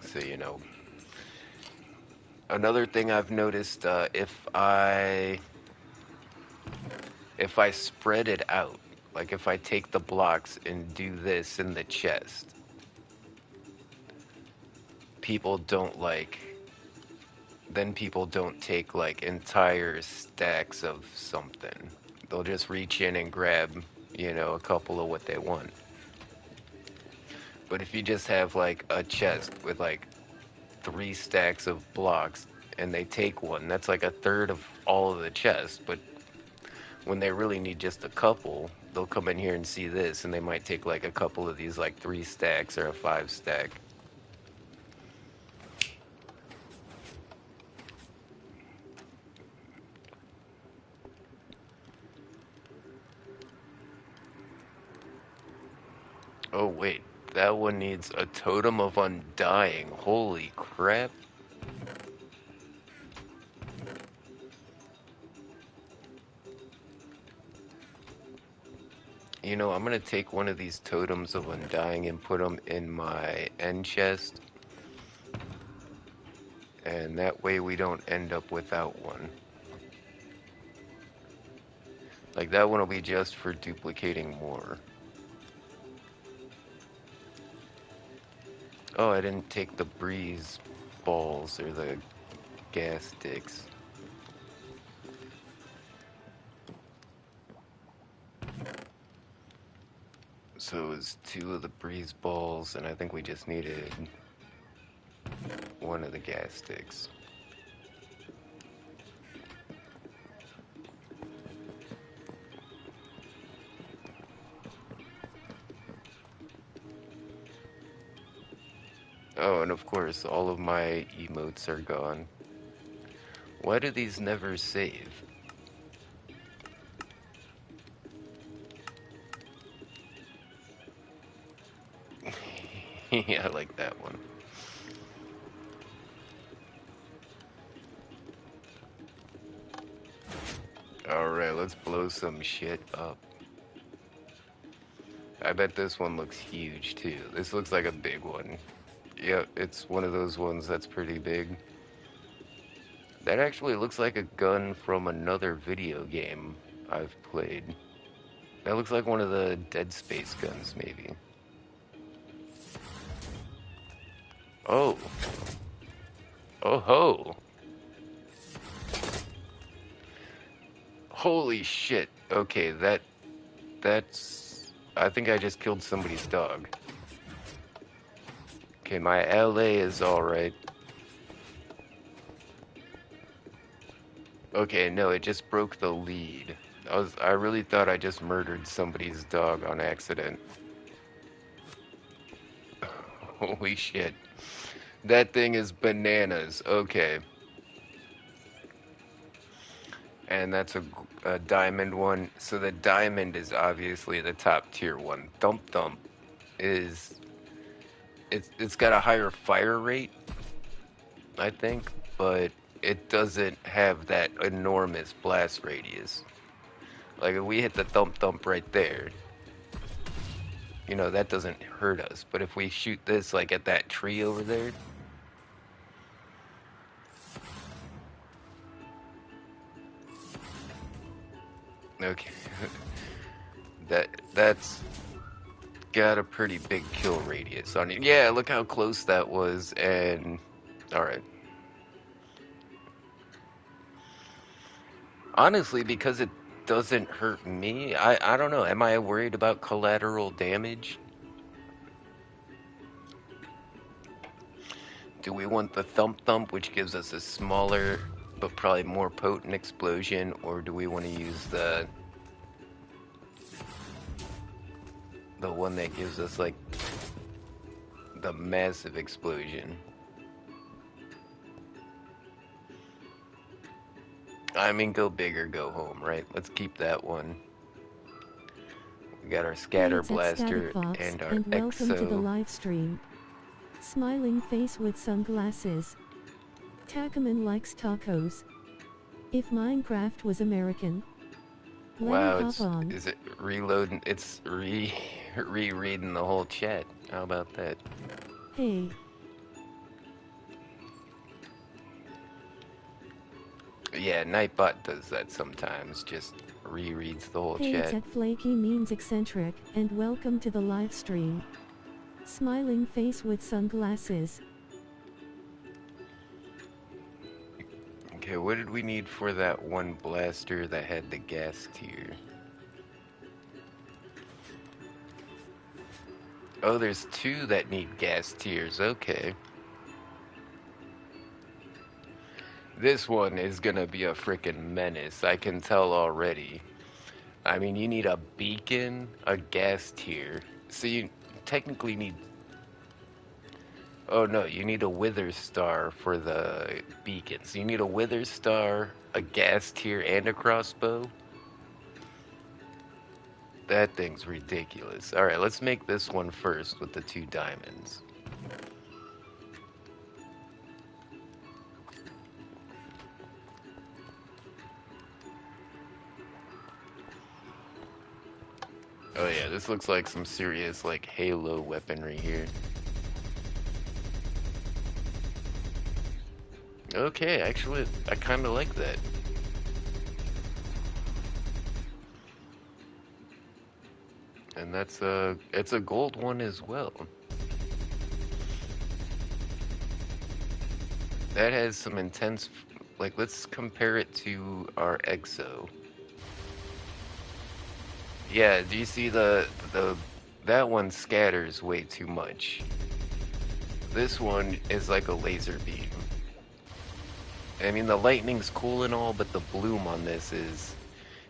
So another thing I've noticed, if I spread it out, like if I take the blocks and do this in the chest, people don't like then people don't take like entire stacks of something. They'll just reach in and grab, a couple of what they want. But if you just have like a chest with like 3 stacks of blocks and they take one, that's like a third of all of the chest. But when they really need just a couple, they'll come in here and see this and they might take like a couple of these like 3 stacks or a 5 stack. Oh wait, that one needs a totem of undying. Holy crap. I'm gonna take one of these totems of undying and put them in my end chest. And that way we don't end up without one. Like that one will be just for duplicating more. Oh, I didn't take the breeze balls or the gas sticks. So it was 2 of the breeze balls, and I think we just needed 1 of the gas sticks. Oh, and of course, all of my emotes are gone. Why do these never save? Yeah, I like that one. Alright, let's blow some shit up. I bet this one looks huge too. This looks like a big one. Yep, it's one of those ones that's pretty big. That actually looks like a gun from another video game I've played. That looks like one of the Dead Space guns, maybe. Oh. Oh ho. Holy shit. Okay, that's... I think I just killed somebody's dog. Okay, my LA is alright. Okay, no, it just broke the lead. I really thought I just murdered somebody's dog on accident. Holy shit. That thing is bananas. Okay. And that's a diamond one. So the diamond is obviously the top tier one. Thump Thump is... It's got a higher fire rate, I think, but it doesn't have that enormous blast radius. Like if we hit the Thump Thump right there, you know, that doesn't hurt us. But if we shoot this like at that tree over there, okay, that's got a pretty big kill radius on it. Yeah, look how close that was, and alright. Honestly, because it doesn't hurt me, I don't know. Am I worried about collateral damage? Do we want the Thump Thump, which gives us a smaller but probably more potent explosion, or do we want to use the one that gives us like the massive explosion? I mean, go big or go home, right? Let's keep that one. We got our Hey, Scatter it's at Static Blaster Fox, and our and welcome to the Exo. live stream. Smiling face with sunglasses. Tacoman likes tacos. If Minecraft was American. Let me Wow, hop on. is it reloading? It's rereading the whole chat. How about that? Hey. Yeah, Nightbot does that sometimes, just rereads the whole Hey, it's chat. at Flaky means eccentric, and welcome to the live stream. Smiling face with sunglasses. Okay, what did we need for that one blaster that had the gas tier? Oh, there's two that need gas tiers, okay. This one is gonna be a freaking menace, I can tell already. I mean, you need a beacon, a gas tier. So you technically need... Oh no, you need a wither star for the beacon. So you need a wither star, a gas tier, and a crossbow. That thing's ridiculous. Alright, let's make this one first with the 2 diamonds. Oh yeah, this looks like some serious like Halo weaponry here. Okay, actually, I kind of like that. And it's a gold one as well. That has some intense, like let's compare it to our Exo. Yeah, do you see that one scatters way too much. This one is like a laser beam. I mean, the lightning's cool and all, but the bloom on this is,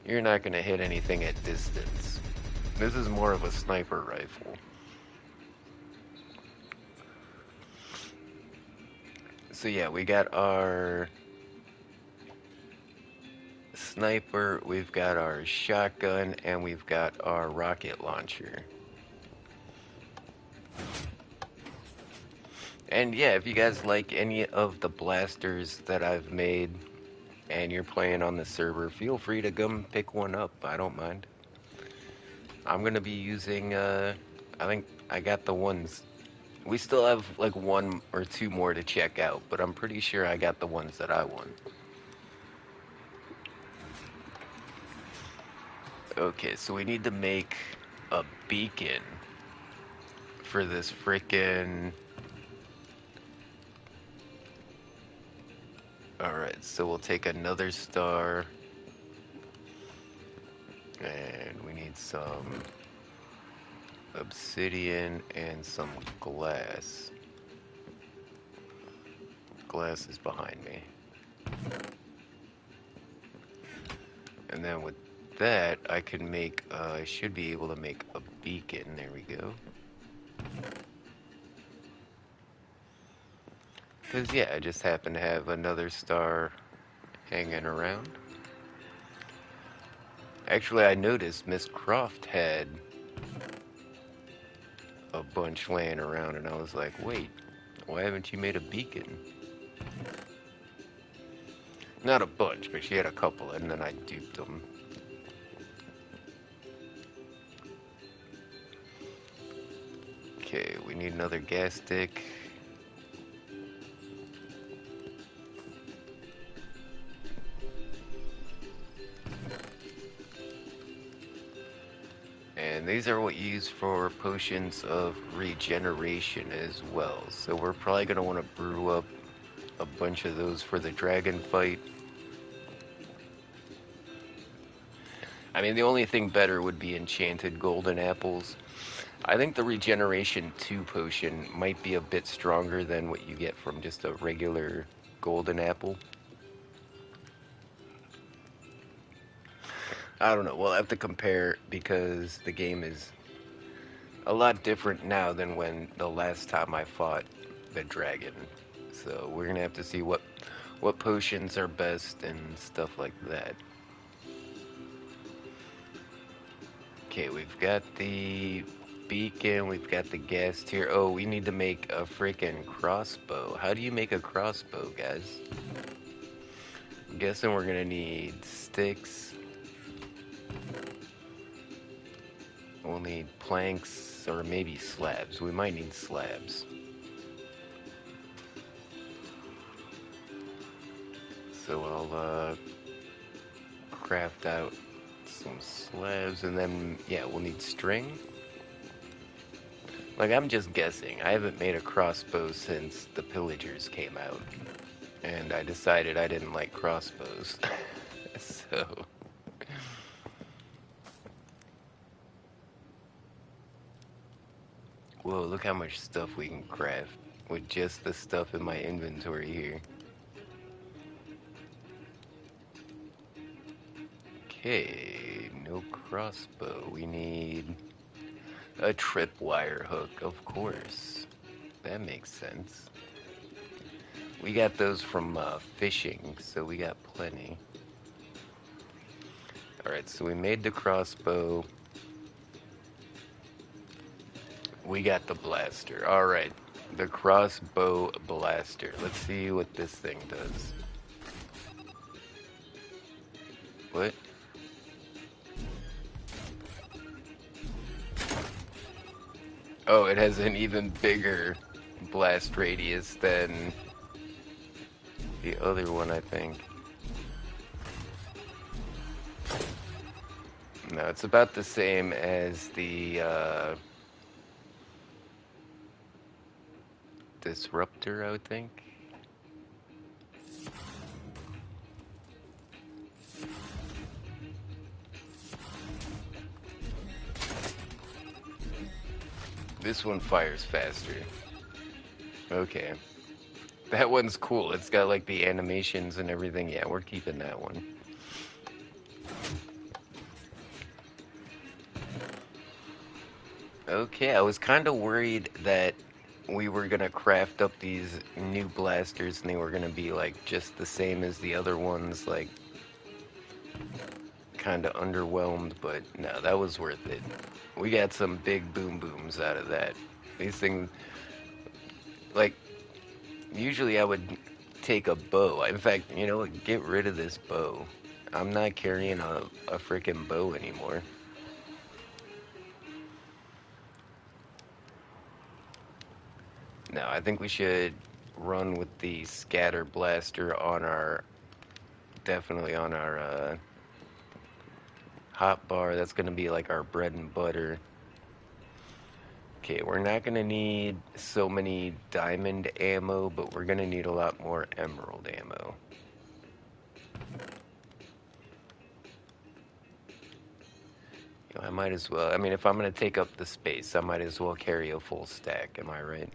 you're not gonna hit anything at distance. This is more of a sniper rifle. So yeah, we got our sniper, we've got our shotgun, and we've got our rocket launcher. And yeah, if you guys like any of the blasters that I've made and you're playing on the server, feel free to come pick one up. I don't mind. I'm gonna be using, I think I got the ones. We still have like one or two more to check out, but I'm pretty sure I got the ones that I want. Okay, so we need to make a beacon for this frickin'. Alright, so we'll take another star. And we need some obsidian and some glass. Glass is behind me. And then with that, I can make, I should be able to make a beacon. There we go. Because, yeah, I just happen to have another star hanging around. Actually, I noticed Miss Croft had a bunch laying around, and I was like, wait, why haven't you made a beacon? Not a bunch, but she had a couple, and then I duped them. Okay, we need another gas stick. And these are what you use for potions of regeneration as well. So we're probably going to want to brew up a bunch of those for the dragon fight. I mean, the only thing better would be enchanted golden apples. I think the regeneration 2 potion might be a bit stronger than what you get from just a regular golden apple. I don't know, we'll have to compare because the game is a lot different now than when the last time I fought the dragon. So we're gonna have to see what potions are best and stuff like that. Okay, we've got the beacon, we've got the gas tier. Oh, we need to make a freaking crossbow. How do you make a crossbow, guys? I'm guessing we're gonna need sticks. We'll need planks or maybe slabs. We might need slabs. So I'll craft out some slabs and then, yeah, we'll need string. Like, I'm just guessing. I haven't made a crossbow since the pillagers came out. And I decided I didn't like crossbows. So... Whoa, look how much stuff we can craft with just the stuff in my inventory here. Okay, no crossbow. We need a tripwire hook, of course. That makes sense. We got those from fishing, so we got plenty. Alright, so we made the crossbow. We got the blaster. Alright, the crossbow blaster. Let's see what this thing does. What? Oh, it has an even bigger blast radius than the other one, I think. No, it's about the same as the disruptor, I would think. This one fires faster. Okay. That one's cool. It's got like the animations and everything. Yeah, we're keeping that one. Okay, I was kind of worried that we were gonna craft up these new blasters and they were gonna be like just the same as the other ones, like kind of underwhelmed, but no, that was worth it. We got some big boom booms out of that. These things, like, usually I would take a bow. In fact, you know what? Get rid of this bow. I'm not carrying a freaking bow anymore. No, I think we should run with the scatter blaster on our, definitely on our hot bar. That's going to be like our bread and butter. Okay, we're not going to need so many diamond ammo, but we're going to need a lot more emerald ammo. You know, I might as well, I mean, if I'm going to take up the space, I might as well carry a full stack, am I right?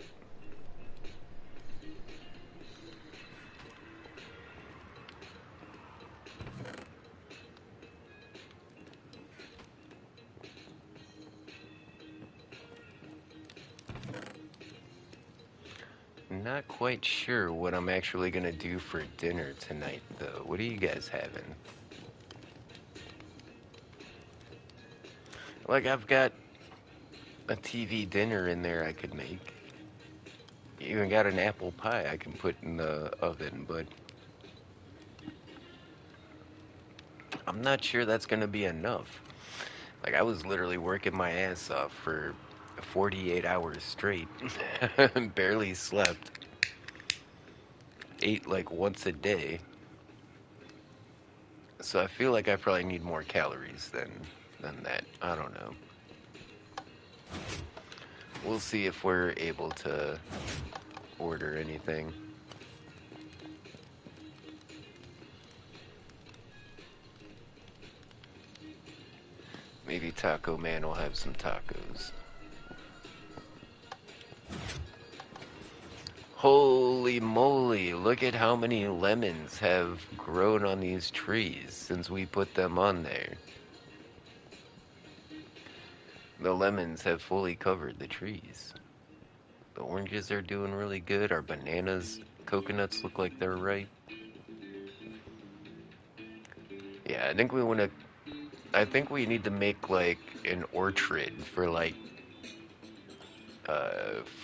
Not quite sure what I'm actually going to do for dinner tonight, though. What are you guys having? Like, I've got a TV dinner in there I could make. Even got an apple pie I can put in the oven, but I'm not sure that's gonna be enough. Like, I was literally working my ass off for 48 hours straight. Barely slept. Ate like once a day. So I feel like I probably need more calories than that. I don't know. We'll see if we're able to order anything. Maybe Taco Man will have some tacos. Holy moly, look at how many lemons have grown on these trees since we put them on there. The lemons have fully covered the trees. The oranges are doing really good. Our bananas, coconuts look like they're ripe. Yeah, I think we need to make like an orchard for like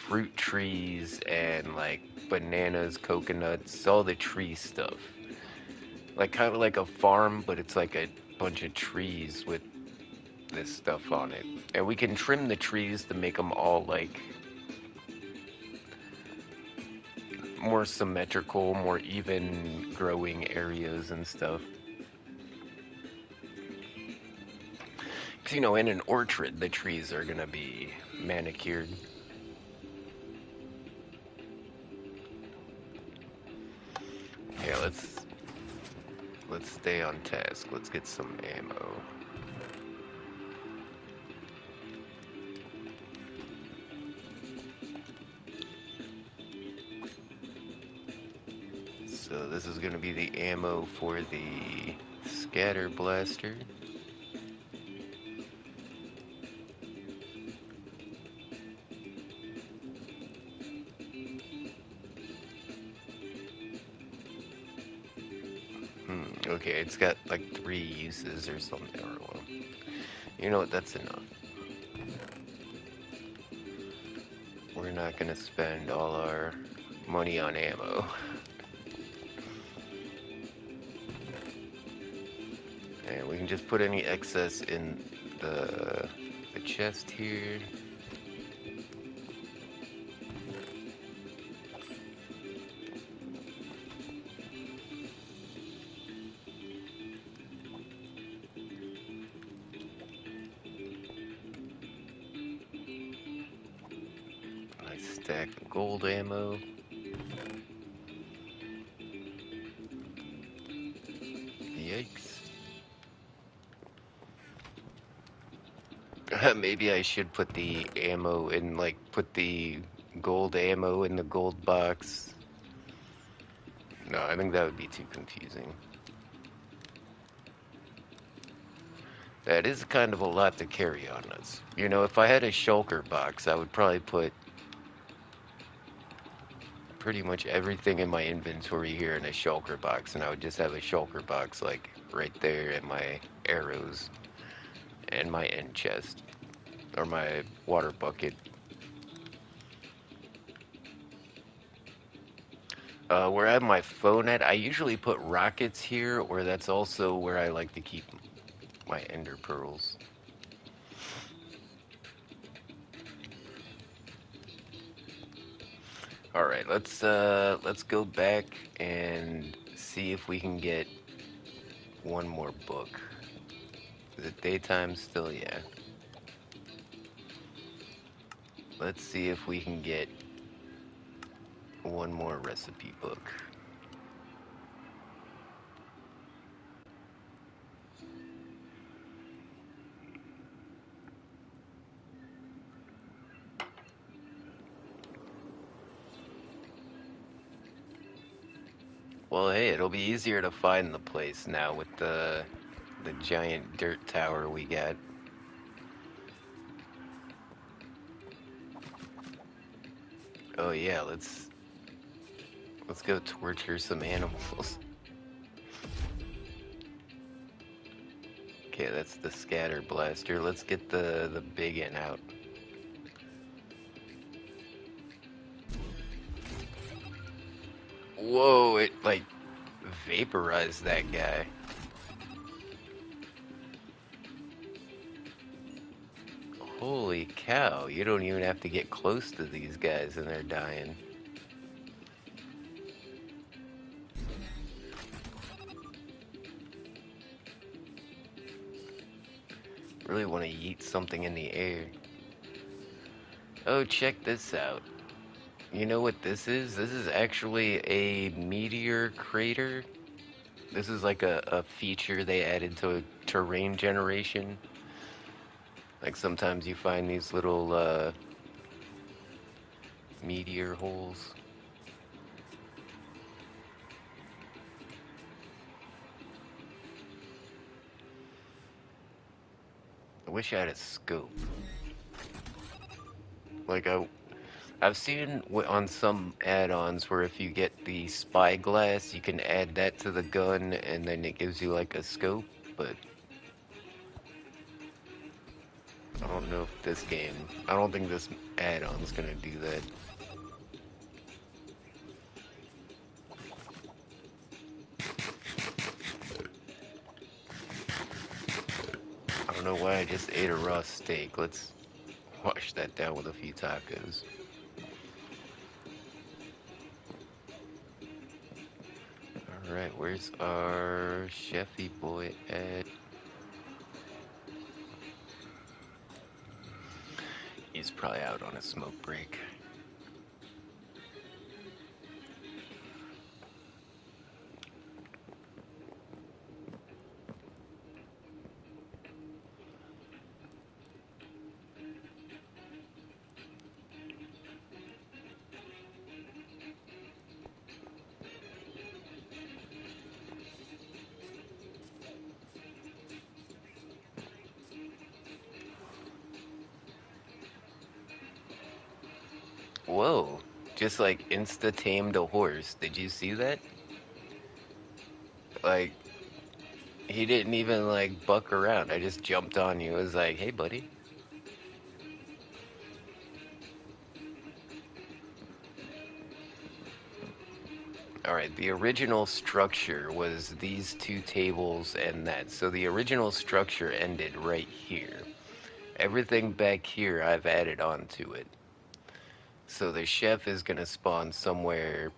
fruit trees and like bananas, coconuts, all the tree stuff. Like kind of like a farm, but it's like a bunch of trees with this stuff on it. And we can trim the trees to make them all like more symmetrical, more even growing areas and stuff. 'Cause, you know, in an orchard, the trees are gonna be manicured. Yeah, let's stay on task. Let's get some ammo. So this is gonna be the ammo for the scatter blaster. Okay, it's got like 3 uses or something. Or well, you know what? That's enough. We're not gonna spend all our money on ammo. And we can just put any excess in the chest here. Nice stack of gold ammo. Yikes. Maybe I should put the ammo in, like, put the gold ammo in the gold box. No, I think that would be too confusing. That is kind of a lot to carry on us. You know, if I had a shulker box, I would probably put pretty much everything in my inventory here in a shulker box, and I would just have a shulker box, like, right there in my arrows and my end chest or my water bucket. Where I have my phone at, I usually put rockets here, or that's also where I like to keep my ender pearls. All right, let's go back and see if we can get one more book. Is it daytime still? Yeah. Let's see if we can get one more recipe book. Well, hey, it'll be easier to find the place now with the giant dirt tower we got. Oh yeah, let's go torture some animals. Okay, that's the scatter blaster. Let's get the big one out. Whoa, it like vaporized that guy. Holy cow, you don't even have to get close to these guys and they're dying. Really want to yeet something in the air. Oh, check this out. You know what this is? This is actually a meteor crater. This is like a feature they added to a terrain generation. Like sometimes you find these little meteor holes. I wish I had a scope. Like I've seen on some add-ons where if you get the spyglass, you can add that to the gun and then it gives you like a scope, but I don't know if this game, I don't think this add-on's gonna do that. I don't know why I just ate a raw steak. Let's wash that down with a few tacos. Alright, where's our chefy boy at? He's probably out on a smoke break. Whoa, just like insta-tamed a horse. Did you see that? Like, he didn't even like buck around. I just jumped on you. It was like, hey, buddy. Alright, the original structure was these two tables and that. So the original structure ended right here. Everything back here I've added onto it. So the chef is gonna spawn somewhere,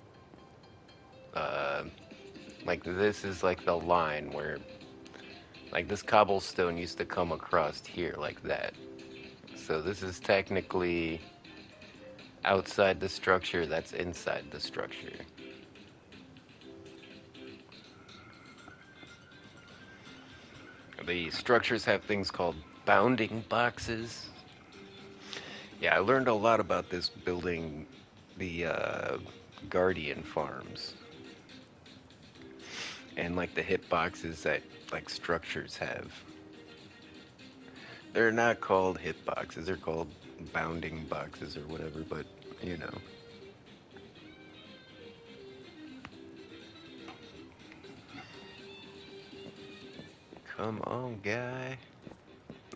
uh, like this is like the line where, like this cobblestone used to come across here like that. So this is technically outside the structure that's inside the structure. The structures have things called bounding boxes. Yeah, I learned a lot about this building the Guardian farms and like the hitboxes that like structures have. They're not called hitboxes, they're called bounding boxes or whatever, but you know. Come on, guy.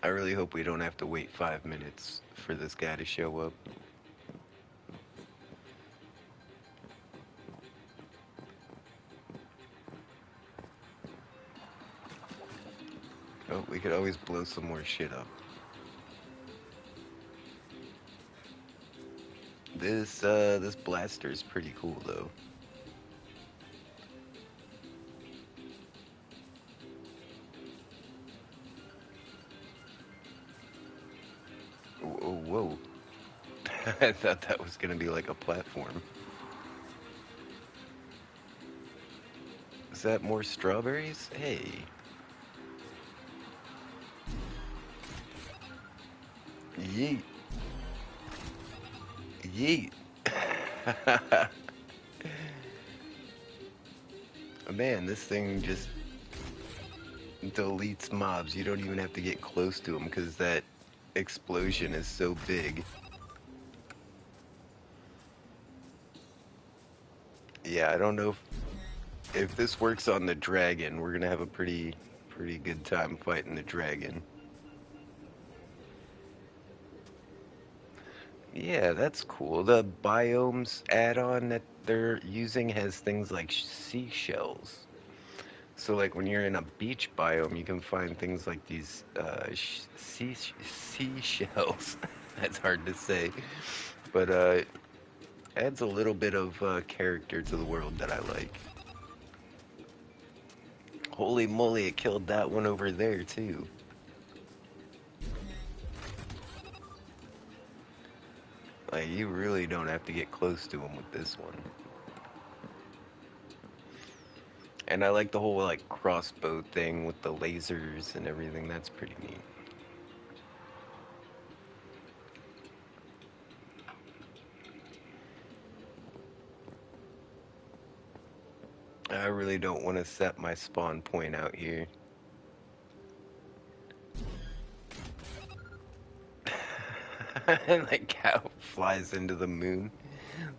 I really hope we don't have to wait 5 minutes for this guy to show up. Oh, we could always blow some more shit up. This blaster is pretty cool though. Whoa, whoa. I thought that was gonna be like a platform. Is that more strawberries? Hey. Yeet. Yeet. Man, this thing just deletes mobs. You don't even have to get close to them because that explosion is so big. Yeah, I don't know if this works on the dragon. We're gonna have a pretty good time fighting the dragon. Yeah, that's cool. The biomes add-on that they're using has things like seashells. So like when you're in a beach biome, you can find things like these seashells. That's hard to say, but adds a little bit of character to the world that I like. Holy moly, it killed that one over there too. Like you really don't have to get close to him with this one. And I like the whole like crossbow thing with the lasers and everything. That's pretty neat. I really don't want to set my spawn point out here. And the cow flies into the moon.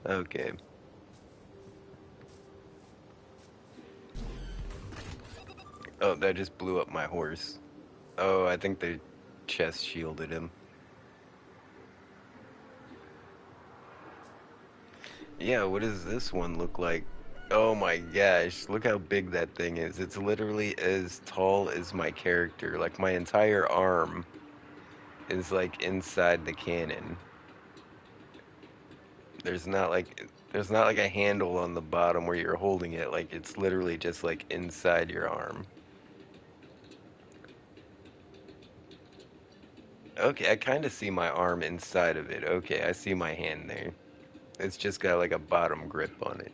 Okay. Oh, that just blew up my horse. Oh, I think the chest shielded him. Yeah, what does this one look like? Oh my gosh, look how big that thing is. It's literally as tall as my character. Like my entire arm is like inside the cannon. There's not like a handle on the bottom where you're holding it. Like it's literally just like inside your arm. Okay, I kind of see my arm inside of it. Okay, I see my hand there. It's just got like a bottom grip on it.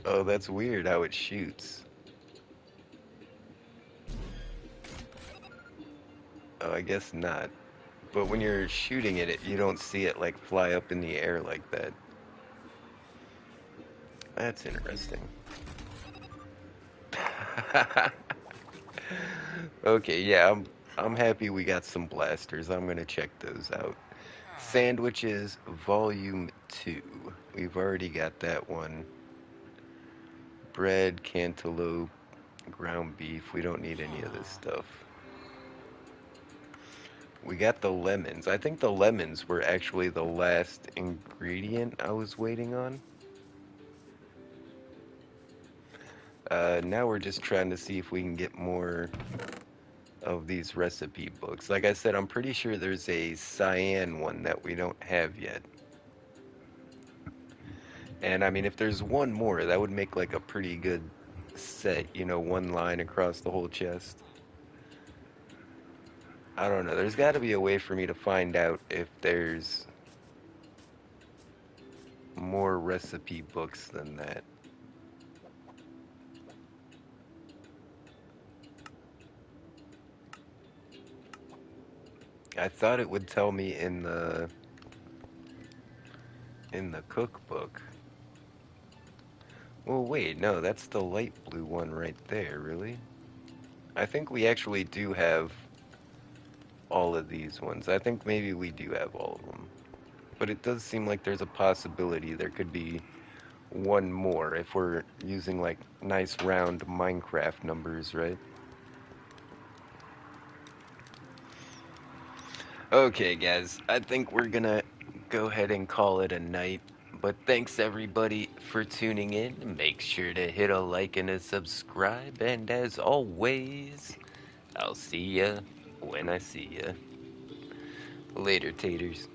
Oh, that's weird how it shoots. Oh, I guess not. But when you're shooting it, you don't see it like fly up in the air like that. That's interesting. Okay, yeah, I'm happy we got some blasters. I'm gonna check those out. Sandwiches, Volume 2. We've already got that one. Bread, cantaloupe, ground beef. We don't need any of this stuff. We got the lemons. I think the lemons were actually the last ingredient I was waiting on. Now we're just trying to see if we can get more of these recipe books. Like I said, I'm pretty sure there's a cyan one that we don't have yet. And I mean, if there's one more, that would make like a pretty good set, one line across the whole chest. I don't know. There's got to be a way for me to find out if there's more recipe books than that. I thought it would tell me in the cookbook. Well, wait, no, that's the light blue one right there, really? I think we actually do have all of these ones. I think maybe we do have all of them. but it does seem like there's a possibility there could be one more if we're using like nice round Minecraft numbers, right? Okay, guys, I think we're gonna go ahead and call it a night. But thanks everybody for tuning in. Make sure to hit a like and a subscribe. And as always, I'll see ya when I see ya. Later, taters.